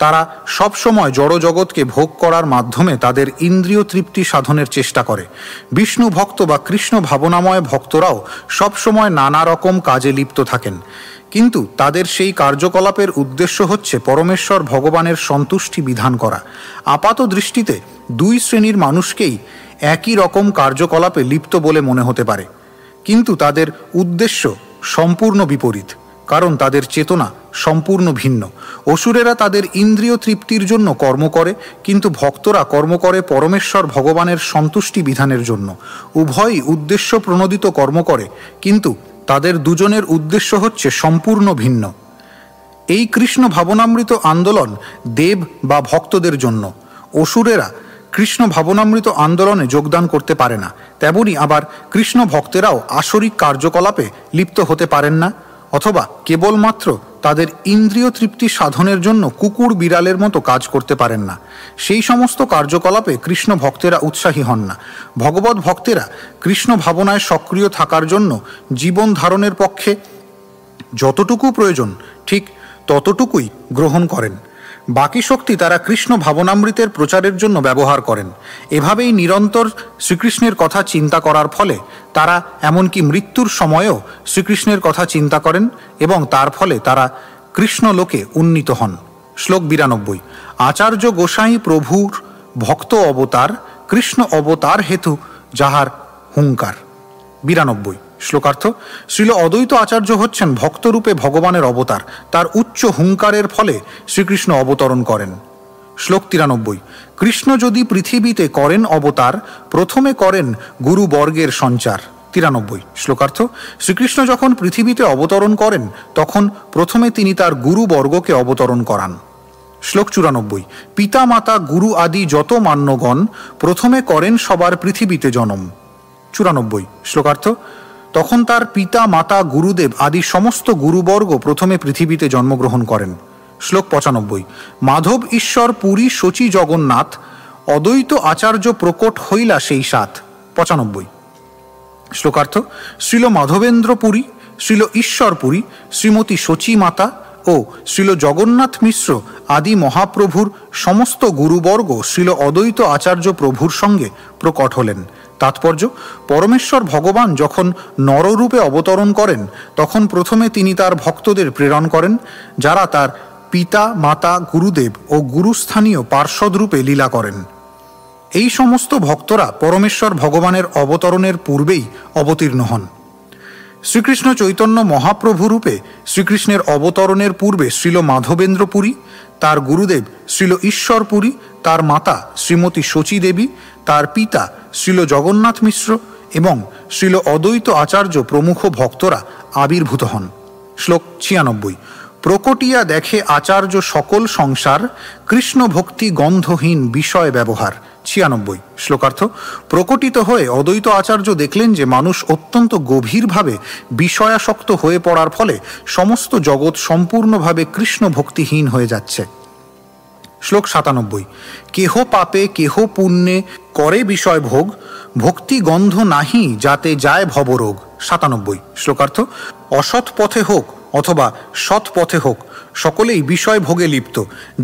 Speaker 3: তারা সবসময় জড় জগৎকে ভোগ করার মাধ্যমে তাদের ইন্দ্রিয় তৃপ্তি সাধনের চেষ্টা করে। বিষ্ণু ভক্ত বা কৃষ্ণ ভাবনাময় ভক্তরাও সবসময় নানা রকম কাজে লিপ্ত থাকেন, কিন্তু তাদের সেই কার্যকলাপের উদ্দেশ্য হচ্ছে পরমেশ্বর ভগবানের সন্তুষ্টি বিধান করা। আপাত দৃষ্টিতে 2 শ্রেণীর মানুষকেই একই রকম কার্যকলাপে লিপ্ত বলে মনে হতে পারে, কিন্তু তাদের উদ্দেশ্য সম্পূর্ণ বিপরীত। কারণ তাদের চেতনা সম্পূর্ণ ভিন্ন। অসুরেরা তাদের ইন্দ্রিয় তৃপ্তির জন্য কর্ম করে, কিন্তু ভক্তরা কর্ম করে পরমেশ্বর ভগবানের সন্তুষ্টি বিধানের জন্য। উভয়ই উদ্দেশ্য প্রণোদিত কর্ম করে, কিন্তু তাদের দুজনের উদ্দেশ্য হচ্ছে সম্পূর্ণ ভিন্ন। এই কৃষ্ণ ভাবনামৃত আন্দোলন দেব বা ভক্তদের জন্য। অসুরেরা কৃষ্ণ ভাবনামৃত আন্দোলনে যোগদান করতে পারে না। তেমনি আবার কৃষ্ণ ভক্তেরাও আসরিক কার্যকলাপে লিপ্ত হতে পারেন না, অথবা কেবলমাত্র তাদের ইন্দ্রিয় তৃপ্তি সাধনের জন্য কুকুর বিড়ালের মতো কাজ করতে পারেন না। সেই সমস্ত কার্যকলাপে কৃষ্ণ ভক্তেরা উৎসাহী হন না। ভগবত ভক্তেরা কৃষ্ণ ভাবনায় সক্রিয় থাকার জন্য জীবন ধারণের পক্ষে যতটুকু প্রয়োজন ঠিক ততটুকুই গ্রহণ করেন। বাকি শক্তি তারা কৃষ্ণ ভাবনামৃতের প্রচারের জন্য ব্যবহার করেন। এভাবেই নিরন্তর শ্রীকৃষ্ণের কথা চিন্তা করার ফলে তারা এমনকি মৃত্যুর সময়েও শ্রীকৃষ্ণের কথা চিন্তা করেন এবং তার ফলে তারা কৃষ্ণলোকে উন্নীত হন। শ্লোক 92। আচার্য গোসাই প্রভুর ভক্ত অবতার, কৃষ্ণ অবতার হেতু যাহার হুঙ্কার। 92। শ্লোকার্থ: শ্রীল অদ্বৈত আচার্য হচ্ছেন ভক্তরূপে ভগবানের অবতার। তার উচ্চ হুঙ্কারের ফলে শ্রীকৃষ্ণ অবতরণ করেন। শ্লোক 93। কৃষ্ণ যদি পৃথিবীতে করেন অবতার, প্রথমে করেন গুরুবর্গের সঞ্চার। 93। শ্লোকার্থ: শ্রীকৃষ্ণ যখন পৃথিবীতে অবতরণ করেন তখন প্রথমে তিনি তার গুরুবর্গকে অবতরণ করান। শ্লোক 94। পিতা মাতা গুরু আদি যত মান্যগণ, প্রথমে করেন সবার পৃথিবীতে জনম। 94। শ্লোকার্থ: তখন তার পিতা মাতা গুরুদেব আদি সমস্ত গুরুবর্গ প্রথমে পৃথিবীতে জন্মগ্রহণ করেন। শ্লোক 95। মাধব ঈশ্বর পুরী শচী জগন্নাথ, অদ্বৈত আচার্য প্রকট হইলা সেই সাথ। 95। শ্লোকার্থ: শ্রীল মাধবেন্দ্র পুরী, শ্রীল ঈশ্বর পুরী, শ্রীমতী শচী মাতা ও শ্রীল জগন্নাথ মিশ্র আদি মহাপ্রভুর সমস্ত গুরুবর্গ শ্রীল অদ্বৈত আচার্য প্রভুর সঙ্গে প্রকট হলেন। তাৎপর্য: পরমেশ্বর ভগবান যখন নররূপে অবতরণ করেন তখন প্রথমে তিনি তার ভক্তদের প্রেরণ করেন, যারা তার পিতা মাতা গুরুদেব ও গুরুস্থানীয় পার্ষদরূপে লীলা করেন। এই সমস্ত ভক্তরা পরমেশ্বর ভগবানের অবতরণের পূর্বেই অবতীর্ণ হন। শ্রীকৃষ্ণ চৈতন্য মহাপ্রভু রূপে শ্রীকৃষ্ণের অবতরণের পূর্বে শ্রীল মাধবেন্দ্র পুরী, তার গুরুদেব শ্রীল ঈশ্বর পুরী, তার মাতা শ্রীমতী শচী দেবী, তার পিতা শ্রীল জগন্নাথ মিশ্র এবং শ্রীল অদ্বৈত আচার্য প্রমুখ ভক্তরা আবির্ভূত হন। শ্লোক 96। প্রকটিয়া দেখে আচার্য সকল সংসার, কৃষ্ণ ভক্তি গন্ধহীন বিষয় ব্যবহার। 96। শ্লোকার্থ: প্রকটিত হয়ে অদ্বৈত আচার্য দেখলেন যে মানুষ অত্যন্ত গভীরভাবে বিষয়াসক্ত হয়ে পড়ার ফলে সমস্ত জগৎ সম্পূর্ণভাবে কৃষ্ণ ভক্তিহীন হয়ে যাচ্ছে। শ্লোক 97। কেহ পাপে কেহ পুণ্যে করে বিষয় ভোগ, ভক্তি গন্ধ নাহি যাতে যায় ভবরোগ। 97। শ্লোকার্থ: অসৎ পথে হোক অথবা সৎ পথে হোক, সকলেই বিষয় ভোগে লিপ্ত।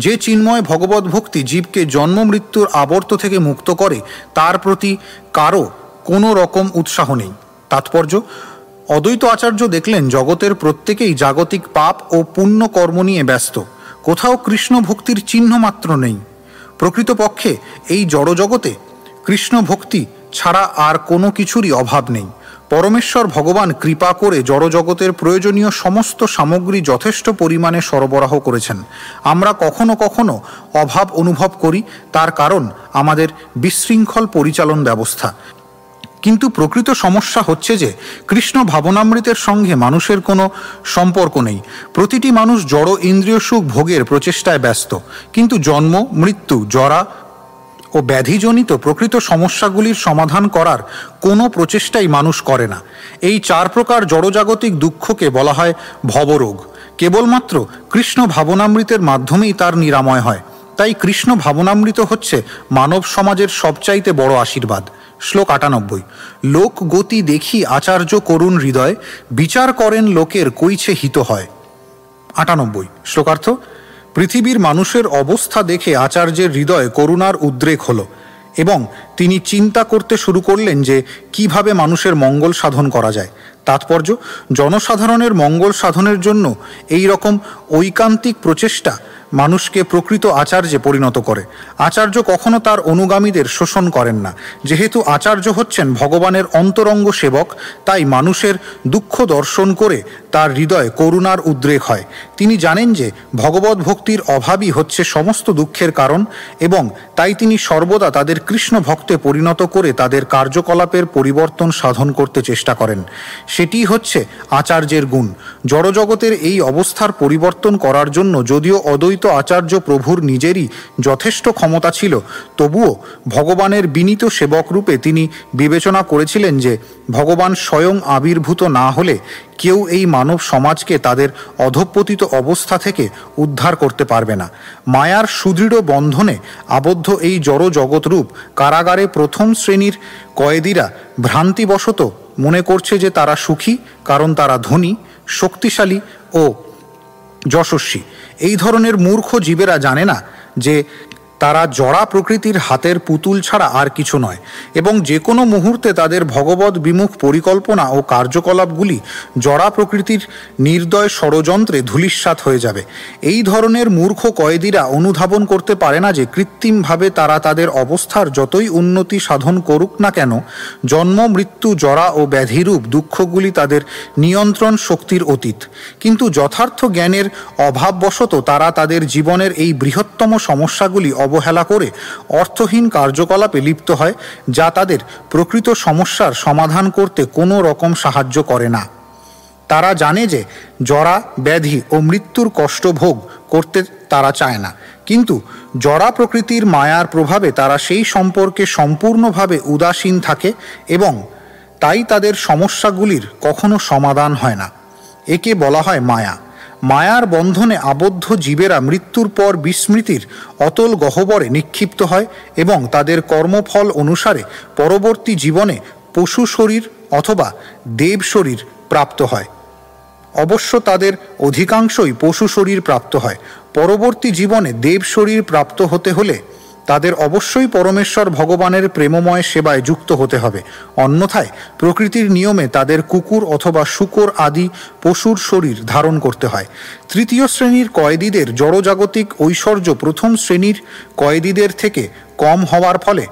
Speaker 3: যে চিন্ময় ভগবত ভক্তি জীবকে জন্ম মৃত্যুর আবর্ত থেকে মুক্ত করে, তার প্রতি কারো কোনো রকম উৎসাহ নেই। তাৎপর্য: অদ্বৈত আচার্য দেখলেন জগতের প্রত্যেকেই জাগতিক পাপ ও পুণ্য কর্ম নিয়ে ব্যস্ত, কোথাও কৃষ্ণ ভক্তির চিহ্ন মাত্র নেই। প্রকৃতপক্ষে এই জড়জগতে কৃষ্ণ ভক্তি ছাড়া আর কোনো কিছুরই অভাব নেই। পরমেশ্বর ভগবান কৃপা করে জড়জগতের প্রয়োজনীয় সমস্ত সামগ্রী যথেষ্ট পরিমাণে সরবরাহ করেছেন। আমরা কখনো কখনো অভাব অনুভব করি, তার কারণ আমাদের বিশৃঙ্খল পরিচালন ব্যবস্থা। কিন্তু প্রকৃত সমস্যা হচ্ছে যে কৃষ্ণ ভাবনামৃতের সঙ্গে মানুষের কোনো সম্পর্ক নেই। প্রতিটি মানুষ জড় ইন্দ্রিয় সুখ ভোগের প্রচেষ্টায় ব্যস্ত, কিন্তু জন্ম মৃত্যু জরা ও ব্যাধিজনিত প্রকৃত সমস্যাগুলির সমাধান করার কোনো প্রচেষ্টাই মানুষ করে না। এই 4 প্রকার জড়জাগতিক দুঃখকে বলা হয় ভবরোগ। কেবলমাত্র কৃষ্ণ ভাবনামৃতের মাধ্যমেই তার নিরাময় হয়। তাই কৃষ্ণ ভাবনামৃত হচ্ছে মানব সমাজের সবচাইতে বড় আশীর্বাদ। শ্লোক 98। লোক গতি দেখি আচার্য করুণ হৃদয়, বিচার করেন লোকের কইছে হিত হয়। 98। শ্লোকার্থ: পৃথিবীর মানুষের অবস্থা দেখে আচার্যের হৃদয়ে করুণার উদ্রেক হলো এবং তিনি চিন্তা করতে শুরু করলেন যে কিভাবে মানুষের মঙ্গল সাধন করা যায়। তাৎপর্য: জনসাধারণের মঙ্গল সাধনের জন্য এই রকম ঐকান্তিক প্রচেষ্টা মানুষকে প্রকৃত আচার্যে পরিণত করে। আচার্য কখনো তার অনুগামীদের শোষণ করেন না। যেহেতু আচার্য হচ্ছেন ভগবানের অন্তরঙ্গ সেবক, তাই মানুষের দুঃখ দর্শন করে তার হৃদয়ে করুণার উদ্রেক হয়। তিনি জানেন যে ভগবত ভক্তির অভাবই হচ্ছে সমস্ত দুঃখের কারণ, এবং তাই তিনি সর্বদা তাদের কৃষ্ণ ভক্তে পরিণত করে তাদের কার্যকলাপের পরিবর্তন সাধন করতে চেষ্টা করেন। সেটি হচ্ছে আচার্যের গুণ। জড়জগতের এই অবস্থার পরিবর্তন করার জন্য যদিও অদ্বৈত আচার্য প্রভুর নিজেরই যথেষ্ট ক্ষমতা ছিল, তবুও ভগবানের বিনীত সেবক রূপে তিনি বিবেচনা করেছিলেন যে ভগবান স্বয়ং আবির্ভূত না হলে কেউ এই মানব সমাজকে তাদের অধঃপতিত অবস্থা থেকে উদ্ধার করতে পারবে না। মায়ার সুদৃঢ় বন্ধনে আবদ্ধ এই জড় জগৎরূপ কারাগারে প্রথম শ্রেণীর কয়েদিরা ভ্রান্তিবশত মনে করছে যে তারা সুখী, কারণ তারা ধনী, শক্তিশালী ও যশস্বী। এই ধরনের মূর্খ জীবেরা জানে না যে তারা জড়া প্রকৃতির হাতের পুতুল ছাড়া আর কিছু নয়, এবং যে কোনো মুহূর্তে তাদের ভগবত বিমুখ পরিকল্পনা ও কার্যকলাপগুলি জড়া প্রকৃতির নির্দয় ষড়যন্ত্রে ধূলিসাৎ হয়ে যাবে। এই ধরনের মূর্খ কয়েদিরা অনুধাবন করতে পারে না যে কৃত্রিমভাবে তারা তাদের অবস্থার যতই উন্নতি সাধন করুক না কেন, জন্ম, মৃত্যু, জরা ও ব্যাধিরূপ দুঃখগুলি তাদের নিয়ন্ত্রণ শক্তির অতীত। কিন্তু যথার্থ জ্ঞানের অভাববশত তারা তাদের জীবনের এই বৃহত্তম সমস্যাগুলি অবহেলা করে অর্থহীন কার্যকলাপে লিপ্ত হয়, যা তাদের প্রকৃত সমস্যার সমাধান করতে কোনো রকম সাহায্য করে না। তারা জানে যে জরা, ব্যাধি ও মৃত্যুর কষ্ট ভোগ করতে তারা চায় না, কিন্তু জরা প্রকৃতির মায়ার প্রভাবে তারা সেই সম্পর্কে সম্পূর্ণভাবে উদাসীন থাকে, এবং তাই তাদের সমস্যাগুলির কখনো সমাধান হয় না। একে বলা হয় মায়া। মায়ার বন্ধনে আবদ্ধ জীবেরা মৃত্যুর পর বিস্মৃতির অতল গহ্বরে নিক্ষিপ্ত হয় এবং তাদের কর্মফল অনুসারে পরবর্তী জীবনে পশু শরীর অথবা দেব শরীর প্রাপ্ত হয়। অবশ্য তাদের অধিকাংশই পশু শরীর প্রাপ্ত হয়। পরবর্তী জীবনে দেব শরীর প্রাপ্ত হতে হলে তাদের অবশ্যই পরমেশ্বর ভগবানের প্রেমময় সেবায় যুক্ত হতে হবে, অন্যথায় প্রকৃতির নিয়মে তাদের কুকুর অথবা শূকর আদি পশুর শরীর ধারণ করতে হয়। তৃতীয় শ্রেণীর কয়েদিদের জড়জাগতিক ঐশ্বর্য প্রথম শ্রেণীর কয়েদিদের থেকে কম হওয়ার ফলে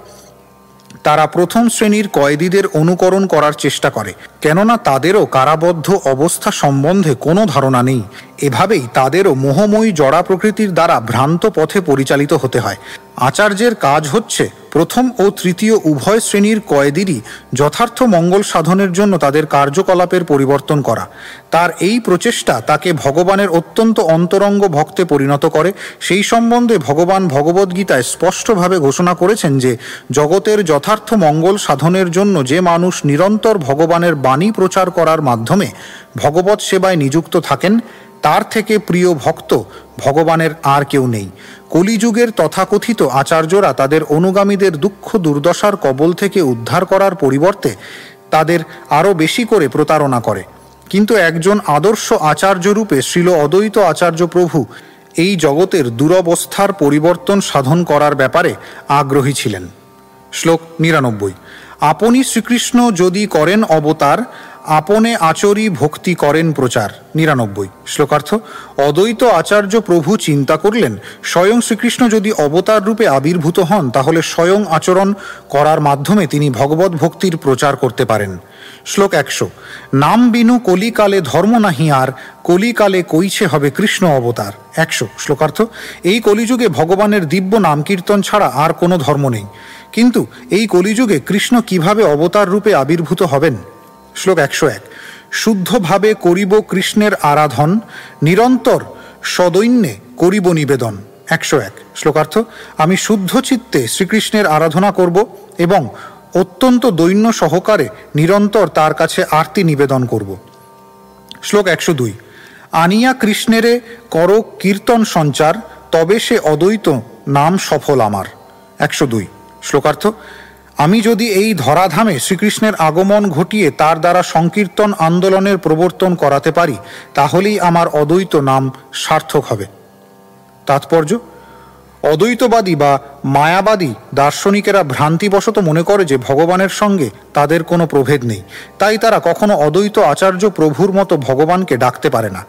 Speaker 3: তারা প্রথম শ্রেণীর কয়েদিদের অনুকরণ করার চেষ্টা করে, কেননা তাদেরও কারাবদ্ধ অবস্থা সম্বন্ধে কোনো ধারণা নেই। এভাবেই তাদেরও মোহময়ী জড়া প্রকৃতির দ্বারা ভ্রান্ত পথে পরিচালিত হতে হয়। আচার্যের কাজ হচ্ছে প্রথম ও তৃতীয় উভয় শ্রেণীর কয়েদিরই যথার্থ মঙ্গল সাধনের জন্য তাদের কার্যকলাপের পরিবর্তন করা। তার এই প্রচেষ্টা তাকে ভগবানের অত্যন্ত অন্তরঙ্গ ভক্তে পরিণত করে। সেই সম্বন্ধে ভগবান ভগবদ্গীতায় স্পষ্টভাবে ঘোষণা করেছেন যে জগতের যথার্থ মঙ্গল সাধনের জন্য যে মানুষ নিরন্তর ভগবানের বাণী প্রচার করার মাধ্যমে ভগবৎ সেবায় নিযুক্ত থাকেন, তার থেকে প্রিয় ভক্ত ভগবানের আর কেউ নেই। কলিযুগের তথাকথিত আচার্যরা তাদের অনুগামীদের দুঃখ দুর্দশার কবল থেকে উদ্ধার করার পরিবর্তে তাদের আরও বেশি করে প্রতারণা করে। কিন্তু একজন আদর্শ আচার্যরূপে শ্রীল অদ্বৈত আচার্য প্রভু এই জগতের দুরবস্থার পরিবর্তন সাধন করার ব্যাপারে আগ্রহী ছিলেন। শ্লোক ৯৯। আপনি শ্রীকৃষ্ণ যদি করেন অবতার, আপনে আচরি ভক্তি করেন প্রচার। ৯৯। শ্লোকার্থ। অদ্বৈত আচার্য প্রভু চিন্তা করলেন, স্বয়ং শ্রীকৃষ্ণ যদি অবতার রূপে আবির্ভূত হন, তাহলে স্বয়ং আচরণ করার মাধ্যমে তিনি ভগবত ভক্তির প্রচার করতে পারেন। শ্লোক ১০০। নাম বিনু কলিকালে ধর্ম নাহি আর, কলিকালে কইছে হবে কৃষ্ণ অবতার। ১০০। শ্লোকার্থ। এই কলিযুগে ভগবানের দিব্য নাম কীর্তন ছাড়া আর কোনো ধর্ম নেই, কিন্তু এই কলিযুগে কৃষ্ণ কিভাবে অবতার রূপে আবির্ভূত হবেন? শ্লোক ১০১। শুদ্ধভাবে করিব কৃষ্ণের আরাধন, নিরন্তর সদৈন্যে করিব নিবেদন। ১০১। শ্লোকার্থ। আমি শুদ্ধ চিত্তে শ্রীকৃষ্ণের আরাধনা করব এবং অত্যন্ত দৈন্য সহকারে নিরন্তর তার কাছে আরতি নিবেদন করব। শ্লোক ১০২। আনিয়া কৃষ্ণেরে কর কীর্তন সঞ্চার, তবে সে অদ্বৈত নাম সফল আমার। ১০২। শ্লোকার্থ। আমি যদি এই ধরাধামে শ্রীকৃষ্ণের আগমন ঘটিয়ে তার দ্বারা সংকীর্তন আন্দোলনের প্রবর্তন করাতে পারি, তাহলেই আমার অদ্বৈত নাম সার্থক হবে। তাৎপর্য: অদ্বৈতবাদী বা মায়াবাদী দার্শনিকেরা ভ্রান্তিবশত মনে করে যে ভগবানের সঙ্গে তাদের কোনো প্রভেদ নেই, তাই তারা কখনো অদ্বৈত আচার্য প্রভুর মতো ভগবানকে ডাকতে পারে না।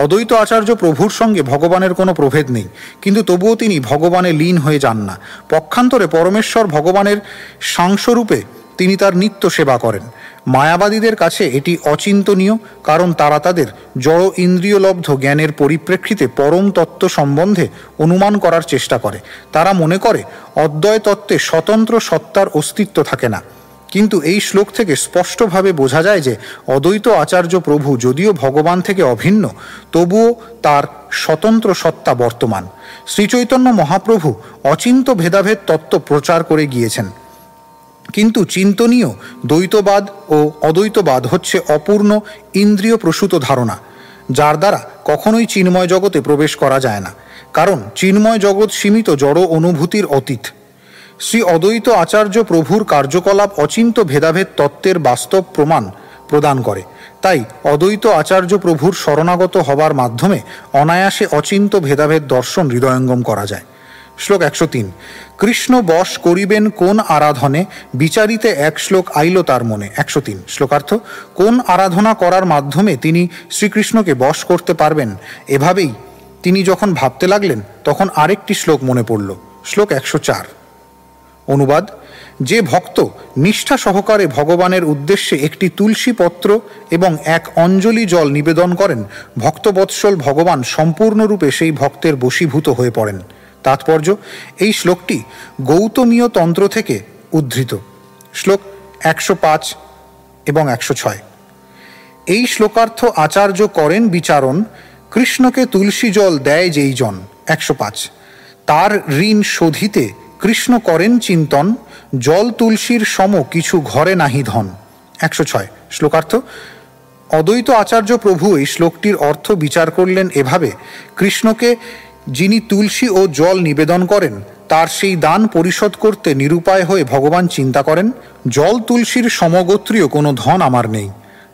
Speaker 3: অদ্বৈত আচার্য প্রভুর সঙ্গে ভগবানের কোনো প্রভেদ নেই, কিন্তু তবুও তিনি ভগবানে লীন হয়ে যান না। পক্ষান্তরে পরমেশ্বর ভগবানের সাংস্বরূপে তিনি তার নিত্য সেবা করেন। মায়াবাদীদের কাছে এটি অচিন্তনীয়, কারণ তারা তাদের জড় ইন্দ্রিয়লব্ধ জ্ঞানের পরিপ্রেক্ষিতে পরম তত্ত্ব সম্বন্ধে অনুমান করার চেষ্টা করে। তারা মনে করে অদ্বয় তত্ত্বে স্বতন্ত্র সত্তার অস্তিত্ব থাকে না। কিন্তু এই শ্লোক থেকে স্পষ্টভাবে বোঝা যায় যে অদ্বৈত আচার্য প্রভু যদিও ভগবান থেকে অভিন্ন, তবুও তার স্বতন্ত্র সত্তা বর্তমান। শ্রীচৈতন্য মহাপ্রভু অচিন্ত ভেদাভেদ তত্ত্ব প্রচার করে গিয়েছেন, কিন্তু চিন্তনীয় দ্বৈতবাদ ও অদ্বৈতবাদ হচ্ছে অপূর্ণ ইন্দ্রিয় প্রসূত ধারণা, যার দ্বারা কখনোই চিন্ময় জগতে প্রবেশ করা যায় না, কারণ চিন্ময় জগৎ সীমিত জড় অনুভূতির অতীত। শ্রী অদ্বৈত আচার্য প্রভুর কার্যকলাপ অচিন্ত ভেদাভেদ তত্ত্বের বাস্তব প্রমাণ প্রদান করে। তাই অদ্বৈত আচার্য প্রভুর শরণাগত হবার মাধ্যমে অনায়াসে অচিন্ত ভেদাভেদ দর্শন হৃদয়ঙ্গম করা যায়। শ্লোক 103। কৃষ্ণ বশ করিবেন কোন আরাধনে, বিচারিতে এক শ্লোক আইল তার মনে। 103। শ্লোকার্থ: কোন আরাধনা করার মাধ্যমে তিনি শ্রীকৃষ্ণকে বশ করতে পারবেন, এভাবেই তিনি যখন ভাবতে লাগলেন তখন আরেকটি শ্লোক মনে পড়ল। শ্লোক 104। অনুবাদ: যে ভক্ত নিষ্ঠা সহকারে ভগবানের উদ্দেশ্যে একটি তুলসী পত্র এবং এক অঞ্জলি জল নিবেদন করেন, ভক্তবৎসল ভগবান সম্পূর্ণরূপে সেই ভক্তের বশীভূত হয়ে পড়েন। তাৎপর্য: এই শ্লোকটি গৌতমীয় তন্ত্র থেকে উদ্ধৃত। শ্লোক 105 এবং 106। এই শ্লোকার্থ আচার্য করেন বিচারণ, কৃষ্ণকে তুলসী জল দেয় যেই জন। 105। তার ঋণ শোধিতে কৃষ্ণ করেন চিন্তন, জল তুলসীর সম কিছু ঘরে নাহি ধন। 106। শ্লোকার্থ: অদ্বৈত আচার্য প্রভু এই শ্লোকটির অর্থ বিচার করলেন এভাবে: কৃষ্ণকে যিনি তুলসী ও জল নিবেদন করেন, তার সেই দান পরিশোধ করতে নিরুপায় হয়ে ভগবান চিন্তা করেন, জল তুলসীর সমগোত্রীয় কোনো ধন আমার নেই।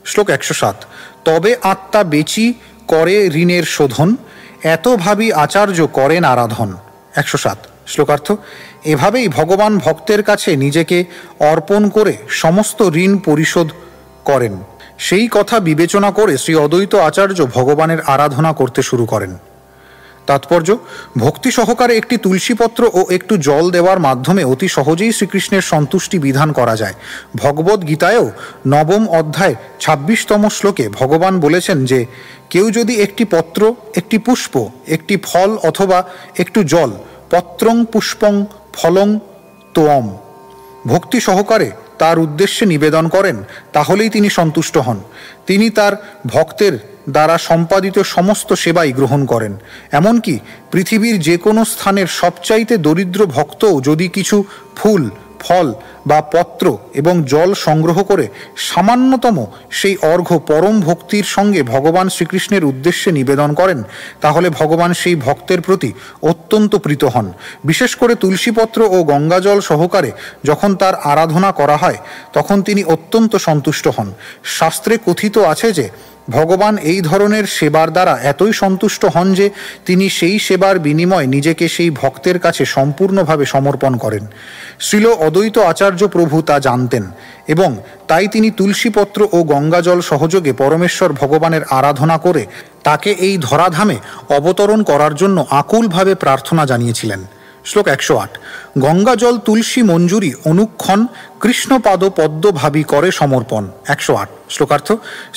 Speaker 3: শ্লোক 107। তবে আত্মা বেচি করে ঋণের শোধন, এত ভাবি আচার্য করেন আরাধন। 107। শ্লোকার্থ: এভাবেই ভগবান ভক্তের কাছে নিজেকে অর্পণ করে সমস্ত ঋণ পরিশোধ করেন। সেই কথা বিবেচনা করে শ্রী অদ্বৈত আচার্য ভগবানের আরাধনা করতে শুরু করেন। তাৎপর্য: ভক্তি সহকারে একটি তুলসীপত্র ও একটু জল দেওয়ার মাধ্যমে অতি সহজেই শ্রীকৃষ্ণের সন্তুষ্টি বিধান করা যায়। ভগবদ্ গীতায়ও 9ম অধ্যায় 26তম শ্লোকে ভগবান বলেছেন যে কেউ যদি একটি পত্র, একটি পুষ্প, একটি ফল অথবা একটু জল, পত্রং পুষ্পং ফলং তোয়ম, ভক্তি সহকারে তার উদ্দেশ্যে নিবেদন করেন, তাহলেই তিনি সন্তুষ্ট হন। তিনি তার ভক্তের দ্বারা সম্পাদিত সমস্ত সেবাই গ্রহণ করেন। এমনকি পৃথিবীর যে কোনো স্থানের সবচাইতে দরিদ্র ভক্তও যদি কিছু ফুল, ফল বা পত্র এবং জল সংগ্রহ করে সামান্যতম সেই অর্ঘ্য পরম ভক্তির সঙ্গে ভগবান শ্রীকৃষ্ণের উদ্দেশ্যে নিবেদন করেন, তাহলে ভগবান সেই ভক্তের প্রতি অত্যন্ত প্রীত হন। বিশেষ করে তুলসীপত্র ও গঙ্গাজল সহকারে যখন তার আরাধনা করা হয়, তখন তিনি অত্যন্ত সন্তুষ্ট হন। শাস্ত্রে কথিত আছে যে ভগবান এই ধরনের সেবার দ্বারা এতই সন্তুষ্ট হন যে তিনি সেই সেবার বিনিময়ে নিজেকে সেই ভক্তের কাছে সম্পূর্ণভাবে সমর্পণ করেন। শ্রীল অদ্বৈত আচার্য প্রভু তা জানতেন এবং তাই তিনি তুলসীপত্র ও গঙ্গাজল সহযোগে পরমেশ্বর ভগবানের আরাধনা করে তাকে এই ধরাধামে অবতরণ করার জন্য আকুলভাবে প্রার্থনা জানিয়েছিলেন। শ্লোক 108। গঙ্গাজল তুলসী মঞ্জুরি অনুক্ষণ, কৃষ্ণ পাদ পদ্ম ভাবি করে সমর্পণ। 108। শ্লোকার্থ: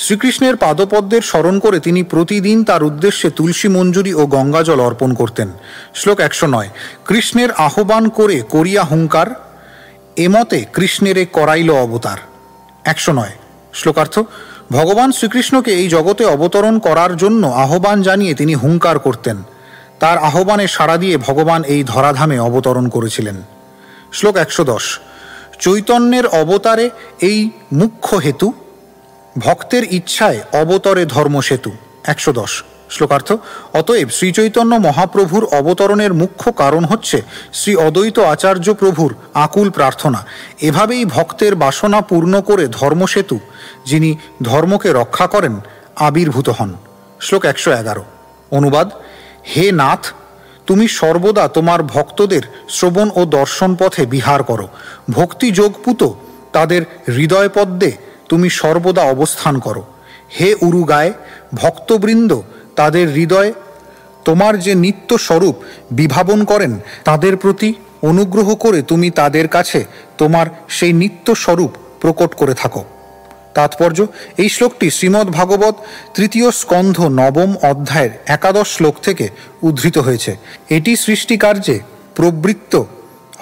Speaker 3: শ্রীকৃষ্ণের পাদপদ্মের স্মরণ করে তিনি প্রতিদিন তার উদ্দেশ্যে তুলসী মঞ্জুরি ও গঙ্গাজল অর্পণ করতেন। শ্লোক 109। কৃষ্ণের আহ্বান করে করিয়া হুঙ্কার, এমতে কৃষ্ণেরে করাইল অবতার। 109। শ্লোকার্থ: ভগবান শ্রীকৃষ্ণকে এই জগতে অবতরণ করার জন্য আহ্বান জানিয়ে তিনি হুঙ্কার করতেন। তার আহ্বানে সাড়া দিয়ে ভগবান এই ধরাধামে অবতরণ করেছিলেন। শ্লোক 110। চৈতন্যের অবতারে এই মুখ্য হেতু, ভক্তের ইচ্ছায় অবতরে ধর্মসেতু। 110। শ্লোকার্থ: অতএব শ্রীচৈতন্য মহাপ্রভুর অবতরণের মুখ্য কারণ হচ্ছে শ্রী অদ্বৈত আচার্য প্রভুর আকুল প্রার্থনা। এভাবেই ভক্তের বাসনা পূর্ণ করে ধর্মসেতু, যিনি ধর্মকে রক্ষা করেন, আবির্ভূত হন। শ্লোক 111। অনুবাদ: হে নাথ, তুমি সর্বদা তোমার ভক্তদের শ্রবণ ও দর্শন পথে বিহার করো। ভক্তি যোগপুত তাদের হৃদয়পদ্মে তুমি সর্বদা অবস্থান করো। হে উরুগায়, ভক্তবৃন্দ তাদের হৃদয় তোমার যে নিত্য স্বরূপ বিভাবন করেন, তাদের প্রতি অনুগ্রহ করে তুমি তাদের কাছে তোমার সেই নিত্য স্বরূপ প্রকট করে থাকো। তাৎপর্য: এই শ্লোকটি শ্রীমদ্ ভাগবত 3 স্কন্ধ 9 অধ্যায়ের 11 শ্লোক থেকে উদ্ধৃত হয়েছে। এটি সৃষ্টিকার্যে প্রবৃত্ত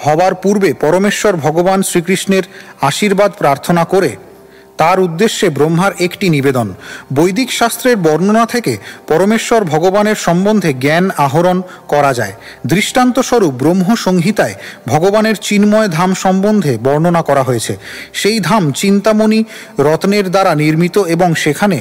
Speaker 3: হবার পূর্বে পরমেশ্বর ভগবান শ্রীকৃষ্ণের আশীর্বাদ প্রার্থনা করে তার উদ্দেশ্যে ব্রহ্মার একটি নিবেদন। বৈদিক শাস্ত্রের বর্ণনা থেকে পরমেশ্বর ভগবানের সম্বন্ধে জ্ঞান আহরণ করা যায়। দৃষ্টান্তস্বরূপ ব্রহ্ম সংহিতায় ভগবানের চিন্ময় ধাম সম্বন্ধে বর্ণনা করা হয়েছে। সেই ধাম চিন্তামণি রত্নের দ্বারা নির্মিত এবং সেখানে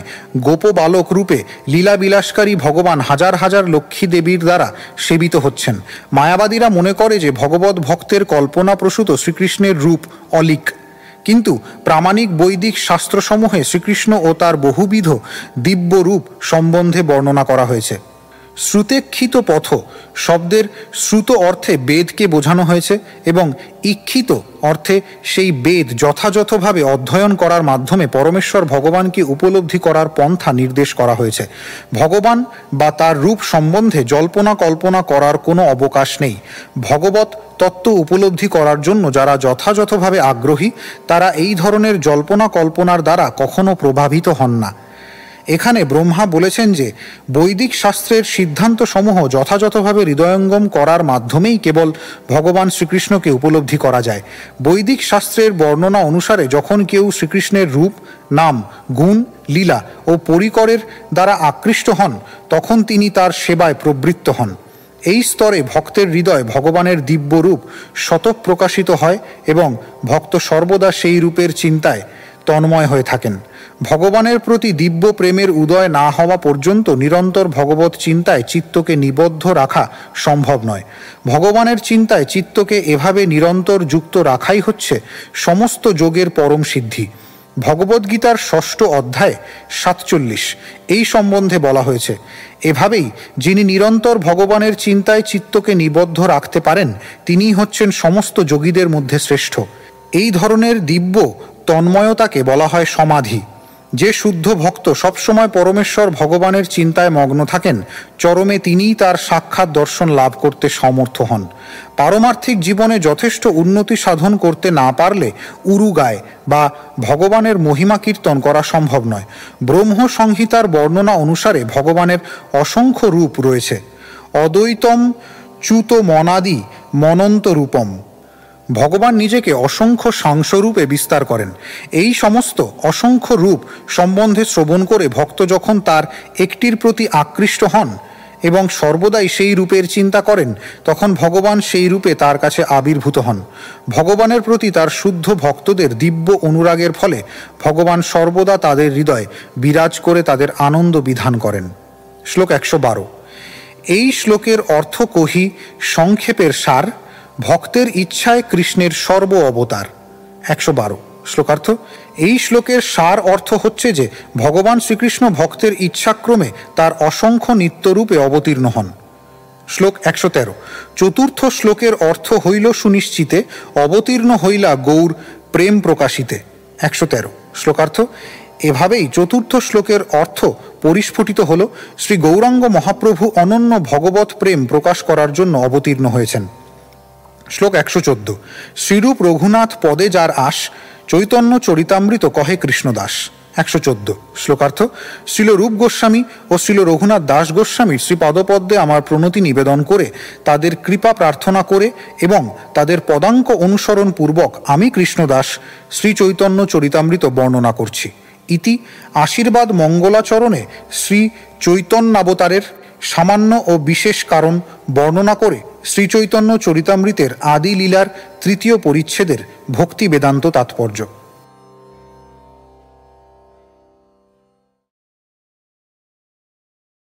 Speaker 3: গোপবালক রূপে লীলাবিলাসকারী ভগবান হাজার হাজার লক্ষ্মী দেবীর দ্বারা সেবিত হচ্ছেন। মায়াবাদীরা মনে করে যে ভগবত ভক্তের কল্পনাপ্রসূত শ্রীকৃষ্ণের রূপ অলীক, কিন্তু প্রামাণিক বৈদিক শাস্ত্রসমূহে শ্রীকৃষ্ণ ও তার বহুবিধ দিব্য রূপ সম্বন্ধে বর্ণনা করা হয়েছে। শ্রুতেক্ষিত পথ শব্দের শ্রুত অর্থে বেদকে বোঝানো হয়েছে এবং ইক্ষিত অর্থে সেই বেদ যথাযথভাবে অধ্যয়ন করার মাধ্যমে পরমেশ্বর ভগবানকে উপলব্ধি করার পন্থা নির্দেশ করা হয়েছে। ভগবান বা তার রূপ সম্বন্ধে জল্পনা কল্পনা করার কোনো অবকাশ নেই। ভগবত তত্ত্ব উপলব্ধি করার জন্য যারা যথাযথভাবে আগ্রহী, তারা এই ধরনের জল্পনা কল্পনার দ্বারা কখনো প্রভাবিত হন না। এখানে ব্রহ্মা বলেছেন যে বৈদিক শাস্ত্রের সিদ্ধান্তসমূহ যথাযথভাবে হৃদয়ঙ্গম করার মাধ্যমেই কেবল ভগবান শ্রীকৃষ্ণকে উপলব্ধি করা যায়। বৈদিক শাস্ত্রের বর্ণনা অনুসারে যখন কেউ শ্রীকৃষ্ণের রূপ, নাম, গুণ, লীলা ও পরিকরের দ্বারা আকৃষ্ট হন, তখন তিনি তার সেবায় প্রবৃত্ত হন। এই স্তরে ভক্তের হৃদয় ভগবানের দিব্য রূপ স্বতঃপ্রকাশিত হয় এবং ভক্ত সর্বদা সেই রূপের চিন্তায় তন্ময় হয়ে থাকেন। ভগবানের প্রতি দিব্য প্রেমের উদয় না হওয়া পর্যন্ত নিরন্তর ভগবত চিন্তায় চিত্তকে নিবদ্ধ রাখা সম্ভব নয়। ভগবানের চিন্তায় চিত্তকে এভাবে নিরন্তর যুক্ত রাখাই হচ্ছে সমস্ত যোগের পরম সিদ্ধি। ভগবদ্গীতার 6 অধ্যায় 47 এই সম্বন্ধে বলা হয়েছে। এভাবেই যিনি নিরন্তর ভগবানের চিন্তায় চিত্তকে নিবদ্ধ রাখতে পারেন, তিনিই হচ্ছেন সমস্ত যোগীদের মধ্যে শ্রেষ্ঠ। এই ধরনের দিব্য তন্ময়তাকে বলা হয় সমাধি। যে শুদ্ধ ভক্ত সবসময় পরমেশ্বর ভগবানের চিন্তায় মগ্ন থাকেন, চরমে তিনিই তার সাক্ষাৎ দর্শন লাভ করতে সমর্থ হন। পারমার্থিক জীবনে যথেষ্ট উন্নতি সাধন করতে না পারলে উরু গায় বা ভগবানের মহিমা কীর্তন করা সম্ভব নয়। ব্রহ্ম সংহিতার বর্ণনা অনুসারে ভগবানের অসংখ্য রূপ রয়েছে। অদ্বৈতম চ্যুত মনাদি মনন্ত রূপম। ভগবান নিজেকে অসংখ্য সাংস্বরূপে বিস্তার করেন। এই সমস্ত অসংখ্য রূপ সম্বন্ধে শ্রবণ করে ভক্ত যখন তার একটির প্রতি আকৃষ্ট হন এবং সর্বদাই সেই রূপের চিন্তা করেন, তখন ভগবান সেই রূপে তার কাছে আবির্ভূত হন। ভগবানের প্রতি তার শুদ্ধ ভক্তদের দিব্য অনুরাগের ফলে ভগবান সর্বদা তাদের হৃদয়ে বিরাজ করে তাদের আনন্দ বিধান করেন। শ্লোক 112। এই শ্লোকের অর্থ কহি সংক্ষেপের সার: ভক্তের ইচ্ছায় কৃষ্ণের সর্ব অবতার। 112 শ্লোকার্থ। এই শ্লোকের সার অর্থ হচ্ছে যে ভগবান শ্রীকৃষ্ণ ভক্তের ইচ্ছাক্রমে তার অসংখ্য নিত্যরূপে অবতীর্ণ হন। শ্লোক 113। চতুর্থ শ্লোকের অর্থ হইল সুনিশ্চিতে, অবতীর্ণ হইলা গৌর প্রেম প্রকাশিতে। 113 শ্লোকার্থ। এভাবেই চতুর্থ শ্লোকের অর্থ পরিস্ফুটিত হল। শ্রী গৌরাঙ্গ মহাপ্রভু অনন্য ভগবত প্রেম প্রকাশ করার জন্য অবতীর্ণ হয়েছেন। শ্লোক 114। শ্রীরূপ রঘুনাথ পদে যার আস, চৈতন্য চরিতামৃত কহে কৃষ্ণদাস। 114 শ্লোকার্থ। শ্রীল রূপ গোস্বামী ও শ্রীল রঘুনাথ দাস গোস্বামীর শ্রীপদপদ্মে আমার প্রণতি নিবেদন করে তাদের কৃপা প্রার্থনা করে এবং তাদের পদাঙ্ক অনুসরণ পূর্বক আমি কৃষ্ণদাস শ্রী চৈতন্য চরিতামৃত বর্ণনা করছি। ইতি আশীর্বাদ মঙ্গলাচরণে শ্রী চৈতন্যাবতারের সামান্য ও বিশেষ কারণ বর্ণনা করে শ্রীচৈতন্য চরিতামৃতের আদি লীলার 3য় পরিচ্ছেদের ভক্তি বেদান্ত তাৎপর্য।